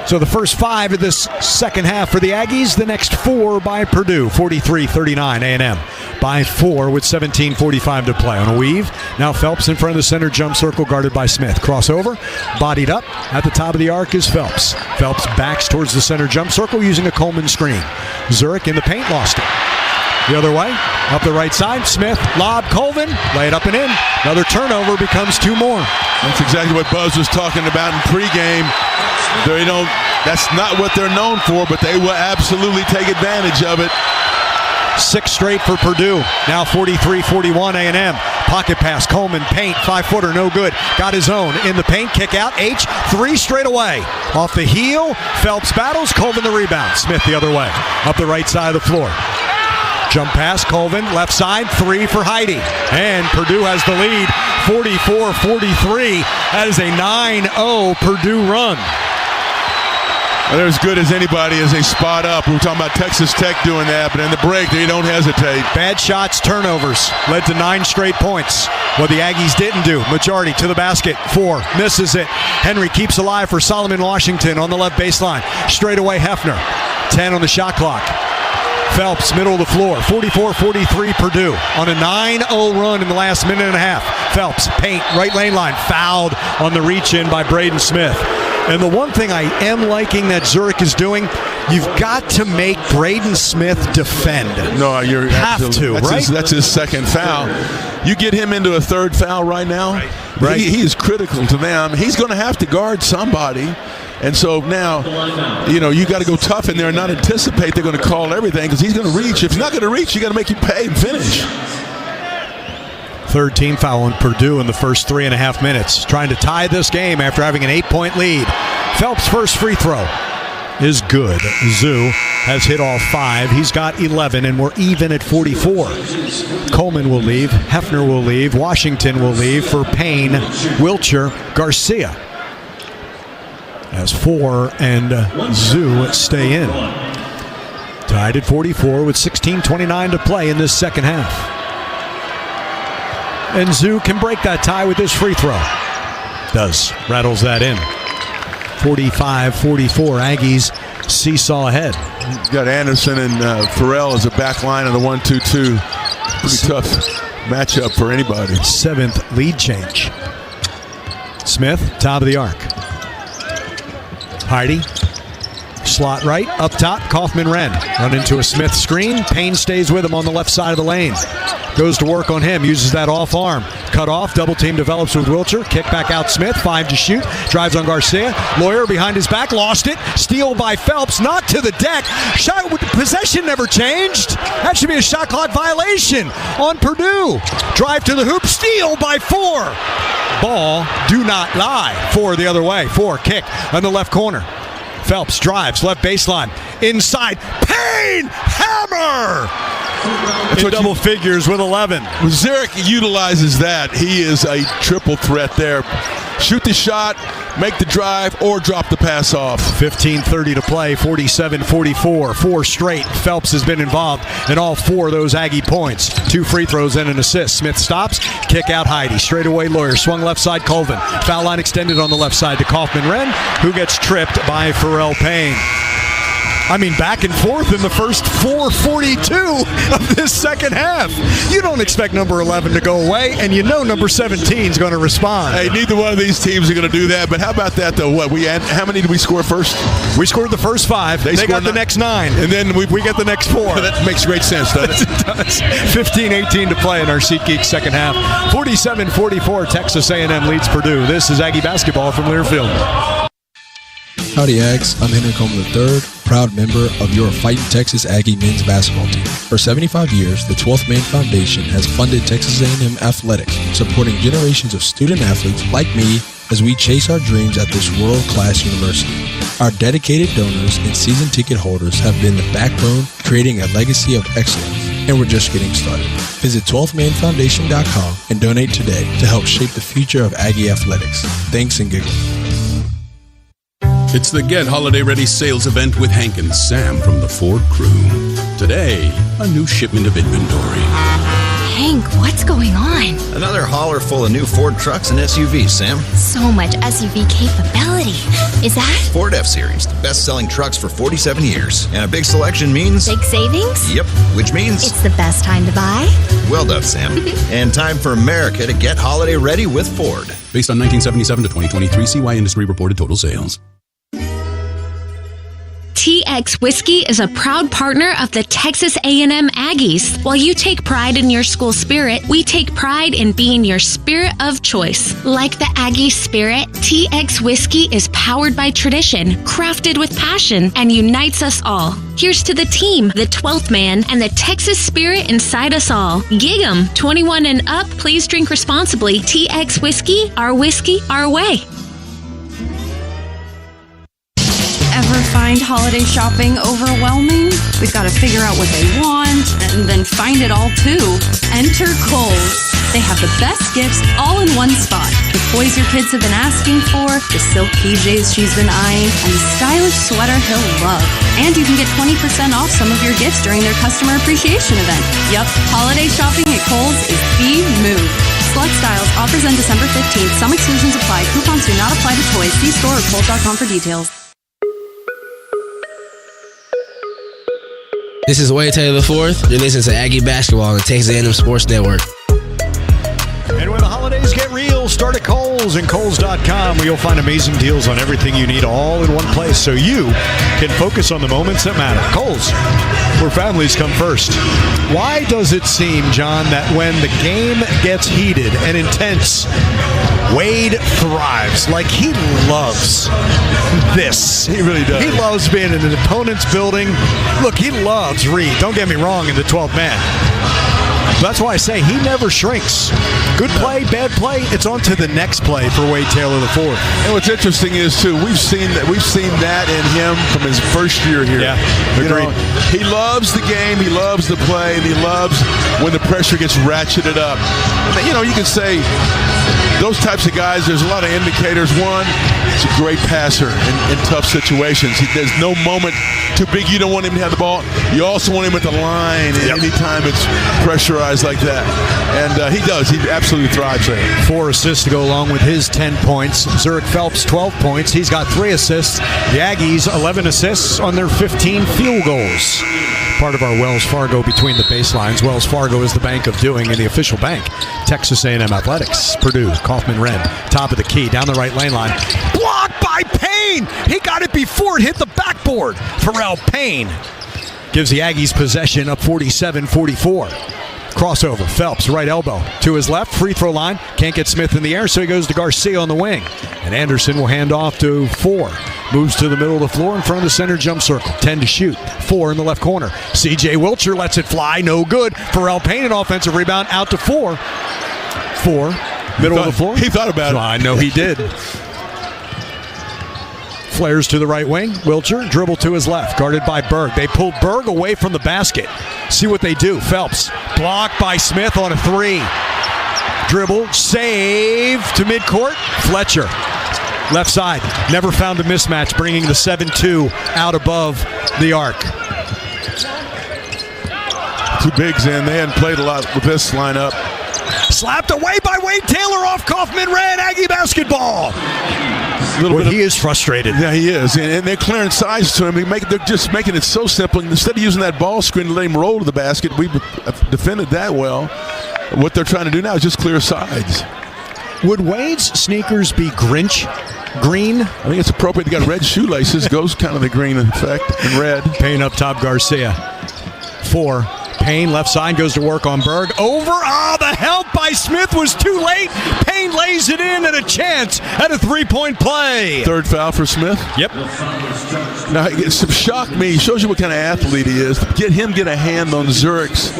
So the first 5 of this second half for the Aggies, the next 4 by Purdue, 43-39 A&M. By 4 with 17:45 to play. On a weave, now Phelps in front of the center jump circle guarded by Smith. Crossover, bodied up. At the top of the arc is Phelps. Phelps backs towards the center jump circle using a Coleman screen. Zurich in the paint, lost it. The other way, up the right side, Smith, lob, Colvin, lay it up and in. Another turnover becomes 2 more. That's exactly what Buzz was talking about in pregame. That's not what they're known for, but they will absolutely take advantage of it. 6 straight for Purdue. Now 43-41 A&M. Pocket pass, Coleman, paint, 5-footer, no good. Got his own in the paint, kick out, H, 3 straight away. Off the heel, Phelps battles, Colvin the rebound. Smith the other way, up the right side of the floor. Jump pass, Colvin, left side, 3 for Heidi. And Purdue has the lead, 44-43. That is a 9-0 Purdue run. They're as good as anybody as they spot up. We were talking about Texas Tech doing that, but in the break, they don't hesitate. Bad shots, turnovers, led to 9 straight points. What the Aggies didn't do, majority to the basket, 4, misses it. Henry keeps alive for Solomon Washington on the left baseline. Straight away, Hefner, 10 on the shot clock. Phelps, middle of the floor, 44-43 Purdue on a 9-0 run in the last minute and a half. Phelps, paint, right lane line, fouled on the reach-in by Braden Smith. And the one thing I am liking that Zurich is doing, You've got to make Braden Smith defend. No, you have to, right? That's his second foul. You get him into a third foul right now, right. He is critical to them. He's going to have to guard somebody. And so now, you got to go tough in there and not anticipate they're going to call everything because he's going to reach. If he's not going to reach, you got to make him pay and finish. Third team foul on Purdue in the first 3.5 minutes. Trying to tie this game after having an 8-point lead. Phelps' first free throw is good. Zoo has hit all 5. He's got 11, and we're even at 44. Coleman will leave. Hefner will leave. Washington will leave for Payne, Wilcher, Garcia. As 4 and Zoo stay in. Tied at 44 with 16:29 to play in this second half. And Zoo can break that tie with his free throw. Does. Rattles that in. 45-44. Aggies seesaw ahead. You've got Anderson and Farrell as a back line of the 1-2-2. Pretty tough matchup for anybody. 7th lead change. Smith, top of the arc. Heidi, slot right, up top, Kaufman-Wren. Run into a Smith screen. Payne stays with him on the left side of the lane. Goes to work on him, uses that off arm. Cut off, double team develops with Wilcher. Kick back out Smith, 5 to shoot. Drives on Garcia. Lawyer behind his back, lost it. Steal by Phelps, not to the deck. Shot with possession never changed. That should be a shot clock violation on Purdue. Drive to the hoop, steal by 4. Ball, do not lie. 4 the other way. 4, kick on the left corner. Phelps drives, left baseline. Inside, Payne, hammer! In double figures with 11. Zarek utilizes that. He is a triple threat there. Shoot the shot, make the drive, or drop the pass off. 15:30 to play, 47-44. 4 straight. Phelps has been involved in all 4 of those Aggie points. 2 free throws and an assist. Smith stops, kick out Heidi. Straight away Lawyer, swung left side Colvin. Foul line extended on the left side to Kaufman-Wren, who gets tripped by Pharrell Payne. I mean, back and forth in the first 4:42 of this second half. You don't expect number 11 to go away, and you know number 17 is going to respond. Hey, neither one of these teams are going to do that, but how about that, though? How many did we score first? We scored the first 5. They got the next 9. And then we get the next 4. That makes great sense, doesn't it? It does. 15-18 to play in our SeatGeek second half. 47-44, Texas A&M leads Purdue. This is Aggie basketball from Learfield. Howdy, Aggs. I'm Henry Coleman III, proud member of your Fighting Texas Aggie men's basketball team. For 75 years, the 12th Man Foundation has funded Texas A&M athletics, supporting generations of student athletes like me as we chase our dreams at this world-class university. Our dedicated donors and season ticket holders have been the backbone, creating a legacy of excellence, and we're just getting started. Visit 12manfoundation.com and donate today to help shape the future of Aggie athletics. Thanks and giggle. It's the Get Holiday Ready sales event with Hank and Sam from the Ford crew. Today, a new shipment of inventory. Hank, what's going on? Another hauler full of new Ford trucks and SUVs, Sam. So much SUV capability. Is that? Ford F-Series, the best-selling trucks for 47 years. And a big selection means... Big savings? Yep, which means... It's the best time to buy. Well done, Sam. And time for America to get holiday ready with Ford. Based on 1977 to 2023 CY Industry reported total sales. TX Whiskey is a proud partner of the Texas A&M Aggies. While you take pride in your school spirit, we take pride in being your spirit of choice. Like the Aggie spirit, TX Whiskey is powered by tradition, crafted with passion, and unites us all. Here's to the team, the 12th man, and the Texas spirit inside us all. Gig 'em. 21 and up, please drink responsibly. TX Whiskey, our way. Ever find holiday shopping overwhelming? We've got to figure out what they want and then find it all too. Enter Kohl's. They have the best gifts all in one spot. The toys your kids have been asking for, the silk PJs she's been eyeing, and the stylish sweater he'll love. And you can get 20% off some of your gifts during their customer appreciation event. Yup, holiday shopping at Kohl's is the move. Select styles, offers end December 15th. Some exclusions apply. Coupons do not apply to toys. See store or Kohl's.com for details. This is Wade Taylor IV. You're listening to Aggie Basketball on the Texas A&M Sports Network. And when the holidays get real, sales start at Kohl's and Kohl's.com, where you'll find amazing deals on everything you need all in one place so you can focus on the moments that matter. Kohl's, where families come first. Why does it seem, John, that when the game gets heated and intense, Wade thrives? Like, he loves this. He really does. He loves being in an opponent's building. Look, he loves Reed. Don't get me wrong, in the 12th man. That's why I say he never shrinks. Good play, bad play, it's on to the next play for Wade Taylor IV. And what's interesting is, too, we've seen that in him from his first year here. Yeah, agreed. He loves the game, he loves the play, and he loves when the pressure gets ratcheted up. You can say those types of guys, there's a lot of indicators. One, he's a great passer in tough situations. There's no moment too big you don't want him to have the ball. You also want him at the line anytime it's pressurized like that. And he does. He absolutely thrives there. 4 assists to go along with his 10 points. Zurich Phelps, 12 points. He's got 3 assists. The Aggies, 11 assists on their 15 field goals. Part of our Wells Fargo Between the Baselines. Wells Fargo is the bank of doing, and the official bank, Texas A&M Athletics. Purdue, Kaufman-Renn, top of the key, down the right lane line. Blocked by Payne! He got it before it hit the backboard. Pharrell Payne gives the Aggies possession, up 47-44. Crossover, Phelps, right elbow to his left, free throw line. Can't get Smith in the air, so he goes to Garcia on the wing. And Anderson will hand off to 4. Moves to the middle of the floor in front of the center jump circle. 10 to shoot. 4 in the left corner. C.J. Wilcher lets it fly, no good. Pharrell Payne, an offensive rebound, out to 4. 4, middle of the floor. He thought about it. I know he did. Flares to the right wing. Wilcher, dribble to his left, guarded by Berg. They pull Berg away from the basket. See what they do. Phelps, blocked by Smith on a 3. Dribble, save to midcourt. Fletcher, left side, never found a mismatch, bringing the 7-2 out above the arc. 2 bigs in. They hadn't played a lot with this lineup. Slapped away by Wade Taylor off Kaufman-Renn. Aggie basketball. He is frustrated. Yeah, he is. And they're clearing sides to him. They're just making it so simple. Instead of using that ball screen to let him roll to the basket, we've defended that well. What they're trying to do now is just clear sides. Would Wade's sneakers be green? I think it's appropriate. They got red shoelaces. Goes kind of the green effect and red. Payne up top, Garcia. 4. Payne left side goes to work on Berg. Over. The help by Smith was too late. Payne lays it in, and a chance at a 3-point play. 3rd foul for Smith. Yep. Now, it shocked me. It shows you what kind of athlete he is. Get a hand on Zurich's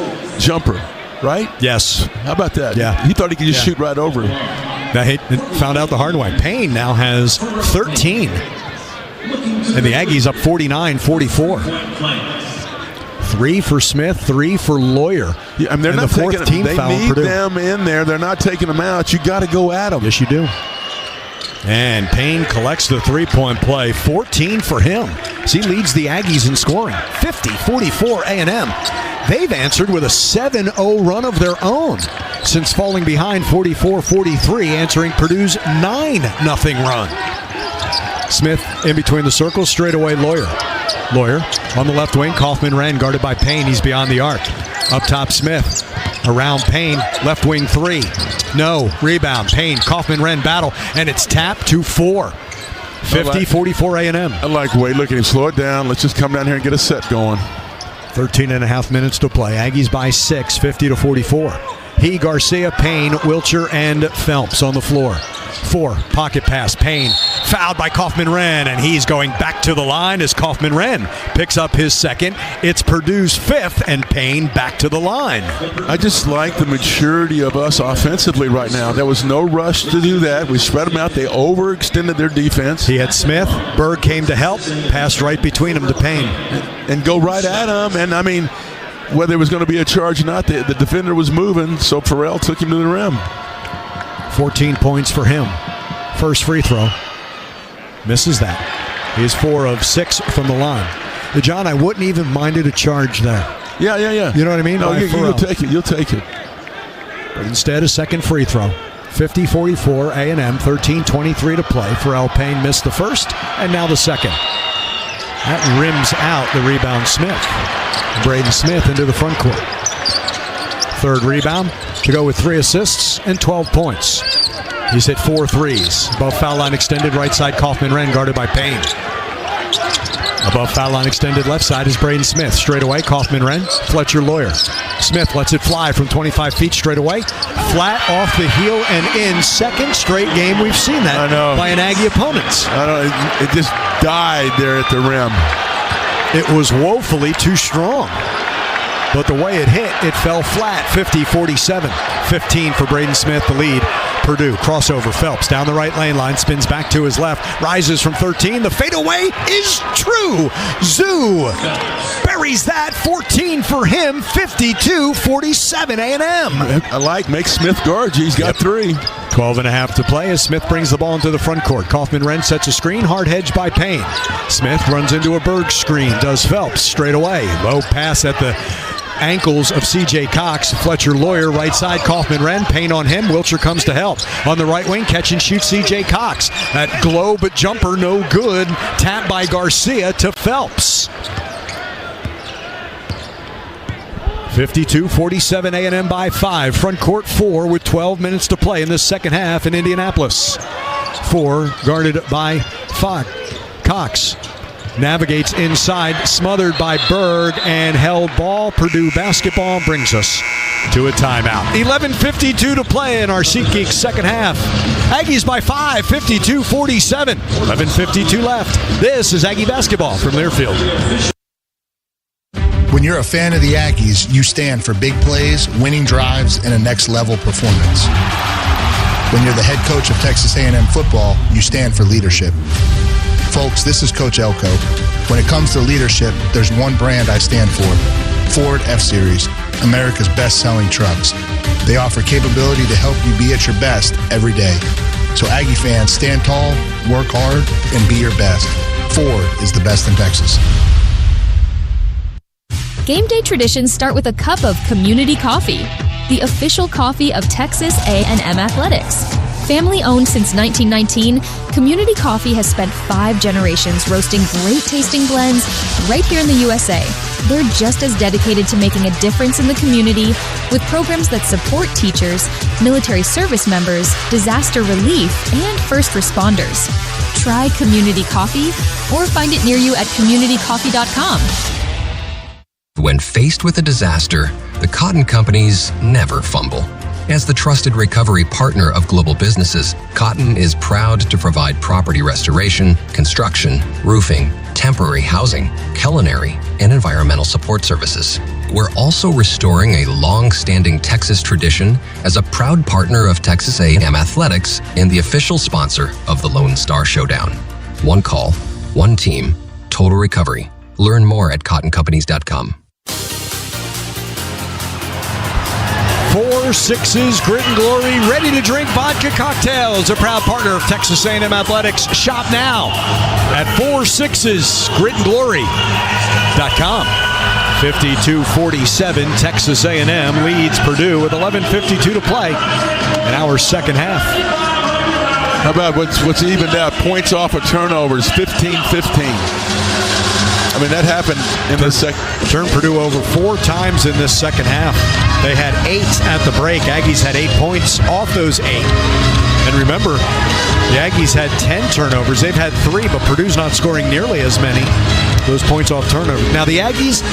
jumper, right? Yes. How about that? Yeah. He thought he could just shoot right over him. Now, he found out the hard way. Payne now has 13. And the Aggies up 49-44. 3 for Smith, 3 for Lawyer. Yeah, they're not the 4th team they foul. They need Purdue. them in there. They're not taking them out. You got to go at them. Yes, you do. And Payne collects the 3-point play. 14 for him. So he leads the Aggies in scoring. 50-44 A&M. They've answered with a 7-0 run of their own since falling behind 44-43, answering Purdue's 9-0 run. Smith in between the circles, straight away Lawyer on the left wing. Kaufman-Renn guarded by Payne. He's beyond the arc. Up top, Smith. Around Payne. Left wing 3. No. Rebound. Payne. Kaufman-Renn battle. And it's tapped to 4. 50-44 A&M. I like Wade. Look at him. Slow it down. Let's just come down here and get a set going. 13 and a half minutes to play. Aggies by 6. 50-44. He, Garcia, Payne, Wilcher, and Phelps on the floor. 4. Pocket pass. Payne fouled by Kaufman-Renn, and he's going back to the line as Kaufman-Renn picks up his 2nd. It's Purdue's 5th, and Payne back to the line. I just like the maturity of us offensively right now. There was no rush to do that. We spread them out. They overextended their defense. He had Smith. Berg came to help. Passed right between them to Payne. And go right at him. And, I mean, whether it was going to be a charge or not, the defender was moving, so Pharrell took him to the rim. 14 points for him. First free throw. Misses that. He's 4 of 6 from the line. John, I wouldn't even minded a charge there. Yeah. You know what I mean? No, you'll take it. You'll take it. But instead, a second free throw. 50-44 A&M, 13:23 to play. Pharrell Payne missed the first, and now the second. That rims out the rebound Smith. Braden Smith into the front court. Third rebound to go with 3 assists and 12 points. He's hit 4 threes. Above foul line extended right side, Kaufman-Renn guarded by Payne. Above foul line extended left side is Braden Smith. Straight away, Kaufman-Renn, Fletcher Lawyer. Smith lets it fly from 25 feet straight away. Flat off the heel and in. Second straight game we've seen that by an Aggie opponent. I know, it just died there at the rim. It was woefully too strong. But the way it hit, it fell flat. 50-47. 15 for Braden Smith, the lead. Purdue, crossover, Phelps down the right lane line, spins back to his left, rises from 13. The fadeaway is true. Zoo buries that. 14 for him. 52-47 A&M. I like, make Smith guard. He's got 3. 12.5 to play as Smith brings the ball into the front court. Kaufman-Renn sets a screen, hard hedged by Payne. Smith runs into a Berg screen, does Phelps straight away. Low pass at the ankles of C.J. Cox. Fletcher Lawyer, right side, Kaufman-Renn. Payne on him. Wiltshire comes to help. On the right wing, catch and shoot C.J. Cox. That globe jumper, no good. Tap by Garcia to Phelps. 52-47 A&M by 5. Front court 4 with 12 minutes to play in the second half in Indianapolis. 4 guarded by Cox. Navigates inside, smothered by Berg, and held ball. Purdue basketball brings us to a timeout. 11:52 to play in our SeatGeek second half. Aggies by 5, 52-47. 11:52 left. This is Aggie basketball from Learfield. When you're a fan of the Aggies, you stand for big plays, winning drives, and a next-level performance. When you're the head coach of Texas A&M football, you stand for leadership. Folks, this is Coach Elko. When it comes to leadership, there's one brand I stand for. Ford F-Series, America's best-selling trucks. They offer capability to help you be at your best every day. So Aggie fans, stand tall, work hard, and be your best. Ford is the best in Texas. Game day traditions start with a cup of community coffee, the official coffee of Texas A&M Athletics. Family owned since 1919, Community Coffee has spent 5 generations roasting great tasting blends right here in the USA. They're just as dedicated to making a difference in the community with programs that support teachers, military service members, disaster relief, and first responders. Try Community Coffee or find it near you at communitycoffee.com. When faced with a disaster, the Cotton Companies never fumble. As the trusted recovery partner of global businesses, Cotton is proud to provide property restoration, construction, roofing, temporary housing, culinary, and environmental support services. We're also restoring a long-standing Texas tradition as a proud partner of Texas A&M Athletics and the official sponsor of the Lone Star Showdown. One call, one team, total recovery. Learn more at cottoncompanies.com. 4 6s, Grit and Glory, ready to drink vodka cocktails. A proud partner of Texas A&M Athletics. Shop now at 4 6s, gritandglory.com. 52-47, Texas A&M leads Purdue with 11:52 to play in our second half. How about what's evened out? Points off of turnovers, 15-15. I mean, that happened in the second. Turned Purdue over 4 times in this second half. They had 8 at the break. Aggies had 8 points off those 8. And remember, the Aggies had 10 turnovers. They've had 3, but Purdue's not scoring nearly as many. Those points off turnover. Now, the Aggies,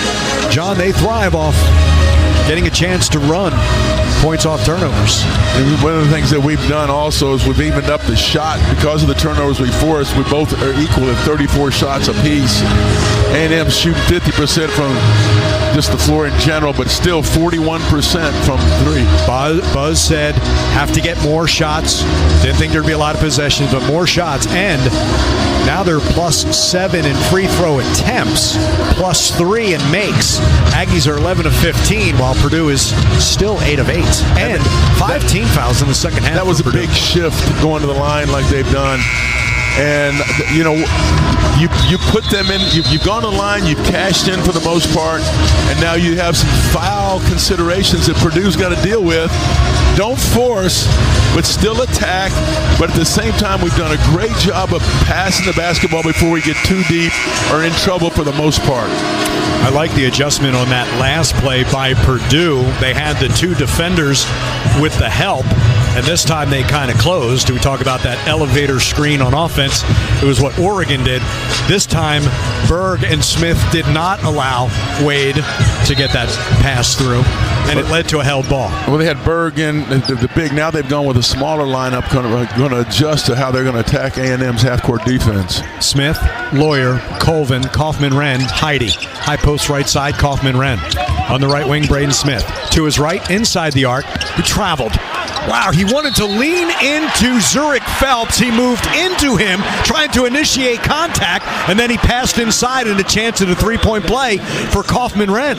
John, they thrive off getting a chance to run points off turnovers. And one of the things that we've done also is we've evened up the shot. Because of the turnovers we forced, we both are equal at 34 shots apiece. A&M shooting 50% from just the floor in general, but still 41% from 3. Buzz said, have to get more shots. Didn't think there'd be a lot of possessions, but more shots. And now they're +7 in free throw attempts, +3 in makes. Aggies are 11 of 15, while Purdue is still 8 of 8. And 5 team fouls in the second half. That was a big shift going to the line like they've done. And, you know, you put them in, you've gone to the line, you've cashed in for the most part, and now you have some foul considerations that Purdue's got to deal with. Don't force, but still attack. But at the same time, we've done a great job of passing the basketball before we get too deep or in trouble for the most part. I like the adjustment on that last play by Purdue. They had the two defenders with the help, and this time they kind of closed. We talk about that elevator screen on offense. It was what Oregon did. This time, Berg and Smith did not allow Wade to get that pass through, and it led to a held ball. Well, they had Berg in the big. Now they've gone with a smaller lineup, going to adjust to how they're going to attack A&M's half-court defense. Smith, Lawyer, Colvin, Kaufman-Renn, Heidi. High post right side, Kaufman-Renn. On the right wing, Braden Smith. To his right, inside the arc, he traveled. Wow, he wanted to lean into Zurich Phelps. He moved into him, trying to initiate contact, and then he passed inside and a chance at a three-point play for Kaufman-Renn.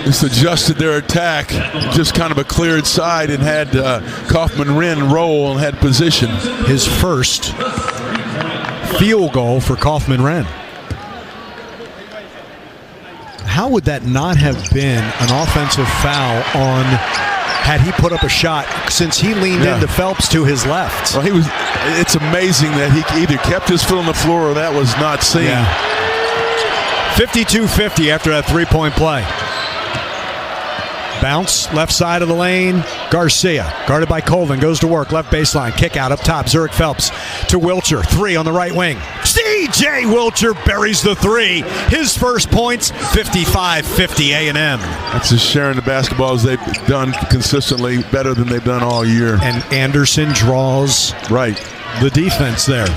Just adjusted their attack, just kind of a cleared side, and had Kaufman-Renn roll and had position. His first field goal for Kaufman-Renn. How would that not have been an offensive foul on had he put up a shot, since he leaned into Phelps to his left? Well, it's amazing that he either kept his foot on the floor or that was not seen. Yeah. 52-50 after that three-point play. Bounce, left side of the lane. Garcia, guarded by Colvin, goes to work. Left baseline, kick out up top. Zurich Phelps to Wilcher. Three on the right wing. C.J. Wilcher buries the three. His first points, 55-50 A&M. That's just sharing the basketball as they've done consistently, better than they've done all year. And Anderson draws the defense there.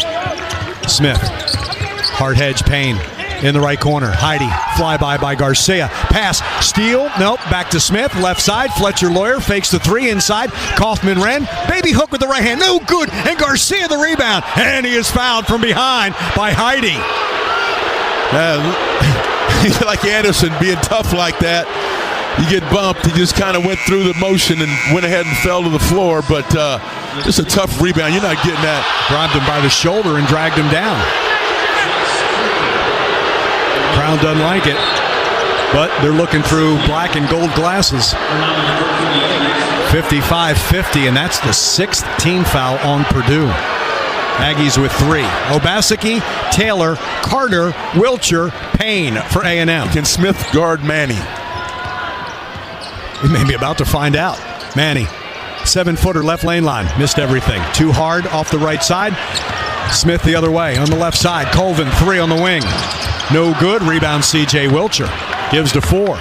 Smith, hard hedge, Payne. In the right corner, Heidi, flyby by Garcia. Pass, steal, nope, back to Smith. Left side, Fletcher Lawyer fakes the three inside. Kaufman-Renn, baby hook with the right hand, no good. And Garcia the rebound, and he is fouled from behind by Heidi. Like Anderson, being tough like that, you get bumped. He just kind of went through the motion and went ahead and fell to the floor, but just a tough rebound. You're not getting that. Grabbed him by the shoulder and dragged him down. Crown doesn't like it, but they're looking through black and gold glasses. 55-50, and that's the sixth team foul on Purdue. Aggies with three. Obaseki, Taylor, Carter, Wilcher, Payne for A&M. Can Smith guard Manny? We may be about to find out. Manny, 7-footer left lane line. Missed everything. Too hard off the right side. Smith the other way on the left side. Colvin, three on the wing. No good. Rebound C.J. Wilcher. Gives to four.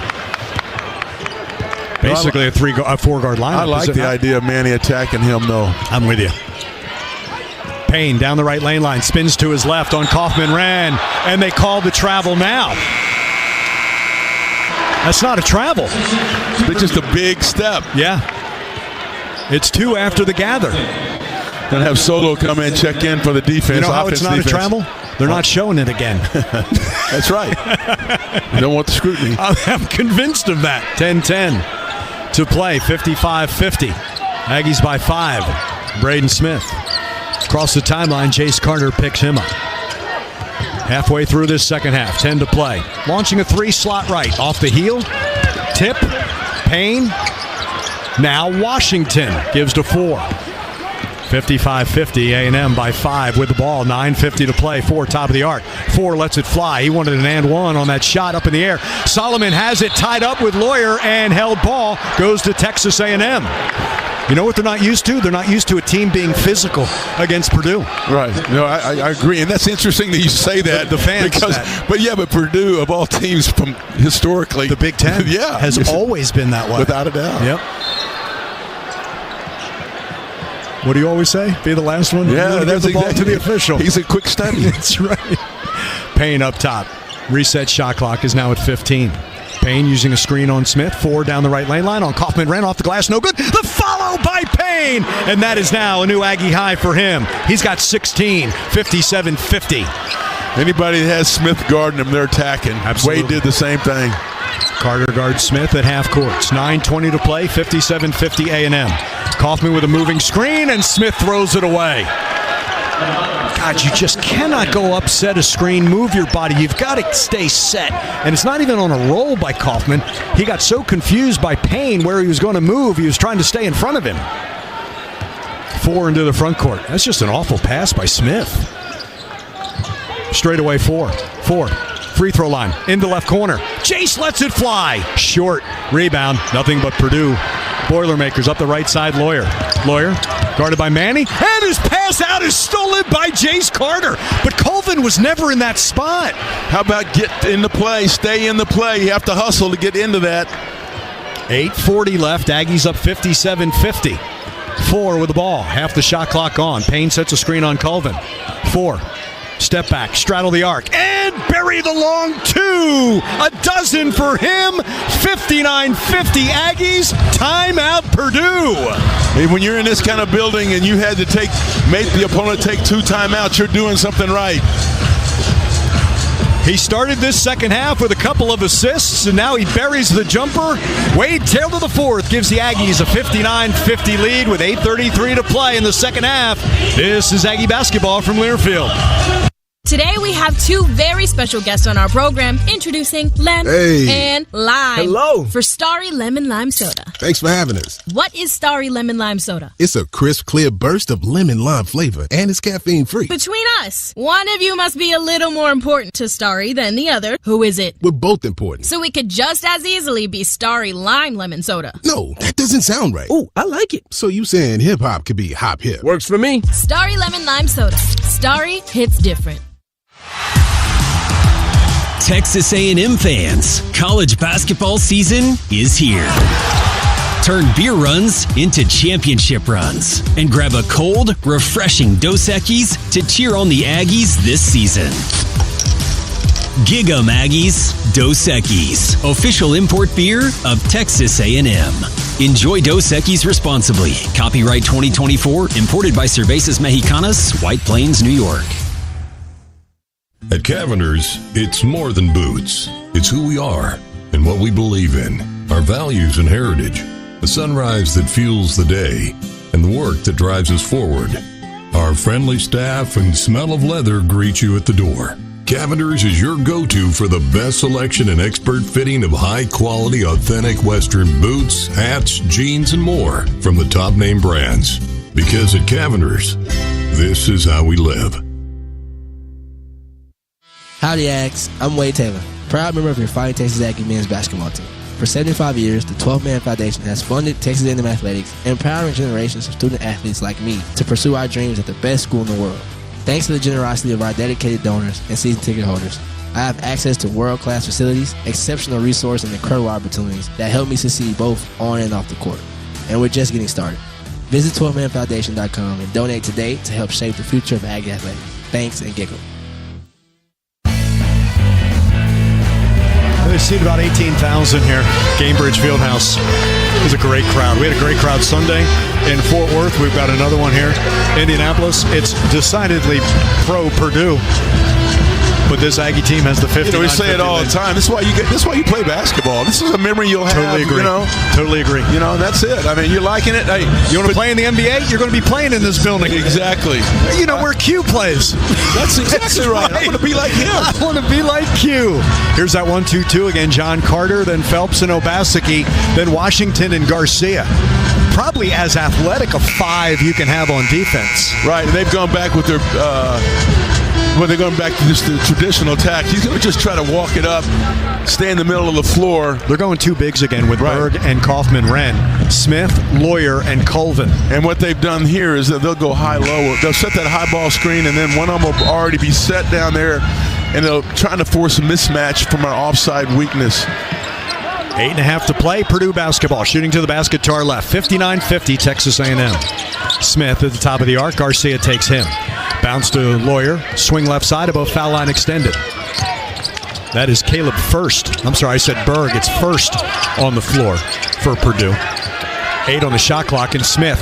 Basically a four-guard lineup. I like the idea of Manny attacking him, though. I'm with you. Payne down the right lane line. Spins to his left on Kaufman-Renn. And they call the travel now. That's not a travel. It's just a big step. Yeah. It's two after the gather. Going to have Solo come in, check in for the defense. You know how it's not a travel? They're not showing it again. That's right. You don't want the scrutiny. I'm convinced of that. 10-10 to play, 55-50. Aggies by 5. Braden Smith. Across the timeline, Jace Carter picks him up. Halfway through this second half, 10 to play. Launching a three slot right. Off the heel. Tip. Payne. Now Washington gives to 4. 55-50, A&M by 5 with the ball. 9:50 to play. 4 top of the arc. 4 lets it fly. He wanted an and one on that shot up in the air. Solomon has it tied up with Lawyer, and held ball goes to Texas A&M. You know what they're not used to? They're not used to a team being physical against Purdue. Right. No, I agree. And that's interesting that you say that. The fans. But Purdue, of all teams from historically. The Big Ten has always been that way. Without a doubt. Yep. What do you always say? Be the last one? Yeah, that's the ball to the official. He's a quick study. That's right. Payne up top. Reset shot clock is now at 15. Payne using a screen on Smith. 4 down the right lane line on Kaufman-Renn off the glass. No good. The follow by Payne. And that is now a new Aggie high for him. He's got 16. 57-50. Anybody that has Smith guarding him, they're attacking. Absolutely. Wade did the same thing. Carter guards Smith at half courts. 9:20 to play. 57-50 A&M. Kaufman with a moving screen, and Smith throws it away. God, you just cannot go upset a screen, move your body. You've got to stay set. And it's not even on a roll by Kaufman. He got so confused by Payne where he was going to move, he was trying to stay in front of him. 4 into the front court. That's just an awful pass by Smith. Straight away 4. Free throw line, into left corner. Jace lets it fly. Short. Rebound. Nothing but Purdue. Boilermakers up the right side. Lawyer, guarded by Manny. And his pass out is stolen by Jace Carter. But Colvin was never in that spot. How about get in the play, stay in the play? You have to hustle to get into that. 8:40 left. Aggies up 57-50. 4 with the ball. Half the shot clock gone. Payne sets a screen on Colvin. 4. Step back, straddle the arc, and bury the long 2. A dozen for him. 59-50 Aggies. Timeout Purdue. Hey, when you're in this kind of building and you had to make the opponent take 2 timeouts, you're doing something right. He started this second half with a couple of assists, and now he buries the jumper. Wade Tail to the 4th gives the Aggies a 59-50 lead with 8:33 to play in the second half. This is Aggie basketball from Learfield. Today we have 2 very special guests on our program, introducing Lem and Lime. Hello. For Starry Lemon Lime Soda. Thanks for having us. What is Starry Lemon Lime Soda? It's a crisp, clear burst of lemon lime flavor, and it's caffeine-free. Between us, one of you must be a little more important to Starry than the other. Who is it? We're both important. So it could just as easily be Starry Lime Lemon Soda. No, that doesn't sound right. Oh, I like it. So you saying hip-hop could be hop-hip? Works for me. Starry Lemon Lime Soda. Starry hits different. Texas A&M fans, college basketball season is here. Turn beer runs into championship runs and grab a cold, refreshing Dos Equis to cheer on the Aggies this season. Gig 'em Aggies, Dos Equis, official import beer of Texas A&M. Enjoy Dos Equis responsibly. Copyright 2024, imported by Cervezas Mexicanas, White Plains, New York. At Cavender's, it's more than boots. It's who we are and what we believe in, our values and heritage, the sunrise that fuels the day, and the work that drives us forward. Our friendly staff and smell of leather greet you at the door. Cavender's is your go-to for the best selection and expert fitting of high-quality, authentic Western boots, hats, jeans, and more from the top-name brands. Because at Cavender's, this is how we live. Howdy, Aggies. I'm Wade Taylor, proud member of your Fighting Texas Aggie men's basketball team. For 75 years, the 12-Man Foundation has funded Texas A&M athletics, empowering generations of student athletes like me to pursue our dreams at the best school in the world. Thanks to the generosity of our dedicated donors and season ticket holders, I have access to world-class facilities, exceptional resources, and incredible opportunities that help me succeed both on and off the court. And we're just getting started. Visit 12manfoundation.com and donate today to help shape the future of Aggie athletics. Thanks, and giggle. They seat about 18,000 here, Gamebridge Fieldhouse. It was a great crowd. We had a great crowd Sunday in Fort Worth. We've got another one here. Indianapolis, it's decidedly pro-Purdue. But this Aggie team has the 50. We say it all the time. This is why you play basketball. This is a memory you'll have. Totally agree. Totally agree. That's it. I mean, you're liking it. Hey, you want to play in the NBA? You're going to be playing in this building. Exactly. Where Q plays. That's exactly right. I want to be like him. I want to be like Q. Here's that 1-2-2 again. John Carter, then Phelps and Obaseki, then Washington and Garcia. Probably as athletic a 5 you can have on defense. Right. They've gone back with their. They're going back to just the traditional attack. He's going to just try to walk it up, stay in the middle of the floor. They're going 2 bigs again with Berg and Kaufman-Renn, Smith, Lawyer, and Colvin. And what they've done here is that they'll go high-low. They'll set that high ball screen, and then one of them will already be set down there, and they'll trying to force a mismatch from our offside weakness. 8.5 to play. Purdue basketball. Shooting to the basket to our left. 59-50 Texas A&M. Smith at the top of the arc. Garcia takes him. Bounce to Lawyer. Swing left side above foul line extended. That is Caleb First. I'm sorry, I said Berg. It's First on the floor for Purdue. 8 on the shot clock, and Smith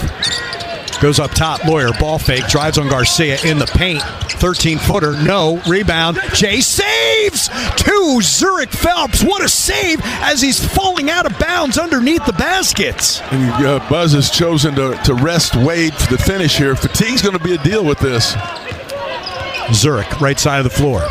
goes up top. Lawyer, ball fake, drives on Garcia in the paint. 13-footer, no. Rebound. Jay saves! To Zurich Phelps. What a save as he's falling out of bounds underneath the baskets. And Buzz has chosen to rest Wade for the finish here. Fatigue's going to be a deal with this. Zurich, right side of the floor.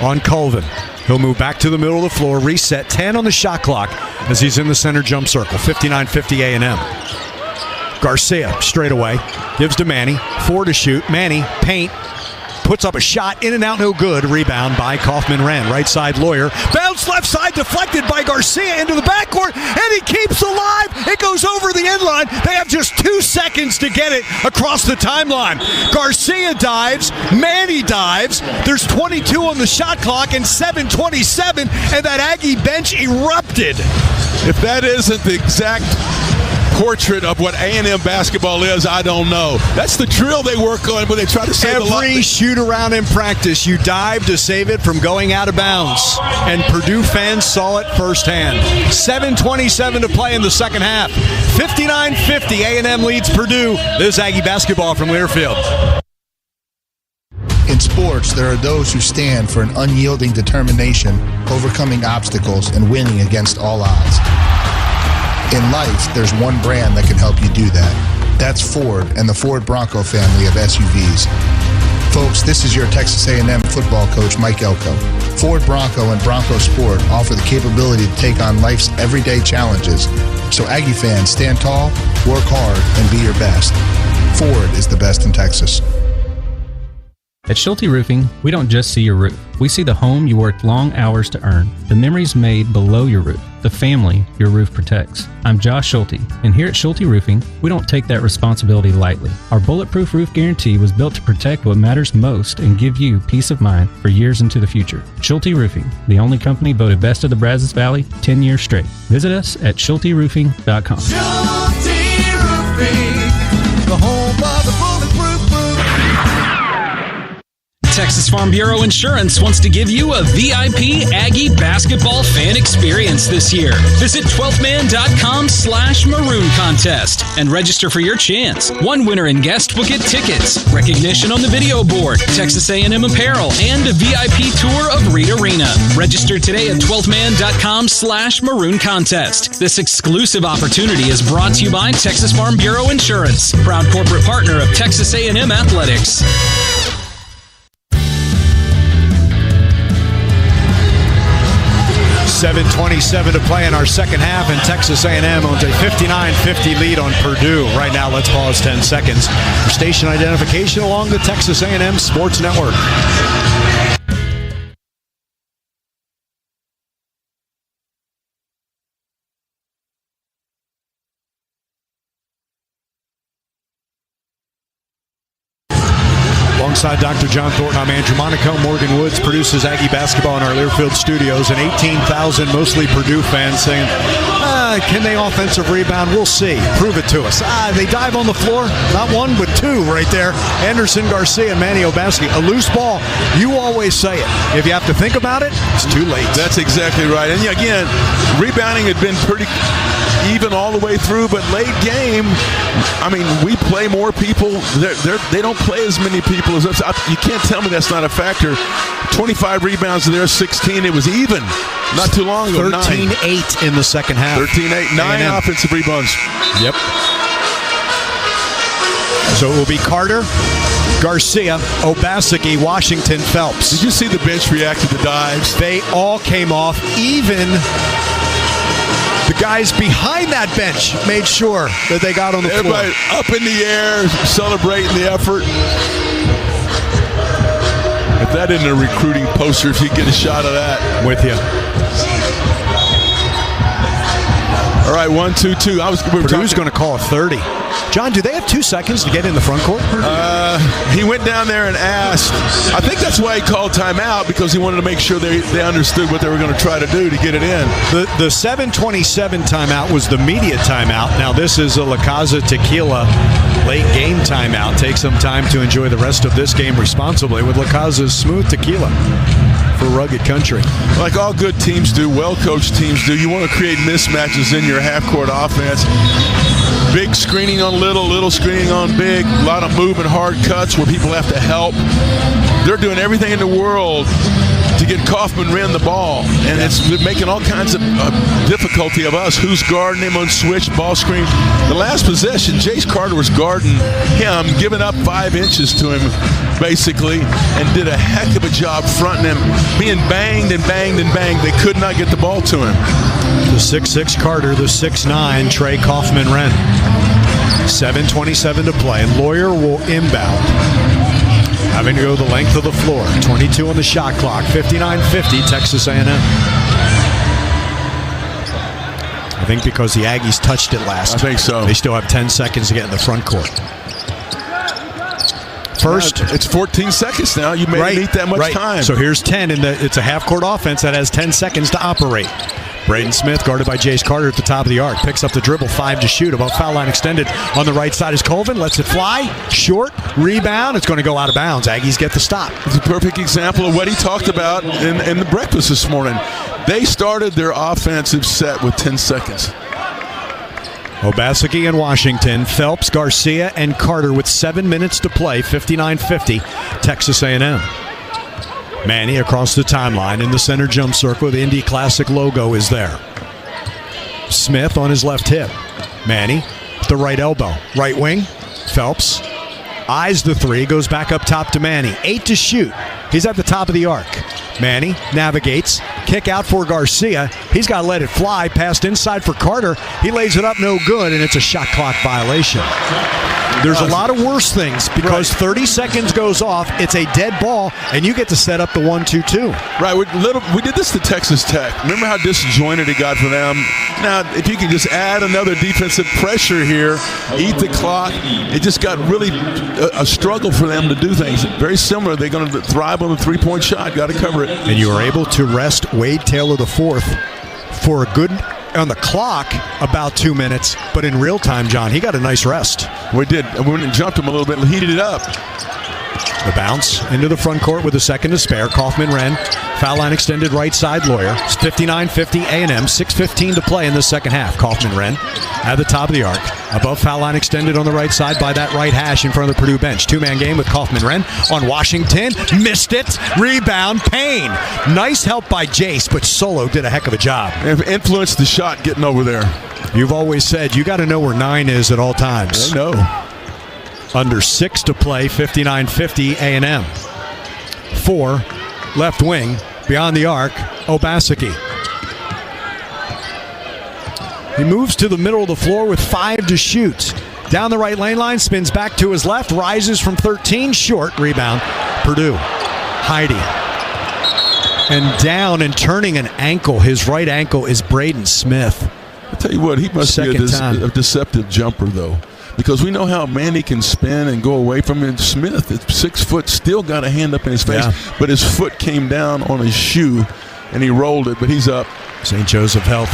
On Colvin. He'll move back to the middle of the floor. Reset. 10 on the shot clock as he's in the center jump circle. 59-50 A&M. Garcia straight away. Gives to Manny. 4 to shoot. Manny, paint. puts up a shot, in and out, no good. Rebound by Kaufman-Wren. Right side, Lawyer. Bounce left side, deflected by Garcia into the backcourt, and he keeps alive. It goes over the end line. They have just 2 seconds to get it across the timeline. Garcia dives. Manny dives. There's 22 on the shot clock and 7:27, and that Aggie bench erupted. If that isn't the exact portrait of what A&M basketball is, I don't know. That's the drill they work on when they try to save the line. Every shoot around in practice, you dive to save it from going out of bounds. And Purdue fans saw it firsthand. 7:27 to play in the second half. 59-50, A&M leads Purdue. This is Aggie basketball from Learfield. In sports, there are those who stand for an unyielding determination, overcoming obstacles, and winning against all odds. In life, there's one brand that can help you do that. That's Ford and the Ford Bronco family of SUVs. Folks, this is your Texas A&M football coach, Mike Elko. Ford Bronco and Bronco Sport offer the capability to take on life's everyday challenges. So Aggie fans, stand tall, work hard, and be your best. Ford is the best in Texas. At Schulte Roofing, we don't just see your roof. We see the home you worked long hours to earn, the memories made below your roof, the family your roof protects. I'm Josh Schulte, and here at Schulte Roofing, we don't take that responsibility lightly. Our bulletproof roof guarantee was built to protect what matters most and give you peace of mind for years into the future. Schulte Roofing, the only company voted best of the Brazos Valley 10 years straight. Visit us at schulteroofing.com. Schulte Roofing, the home of the bulletproof roof. Texas Farm Bureau Insurance wants to give you a VIP Aggie basketball fan experience this year. Visit 12man.com/maroon contest and register for your chance. One winner and guest will get tickets, recognition on the video board, Texas A&M apparel, and a VIP tour of Reed Arena. Register today at 12man.com/maroon contest. This exclusive opportunity is brought to you by Texas Farm Bureau Insurance, proud corporate partner of Texas A&M Athletics. 7:27 to play in our second half, and Texas A&M owns a 59-50 lead on Purdue. Right now, let's pause 10 seconds for station identification along the Texas A&M Sports Network. Alongside Dr. John Thornton, I'm Andrew Monaco. Morgan Woods produces Aggie basketball in our Learfield studios, and 18,000 mostly Purdue fans saying, can they offensive rebound? We'll see. Prove it to us. They dive on the floor. Not one, but two right there. Anderson Garcia and Manny Obaski. A loose ball. You always say it. If you have to think about it, it's too late. That's exactly right. And again, rebounding had been pretty even all the way through, but late game, I mean, we play more people. They don't play as many people as us. You can't tell me that's not a factor. 25 rebounds to their 16. It was even not too long ago. 13-8 in the second half. 13-8, 9 offensive rebounds. Yep. So it will be Carter, Garcia, Obaseki, Washington, Phelps. Did you see the bench react to the dives? They all came off. Even the guys behind that bench made sure that they got on the floor. Everybody up in the air, celebrating the effort. If that isn't a recruiting poster, if you get a shot of that. With you. All right, 1-2-2. Purdue's going to call a 30. John, do they have 2 seconds to get in the front court? He went down there and asked. I think that's why he called timeout, because he wanted to make sure they understood what they were going to try to do to get it in. The 7:27 timeout was the media timeout. Now this is a La Casa Tequila late game timeout. Take some time to enjoy the rest of this game responsibly with La Casa's smooth tequila for rugged country. Like all good teams do, well-coached teams do, you want to create mismatches in your half-court offense. Big screening on little screening on big, a lot of moving hard cuts where people have to help. They're doing everything in the world to get Kaufman-Wren the ball, and it's making all kinds of difficulty of us. Who's guarding him on switch, ball screen? The last possession, Jace Carter was guarding him, giving up 5 inches to him, basically, and did a heck of a job fronting him, being banged and banged and banged. They could not get the ball to him. The 6'6 Carter, the 6'9 Trey Kaufman-Wren. 7:27 to play, and Lawyer will inbound. Having to go the length of the floor. 22 on the shot clock. 59-50, Texas A&M. I think because the Aggies touched it last. I think so. They still have 10 seconds to get in the front court. First, it's 14 seconds now. You may need that much time. So here's 10, and it's a half-court offense that has 10 seconds to operate. Braden Smith, guarded by Jace Carter at the top of the arc, picks up the dribble, 5 to shoot, above foul line extended. On the right side is Colvin, lets it fly, short, rebound, it's going to go out of bounds. Aggies get the stop. It's a perfect example of what he talked about in the breakfast this morning. They started their offensive set with 10 seconds. Obaseki and Washington, Phelps, Garcia, and Carter with 7 minutes to play, 59-50, Texas A&M. Manny across the timeline in the center jump circle. The Indy Classic logo is there. Smith on his left hip. Manny, the right elbow. Right wing, Phelps. Eyes the three, goes back up top to Manny. 8 to shoot. He's at the top of the arc. Manny navigates. Kick out for Garcia. He's got to let it fly. Passed inside for Carter. He lays it up, no good, and it's a shot clock violation. There's a lot of worse things because 30 seconds goes off, it's a dead ball, and you get to set up the 1-2-2. Right, we did this to Texas Tech. Remember how disjointed it got for them? Now, if you can just add another defensive pressure here, eat the clock, it just got really a struggle for them to do things. Very similar. They're going to thrive on the three-point shot. Got to cover it. And you were able to rest Wade Taylor IV for a good on the clock about 2 minutes, but in real time, John, he got a nice rest. We did. We went and jumped him a little bit and heated it up. The bounce into the front court with a second to spare. Kaufman-Wren, foul line extended right side, Lawyer. It's 59-50 A&M, 6:15 to play in the second half. Kaufman-Wren at the top of the arc. Above foul line extended on the right side by that right hash in front of the Purdue bench. Two-man game with Kaufman-Wren on Washington. Missed it. Rebound, Payne. Nice help by Jace, but Solo did a heck of a job. Influenced the shot getting over there. You've always said you got to know where 9 is at all times. I know. Under 6 to play, 59-50 A&M. 4, left wing, beyond the arc, Obaseki. He moves to the middle of the floor with 5 to shoot. Down the right lane line, spins back to his left, rises from 13, short, rebound, Purdue. Heidi. And down and turning an ankle, his right ankle, is Braden Smith. I'll tell you what, he must be a deceptive jumper, though. Because we know how Manny can spin and go away from him. Smith, at 6 foot, still got a hand up in his face. Yeah. But his foot came down on his shoe, and he rolled it, but he's up. St. Joseph Health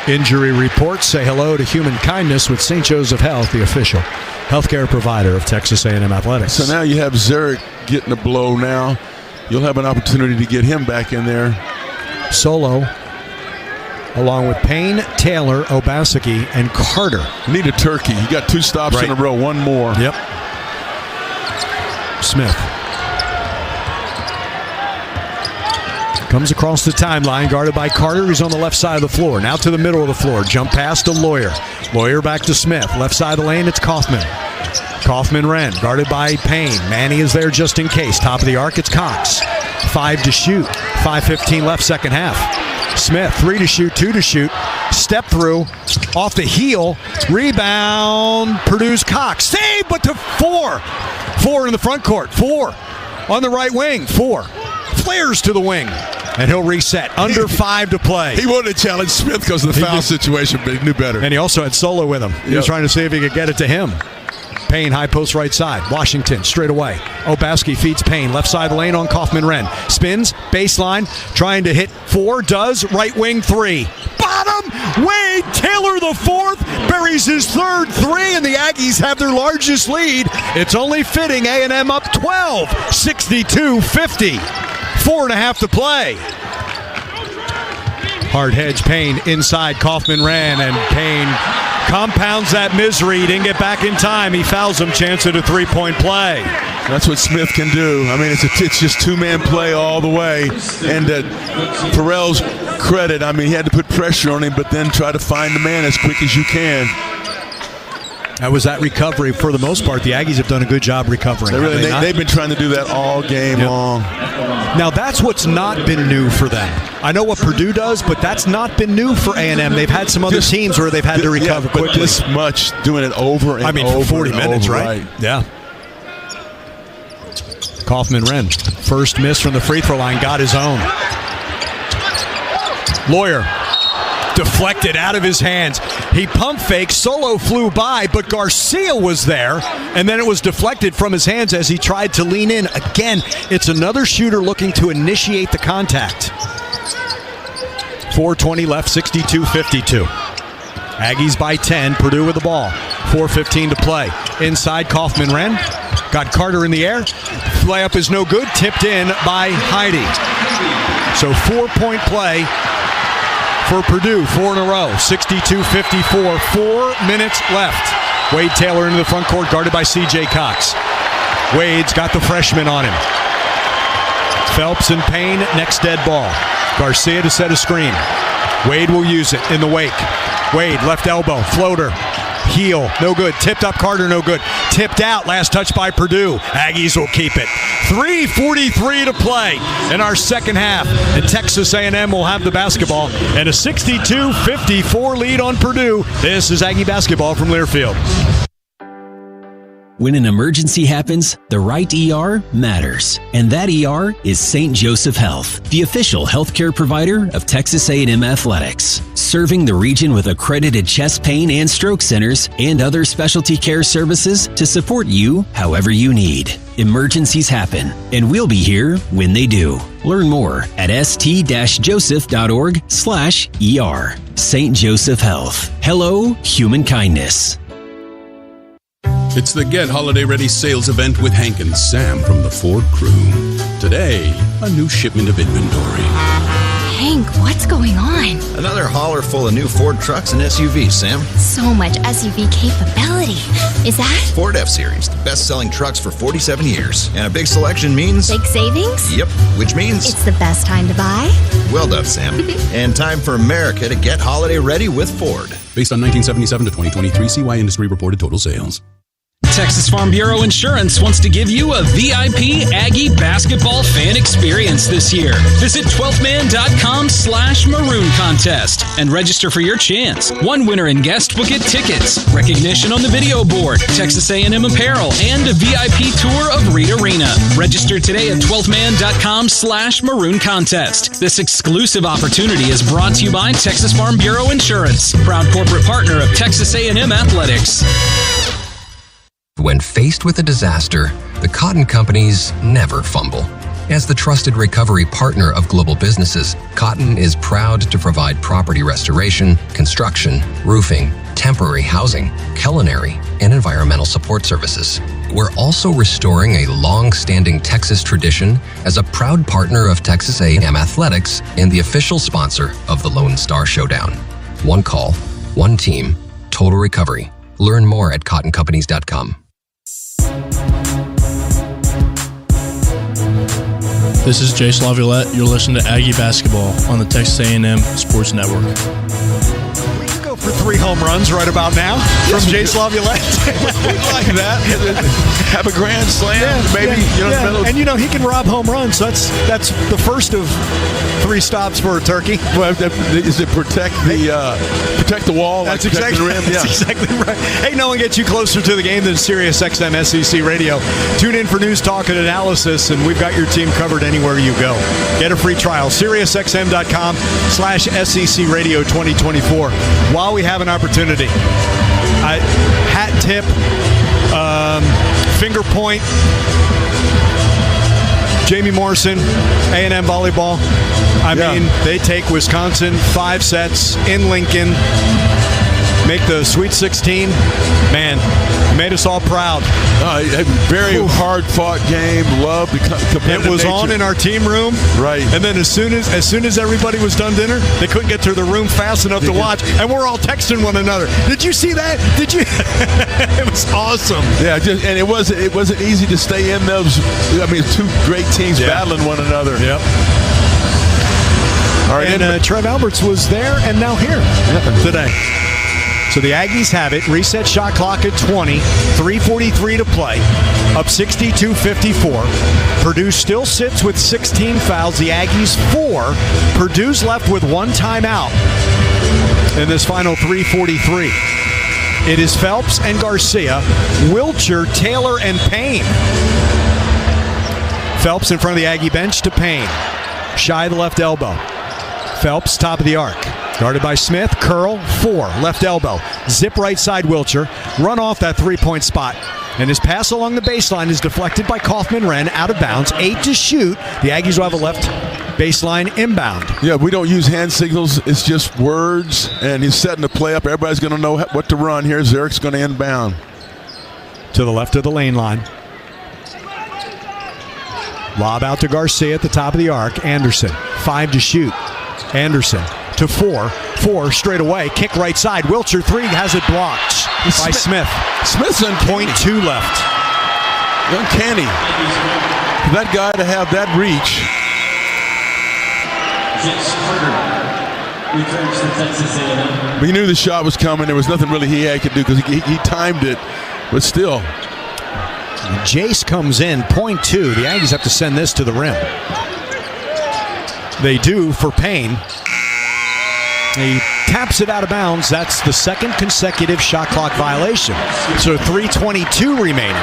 injury reports say hello to human kindness with St. Joseph Health, the official healthcare provider of Texas A&M Athletics. So now you have Zarek getting a blow now. You'll have an opportunity to get him back in there. Solo, along with Payne, Taylor, Obaseki, and Carter. Need a turkey. You got 2 stops in a row. One more. Yep. Smith comes across the timeline, guarded by Carter. He's on the left side of the floor. Now to the middle of the floor. Jump pass to Lawyer. Lawyer back to Smith. Left side of the lane, it's Kaufman. Kaufman-Wren, guarded by Payne. Manny is there just in case. Top of the arc, it's Cox. 5 to shoot. 5:15 left, second half. Smith, 3 to shoot, 2 to shoot. Step through, off the heel. Rebound, Purdue's Cox. Save, but to 4. 4 in the front court. 4 on the right wing. 4. Flares to the wing. And he'll reset. Under 5 to play. He wanted to challenge Smith because of the foul situation, but he knew better. And he also had Solo with him. He was trying to see if he could get it to him. Payne, high post right side. Washington, straight away. Obaseki feeds Payne. Left side of the lane on Kaufman-Wren. Spins, baseline, trying to hit 4. Does. Right wing 3. Bottom! Wade Taylor the 4th buries his 3rd 3, and the Aggies have their largest lead. It's only fitting A&M up 12. 62-50. 4.5 to play. Hard hedge, Payne inside. Kaufman-Wren, and Payne compounds that misery. He didn't get back in time. He fouls him. Chance at a 3-point play. That's what Smith can do. I mean, it's just 2-man play all the way. And Farrell's credit, I mean, he had to put pressure on him, but then try to find the man as quick as you can. That was that recovery. For the most part, the Aggies have done a good job recovering. They've been trying to do that all game long. Now, that's what's not been new for them. I know what Purdue does, but that's not been new for A&M. They've had some other teams where they've had to recover quickly. But this much, doing it over and over. I mean, for 40 minutes, right? Yeah. Kaufman-Renn, first miss from the free throw line, got his own. Lawyer, deflected out of his hands. He pump faked, Solo flew by, but Garcia was there, and then it was deflected from his hands as he tried to lean in. Again, it's another shooter looking to initiate the contact. 4:20 left, 62-52. Aggies by 10, Purdue with the ball. 4:15 to play. Inside, Kaufman-Renn. Got Carter in the air. Layup is no good, tipped in by Heide. So 4-point play for Purdue, 4 in a row, 62-54, 4 minutes left. Wade Taylor into the front court, guarded by C.J. Cox. Wade's got the freshman on him. Phelps and Payne, next dead ball. Garcia to set a screen. Wade will use it in the wake. Wade, left elbow, floater, heel, no good. Tipped up Carter, no good. Tipped out, last touch by Purdue. Aggies will keep it. 3:43 to play in our second half. And Texas A&M will have the basketball and a 62-54 lead on Purdue. This is Aggie basketball from Learfield. When an emergency happens, the right ER matters. And that ER is St. Joseph Health, the official healthcare provider of Texas A&M Athletics. Serving the region with accredited chest pain and stroke centers and other specialty care services to support you however you need. Emergencies happen, and we'll be here when they do. Learn more at st-joseph.org/ER. St. Joseph Health. Hello, human kindness. It's the Get Holiday Ready sales event with Hank and Sam from the Ford crew. Today, a new shipment of inventory. Hank, what's going on? Another hauler full of new Ford trucks and SUVs, Sam. So much SUV capability. Is that? Ford F-Series, the best-selling trucks for 47 years. And a big selection means... big savings? Yep, which means... it's the best time to buy? Well done, Sam. And time for America to get holiday ready with Ford. Based on 1977 to 2023 CY Industry reported total sales. Texas Farm Bureau Insurance wants to give you a VIP Aggie basketball fan experience this year. Visit 12thman.com/maroon contest and register for your chance. One winner and guest will get tickets, recognition on the video board, Texas A&M apparel, and a VIP tour of Reed Arena. Register today at 12thman.com/maroon contest. This exclusive opportunity is brought to you by Texas Farm Bureau Insurance, proud corporate partner of Texas A&M Athletics. When faced with a disaster, the cotton companies never fumble. As the trusted recovery partner of global businesses, Cotton is proud to provide property restoration, construction, roofing, temporary housing, culinary, and environmental support services. We're also restoring a long-standing Texas tradition as a proud partner of Texas A&M Athletics and the official sponsor of the Lone Star Showdown. One call, one team, total recovery. Learn more at cottoncompanies.com. This is Jace Laviolette. You're listening to Aggie Basketball on the Texas A&M Sports Network. We can go for 3 home runs right about now from Jace Laviolette. We like that. Have a grand slam, maybe. Yeah. And he can rob home runs. So that's the first of 3 stops for a turkey. Well, is it protect the wall? That's like exactly the rim? That's exactly right. Hey, no one gets you closer to the game than Sirius XM SEC Radio. Tune in for news, talk, and analysis, and we've got your team covered anywhere you go. Get a free trial. SiriusXM.com/SEC Radio 2024. While we have an opportunity, hat tip, finger point. Jamie Morrison, A&M volleyball. I mean, they take Wisconsin 5 sets in Lincoln, make the Sweet 16. Man, made us all proud. Very hard-fought game. Love the competitive It was nature. on in our team room. Right. And then as soon as everybody was done dinner, they couldn't get to the room fast enough to watch, and we're all texting one another. Did you see that? Did you? It was awesome. Yeah, and it wasn't easy to stay in those. I mean, 2 great teams battling one another. Yep. All right, and Trev Alberts was there and now here today. So the Aggies have it. Reset shot clock at 20. 3:43 to play. Up 62-54. Purdue still sits with 16 fouls. The Aggies 4. Purdue's left with 1 timeout in this final 3:43. It is Phelps and Garcia, Wilcher, Taylor, and Payne. Phelps in front of the Aggie bench to Payne. Shy of the left elbow. Phelps, top of the arc. Guarded by Smith. Curl, 4. Left elbow. Zip right side Wilcher. Run off that three-point spot. And his pass along the baseline is deflected by Kaufman-Renn out of bounds. 8 to shoot. The Aggies will have a left baseline inbound. Yeah, we don't use hand signals. It's just words. And he's setting the play up. Everybody's going to know what to run here. Zurich's going to inbound. To the left of the lane line. Lob out to Garcia at the top of the arc. Anderson, 5 to shoot. Anderson to 4. 4 straight away. Kick right side. Wilcher, 3 has it blocked by Smith. Smith's uncanny. 0.2 left. Uncanny. For that guy to have that reach. But he knew the shot was coming. There was nothing really he could do because he timed it. But still. Jace comes in, 0.2. The Aggies have to send this to the rim. They do for Payne. He taps it out of bounds. That's the second consecutive shot clock violation. So 3:22 remaining.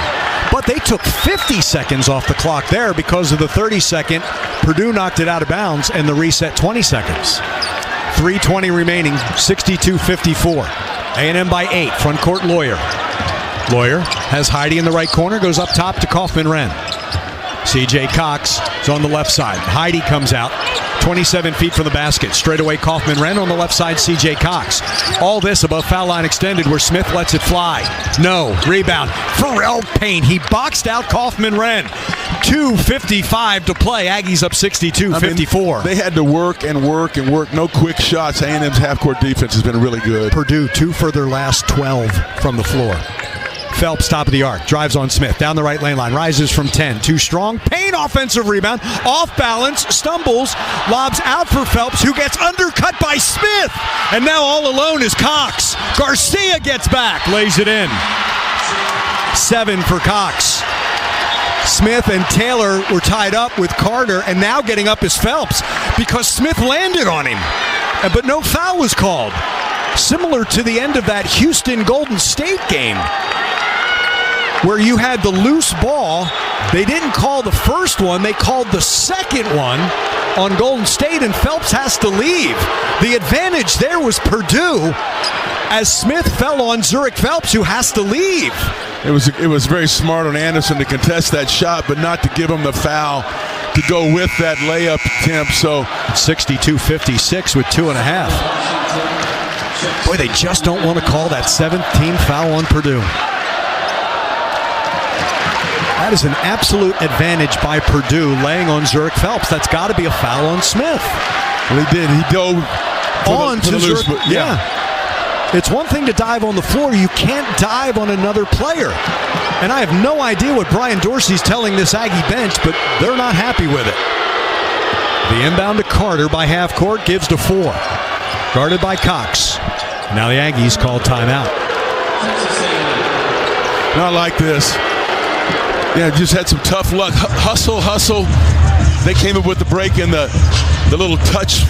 But they took 50 seconds off the clock there because of the 30-second. Purdue knocked it out of bounds and the reset 20 seconds. 3:20 remaining, 62-54. A&M by 8, front court Lawyer. Lawyer has Heidi in the right corner, goes up top to Kaufman-Renn. C.J. Cox is on the left side. Heidi comes out, 27 feet from the basket. Straight away Kaufman-Renn on the left side, C.J. Cox. All this above foul line extended where Smith lets it fly. No, rebound. Pharrell Payne, he boxed out Kaufman-Renn. 2:55 to play. Aggies up 62-54. They had to work and work and work. No quick shots. A&M's half-court defense has been really good. Purdue, 2 for their last 12 from the floor. Phelps, top of the arc, drives on Smith, down the right lane line, rises from 10, too strong. Payne, offensive rebound, off balance, stumbles, lobs out for Phelps, who gets undercut by Smith. And now all alone is Cox. Garcia gets back, lays it in. 7 for Cox. Smith and Taylor were tied up with Carter, and now getting up is Phelps because Smith landed on him. But no foul was called. Similar to the end of that Houston-Golden State game, where you had the loose ball. They didn't call the first one. They called the second one on Golden State, and Phelps has to leave. The advantage there was Purdue as Smith fell on Zurich Phelps, who has to leave. It was very smart on Anderson to contest that shot, but not to give him the foul to go with that layup attempt. So 62-56 with 2.5. Boy, they just don't want to call that 17th foul on Purdue. That is an absolute advantage by Purdue laying on Zurich Phelps. That's got to be a foul on Smith. Well, he did. He dove on to Zurich. Yeah. It's one thing to dive on the floor. You can't dive on another player. And I have no idea what Brian Dorsey's telling this Aggie bench, but they're not happy with it. The inbound to Carter by half court gives to 4. Guarded by Cox. Now the Aggies call timeout. Not like this. Yeah, just had some tough luck. Hustle. They came up with the break and the little touch,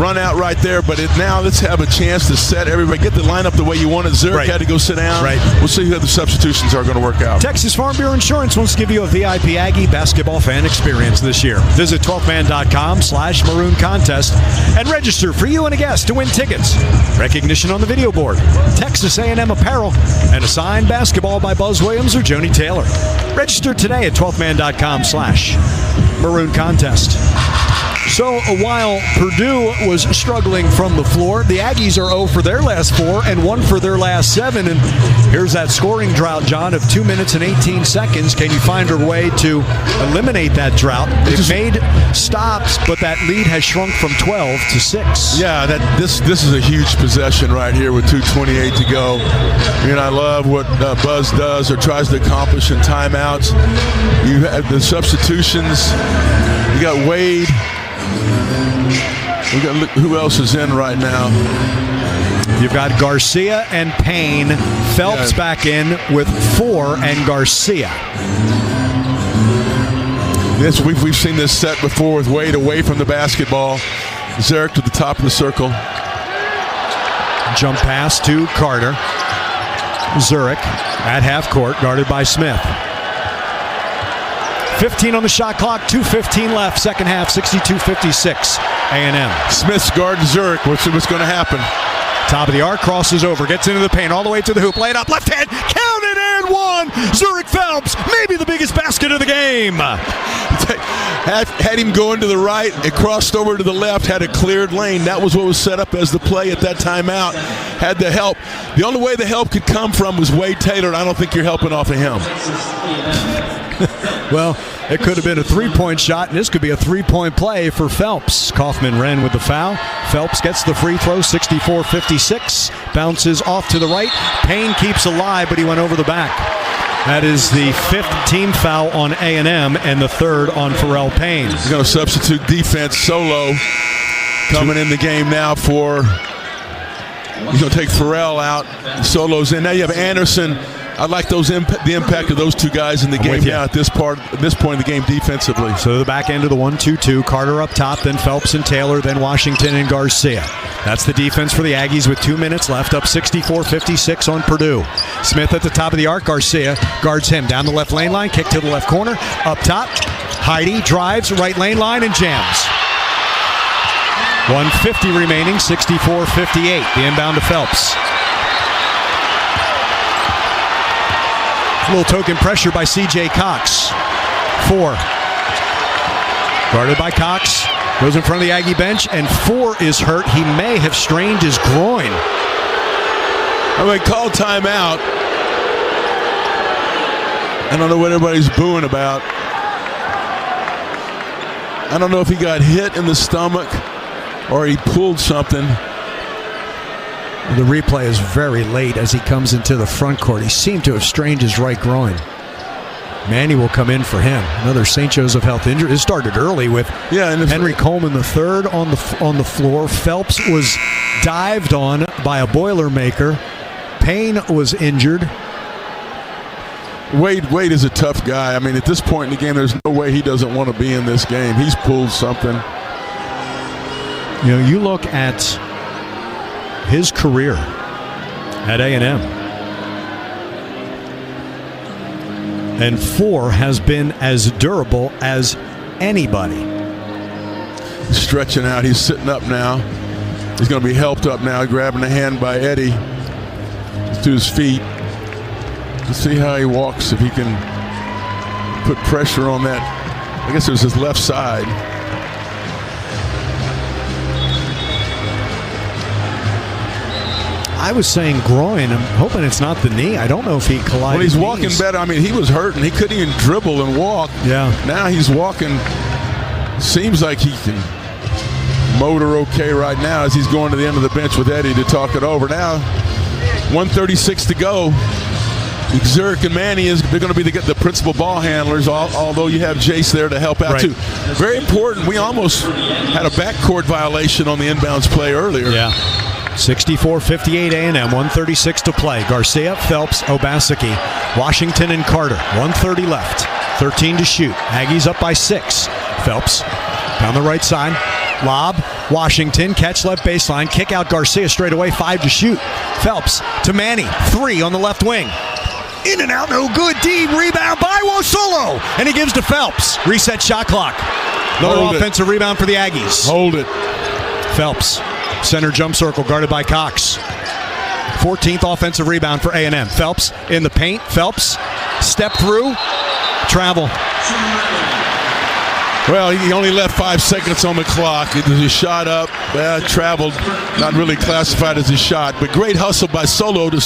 run out right there. But now let's have a chance to set everybody, get the lineup the way you wanted. Zurich had to go sit down. Right. We'll see how the substitutions are going to work out. Texas Farm Bureau Insurance wants to give you a VIP Aggie basketball fan experience this year. Visit 12man.com/maroon contest and register for you and a guest to win tickets, recognition on the video board, Texas A&M apparel, and a signed basketball by Buzz Williams or Joni Taylor. Register today at 12man.com/maroon contest. So while Purdue was struggling from the floor, the Aggies are 0 for their last 4 and 1 for their last 7. And here's that scoring drought, John, of 2 minutes and 18 seconds. Can you find a way to eliminate that drought? They've made stops, but that lead has shrunk from 12 to 6. Yeah, this is a huge possession right here with 2:28 to go. I love what Buzz does or tries to accomplish in timeouts. You have the substitutions. You got Wade. We got who else is in right now? You've got Garcia and Payne. Phelps back in with 4 and Garcia. Yes, we've seen this set before with Wade away from the basketball. Zurich to the top of the circle. Jump pass to Carter. Zurich at half court, guarded by Smith. 15 on the shot clock, 2:15 left, second half, 62-56, A&M. Smith's guarding Zurich. What's going to happen? Top of the arc, crosses over, gets into the paint, all the way to the hoop, laid up, left hand, counted and one! Zurich Phelps, maybe the biggest basket of the game. Had him going to the right, it crossed over to the left, had a cleared lane. That was what was set up as the play at that timeout. Had the help. The only way the help could come from was Wade Taylor, and I don't think you're helping off of him. Well, it could have been a three-point shot, and this could be a three-point play for Phelps. Kaufman-Wren with the foul. Phelps gets the free throw, 64-56. Bounces off to the right. Payne keeps alive, but he went over the back. That is the 5th team foul on A&M and the 3rd on Pharrell Payne. He's going to substitute defense. Solo coming in the game now for... He's going to take Pharrell out. Solo's in. Now you have Anderson. I like the impact of those two guys in the game now at this point in the game defensively. So the back end of the 1-2-2, Carter up top, then Phelps and Taylor, then Washington and Garcia. That's the defense for the Aggies with 2 minutes left, up 64-56 on Purdue. Smith at the top of the arc, Garcia guards him down the left lane line, kick to the left corner, up top, Heidi drives right lane line and jams. 1:50 remaining, 64-58, the inbound to Phelps. A little token pressure by C.J. Cox. 4. Guarded by Cox. Goes in front of the Aggie bench, and 4 is hurt. He may have strained his groin. Call timeout. I don't know what everybody's booing about. I don't know if he got hit in the stomach or he pulled something. The replay is very late as he comes into the front court. He seemed to have strained his right groin. Manny will come in for him. Another St. Joseph Health injury. It started early with Henry Coleman III on the floor. Phelps was dived on by a Boilermaker. Payne was injured. Wade is a tough guy. At this point in the game, there's no way he doesn't want to be in this game. He's pulled something. You look at his career at A&M, and 4 has been as durable as anybody. He's stretching out. He's sitting up now. He's going to be helped up now, grabbing the hand by Eddie to his feet. Let's see how he walks, if he can put pressure on that. I guess it was his left side. I was saying groin. I'm hoping it's not the knee. I don't know if he collided. Well, he's walking better. He was hurting. He couldn't even dribble and walk. Yeah. Now he's walking. Seems like he can motor okay right now as he's going to the end of the bench with Eddie to talk it over. Now, 1:36 to go. Zurich and Manny they're going to be the principal ball handlers, although you have Jace there to help out too. Very important. We almost had a backcourt violation on the inbounds play earlier. Yeah. 64-58 A&M, 1:36 to play. Garcia, Phelps, Obaseki, Washington, and Carter. 1:30 left, 13 to shoot. Aggies up by 6. Phelps down the right side. Lob, Washington, catch left baseline, kick out Garcia straight away, 5 to shoot. Phelps to Manny, 3 on the left wing. In and out, no good. Deep rebound by Wosolo, and he gives to Phelps. Reset shot clock. Another offensive rebound for the Aggies. Hold it. Phelps, center jump circle guarded by Cox. 14th offensive rebound for A&M. Phelps in the paint. Phelps step through, travel. Well, he only left 5 seconds on the clock. His shot up, traveled, not really classified as a shot, but great hustle by Solo to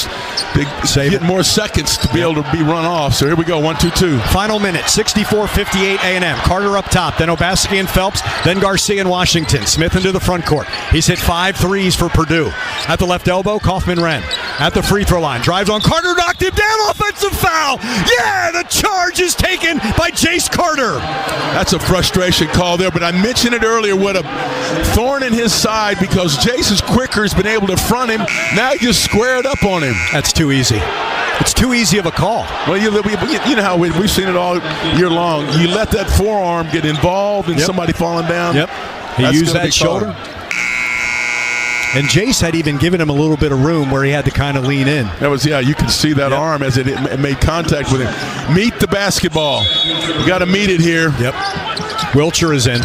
get more seconds to be able to be run off. So here we go, 1-2-2. Final minute, 64-58 A&M. Carter up top, then Obaseki and Phelps, then Garcia and Washington. Smith into the front court. He's hit 5 threes for Purdue. At the left elbow, Kaufman-Wren. At the free throw line, drives on Carter, knocked him down, offensive foul. Yeah, the charge is taken by Jace Carter. That's a frustration call there, but I mentioned it earlier, what a thorn in his side, because Jace's quicker has been able to front him. Now he just squared up on him. That's too easy. It's too easy of a call. Well, you know how we've seen it all year long. You let that forearm get involved in somebody falling down. Yep. He used that shoulder. And Jace had even given him a little bit of room where he had to kind of lean in. That was, you can see that arm as it made contact with him. Meet the basketball. You got to meet it here. Yep. Wilcher is in.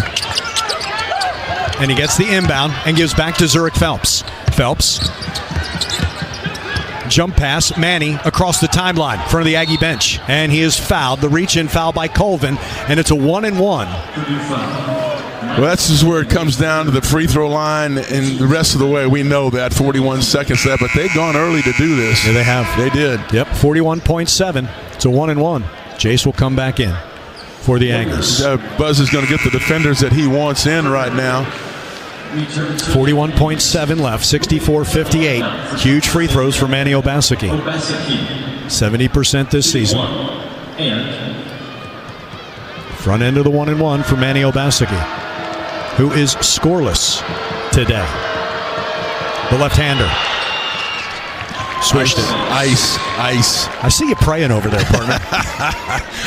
And he gets the inbound and gives back to Zurich Phelps. Phelps. Jump pass, Manny across the timeline, front of the Aggie bench. And he is fouled. The reach-in foul by Colvin, and it's a 1-and-1. Well, that's just where it comes down to the free throw line, and the rest of the way, we know that 41 seconds left, but they've gone early to do this. Yeah, they have. They did. Yep, 41.7. It's a 1-and-1. Jace will come back in for the Aggies. Buzz is going to get the defenders that he wants in right now. 41.7 left, 64-58. Huge free throws for Manny Obaseki. 70% this season. Front end of the 1-and-1 for Manny Obaseki, who is scoreless today. The left-hander. Switched it. Ice. I see you praying over there, partner.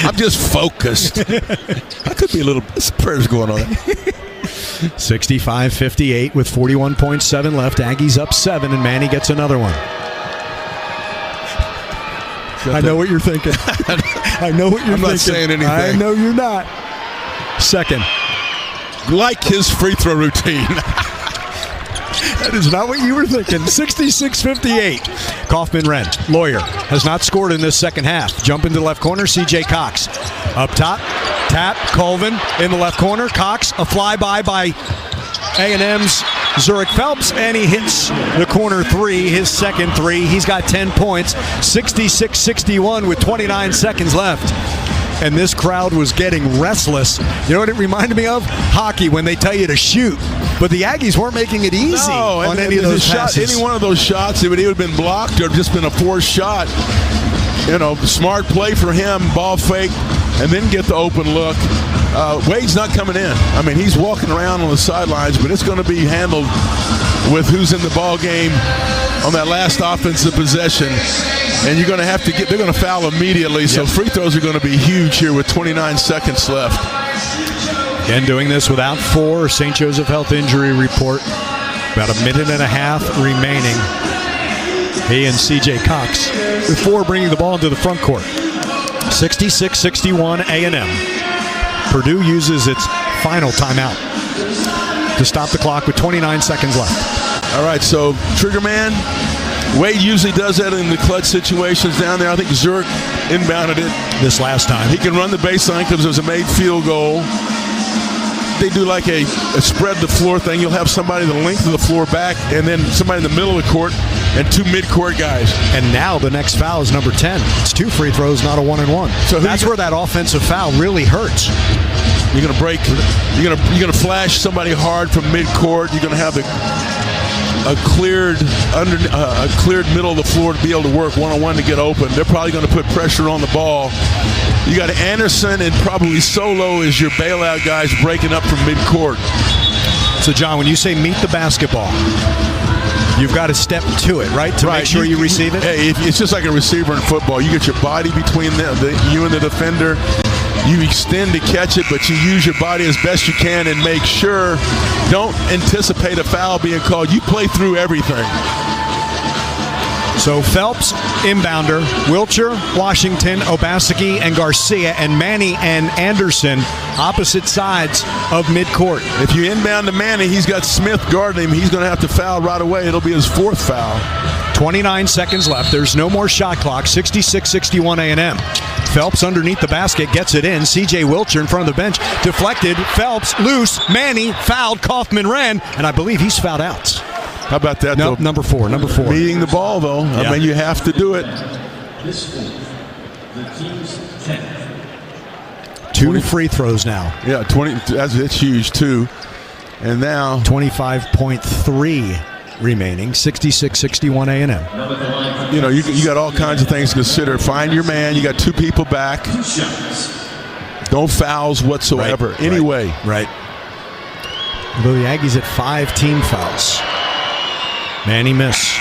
I'm just focused. I could be a little prayers going on. 65-58 with 41.7 left. Aggies up 7, and Manny gets another one. I know what you're thinking. I know what you're thinking. I'm not saying anything. I know you're not. Second. Like his free throw routine. That is not what you were thinking. 66-58. Kaufman-Wren. Lawyer has not scored in this second half. Jump into the left corner. C.J. Cox. Up top. Tap. Colvin in the left corner. Cox. A flyby by A&M's Zurich Phelps, and he hits the corner three, his second three. He's got 10 points. 66-61 with 29 seconds left. And this crowd was getting restless. You know what it reminded me of? Hockey, when they tell you to shoot. But the Aggies weren't making it easy on any of those passes. Any one of those shots, it would have been blocked or just been a forced shot. You know, smart play for him, ball fake, and then get the open look. Wade's not coming in. I mean, he's walking around on the sidelines, but it's going to be handled with who's in the ball game on that last offensive possession. And you're going to have to they're going to foul immediately. So free throws are going to be huge here with 29 seconds left. Again, doing this without 4. St. Joseph Health injury report. About a minute and a half remaining. He and C.J. Cox before bringing the ball into the front court. 66-61 A&M. Purdue uses its final timeout to stop the clock with 29 seconds left. All right, so trigger man. Wade usually does that in the clutch situations down there. I think Zurich inbounded it this last time. He can run the baseline because it was a made field goal. They do like a spread the floor thing. You'll have somebody the length of the floor back and then somebody in the middle of the court and 2 mid-court guys. And now the next foul is number 10. It's 2 free throws, not a 1-and-1. So that's where that offensive foul really hurts. You're going to break. You're going to flash somebody hard from mid-court. You're going to have a cleared middle of the floor to be able to work one-on-one to get open. They're probably going to put pressure on the ball. You got Anderson and probably Solo as your bailout guys breaking up from midcourt. So, John, when you say meet the basketball, you've got to step to it, right? To make sure you receive it? Hey, it's just like a receiver in football. You get your body between you and the defender. You extend to catch it, but you use your body as best you can and make sure, don't anticipate a foul being called. You play through everything. So Phelps, inbounder, Wilcher, Washington, Obaseki, and Garcia, and Manny and Anderson, opposite sides of midcourt. If you inbound to Manny, he's got Smith guarding him. He's going to have to foul right away. It'll be his 4th foul. 29 seconds left. There's no more shot clock. 66-61 A&M. Phelps underneath the basket, gets it in. C.J. Wilcher in front of the bench. Deflected. Phelps loose. Manny fouled. Kaufman-Wren, and I believe he's fouled out. How about that? Nope, number 4. Meeting the ball, though. Yeah. I mean, you have to do it. This one, the team's 10. 2 free throws now. Yeah, 20. That's huge, too. And now 25.3 remaining. 66-61 A&M. You know, you got all kinds of things to consider. Find your man. You got 2 people back. No fouls whatsoever. Right, anyway. Right. Although the Aggies at 5 team fouls. Manny miss.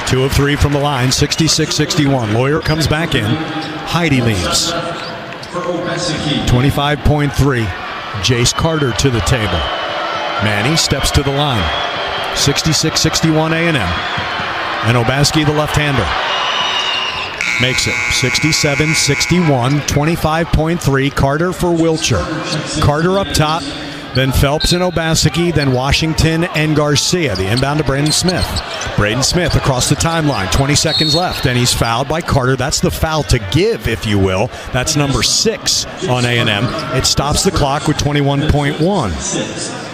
2 of 3 from the line. 66-61. Lawyer comes back in. Heidi leaves. 25.3. Jace Carter to the table. Manny steps to the line. 66-61 A&M. And Obaski, the left-hander, makes it 67-61, 25.3. Carter for Wilcher. Carter up top, then Phelps and Obaseki, then Washington and Garcia. The inbound to Braden Smith. Braden Smith across the timeline, 20 seconds left, and he's fouled by Carter. That's the foul to give, if you will. That's number 6 on A&M. It stops the clock with 21.1.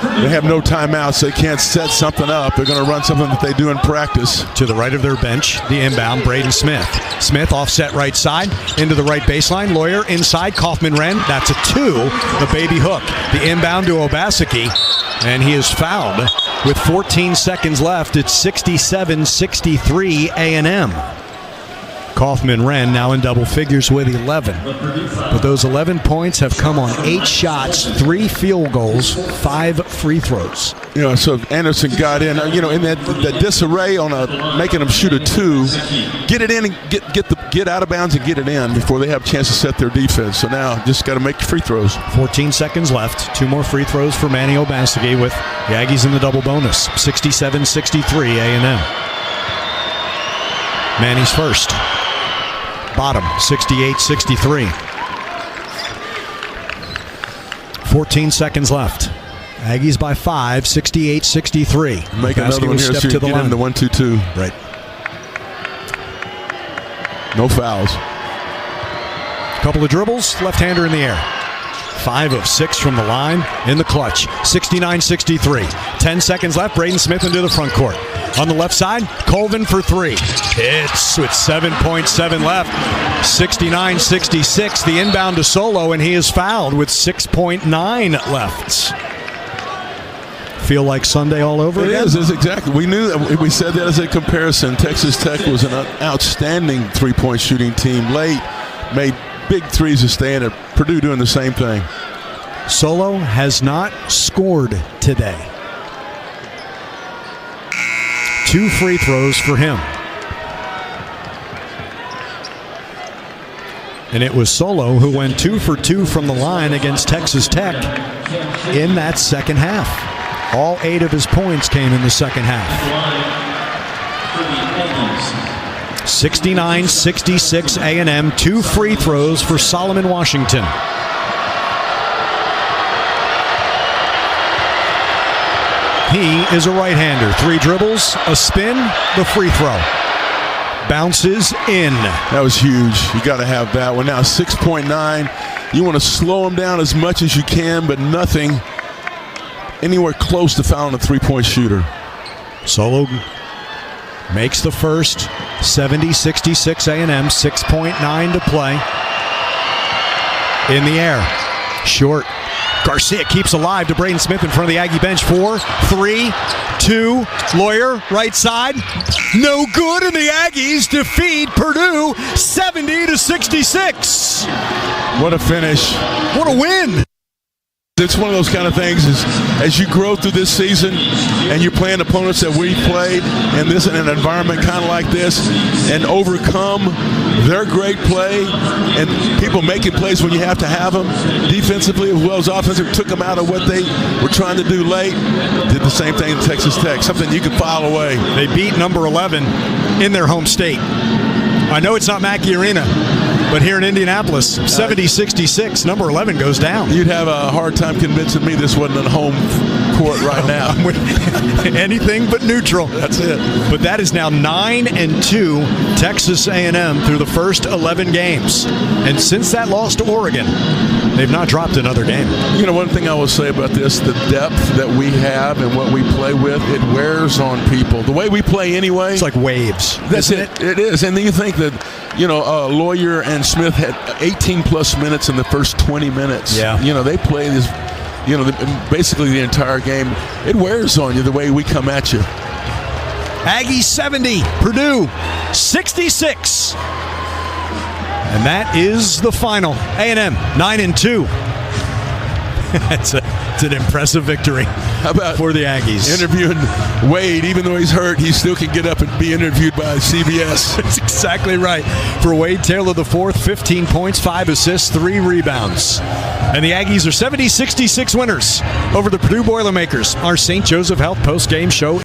They have no timeouts. They can't set something up. They're going to run something that they do in practice. To the right of their bench, the inbound, Braden Smith. Smith offset right side, into the right baseline. Lawyer inside, Kaufman-Wren. That's a 2, the baby hook. The inbound to Obaseki, and he is fouled with 14 seconds left. It's 67-63 A&M. Kaufman-Wren now in double figures with 11. But those 11 points have come on 8 shots, 3 field goals, 5 free throws. So Anderson got in, in that disarray on making them shoot a 2, get it in and get out of bounds and get it in before they have a chance to set their defense. So now just got to make free throws. 14 seconds left. 2 more free throws for Manny Obaseki with the Aggies in the double bonus. 67-63 A&M. Manny's first. Bottom, 68-63. 14 seconds left. Aggies by 5, 68-63. Make another one here so you get in the 1-2-2. Right. No fouls. Couple of dribbles, left-hander in the air. 5 of 6 from the line in the clutch. 69-63. 10 seconds left. Braden Smith into the front court. On the left side, Colvin for 3. Hits with 7.7 left. 69-66. The inbound to Solo, and he is fouled with 6.9 left. Feel like Sunday all over again? It is exactly. We said that as a comparison. Texas Tech was an outstanding 3-point shooting team late. Made big threes to stay in it. Purdue doing the same thing. Solo has not scored today. 2 free throws for him. And it was Solo who went 2 for 2 from the line against Texas Tech in that second half. All 8 of his points came in the second half. 69-66 A&M. 2 free throws for Solomon Washington. He is a right-hander. 3 dribbles, a spin, the free throw. Bounces in. That was huge. You got to have that one. Now 6.9. You want to slow him down as much as you can, but nothing anywhere close to fouling a 3-point shooter. Solo makes the first. 70-66 A&M. 6.9 to play. In the air. Short. Garcia keeps alive to Braden Smith in front of the Aggie bench. 4, 3, 2. Lawyer, right side. No good, and the Aggies defeat Purdue 70-66. What a finish. What a win. It's one of those kind of things as you grow through this season and you're playing opponents that we played in an environment kind of like this and overcome their great play and people making plays when you have to have them defensively as well as offensively, took them out of what they were trying to do late, did the same thing in Texas Tech, something you can file away. They beat number 11 in their home state. I know it's not Mackey Arena, but here in Indianapolis, 70-66, number 11 goes down. You'd have a hard time convincing me this wasn't a home court right now. Anything but neutral. That's it. But that is now 9-2 Texas A&M through the first 11 games. And since that loss to Oregon, they've not dropped another game. One thing I will say about this, the depth that we have and what we play with, it wears on people. The way we play anyway. It's like waves. That's it. It is. And then you think that, Lawyer and Smith had 18-plus minutes in the first 20 minutes. Yeah. They play this, basically the entire game. It wears on you the way we come at you. Aggies 70, Purdue 66. And that is the final. A&M 9-2. It's an impressive victory for the Aggies. Interviewing Wade, even though he's hurt, he still can get up and be interviewed by CBS. That's exactly right. For Wade Taylor IV, 15 points, 5 assists, 3 rebounds. And the Aggies are 70-66 winners over the Purdue Boilermakers. Our St. Joseph Health post-game show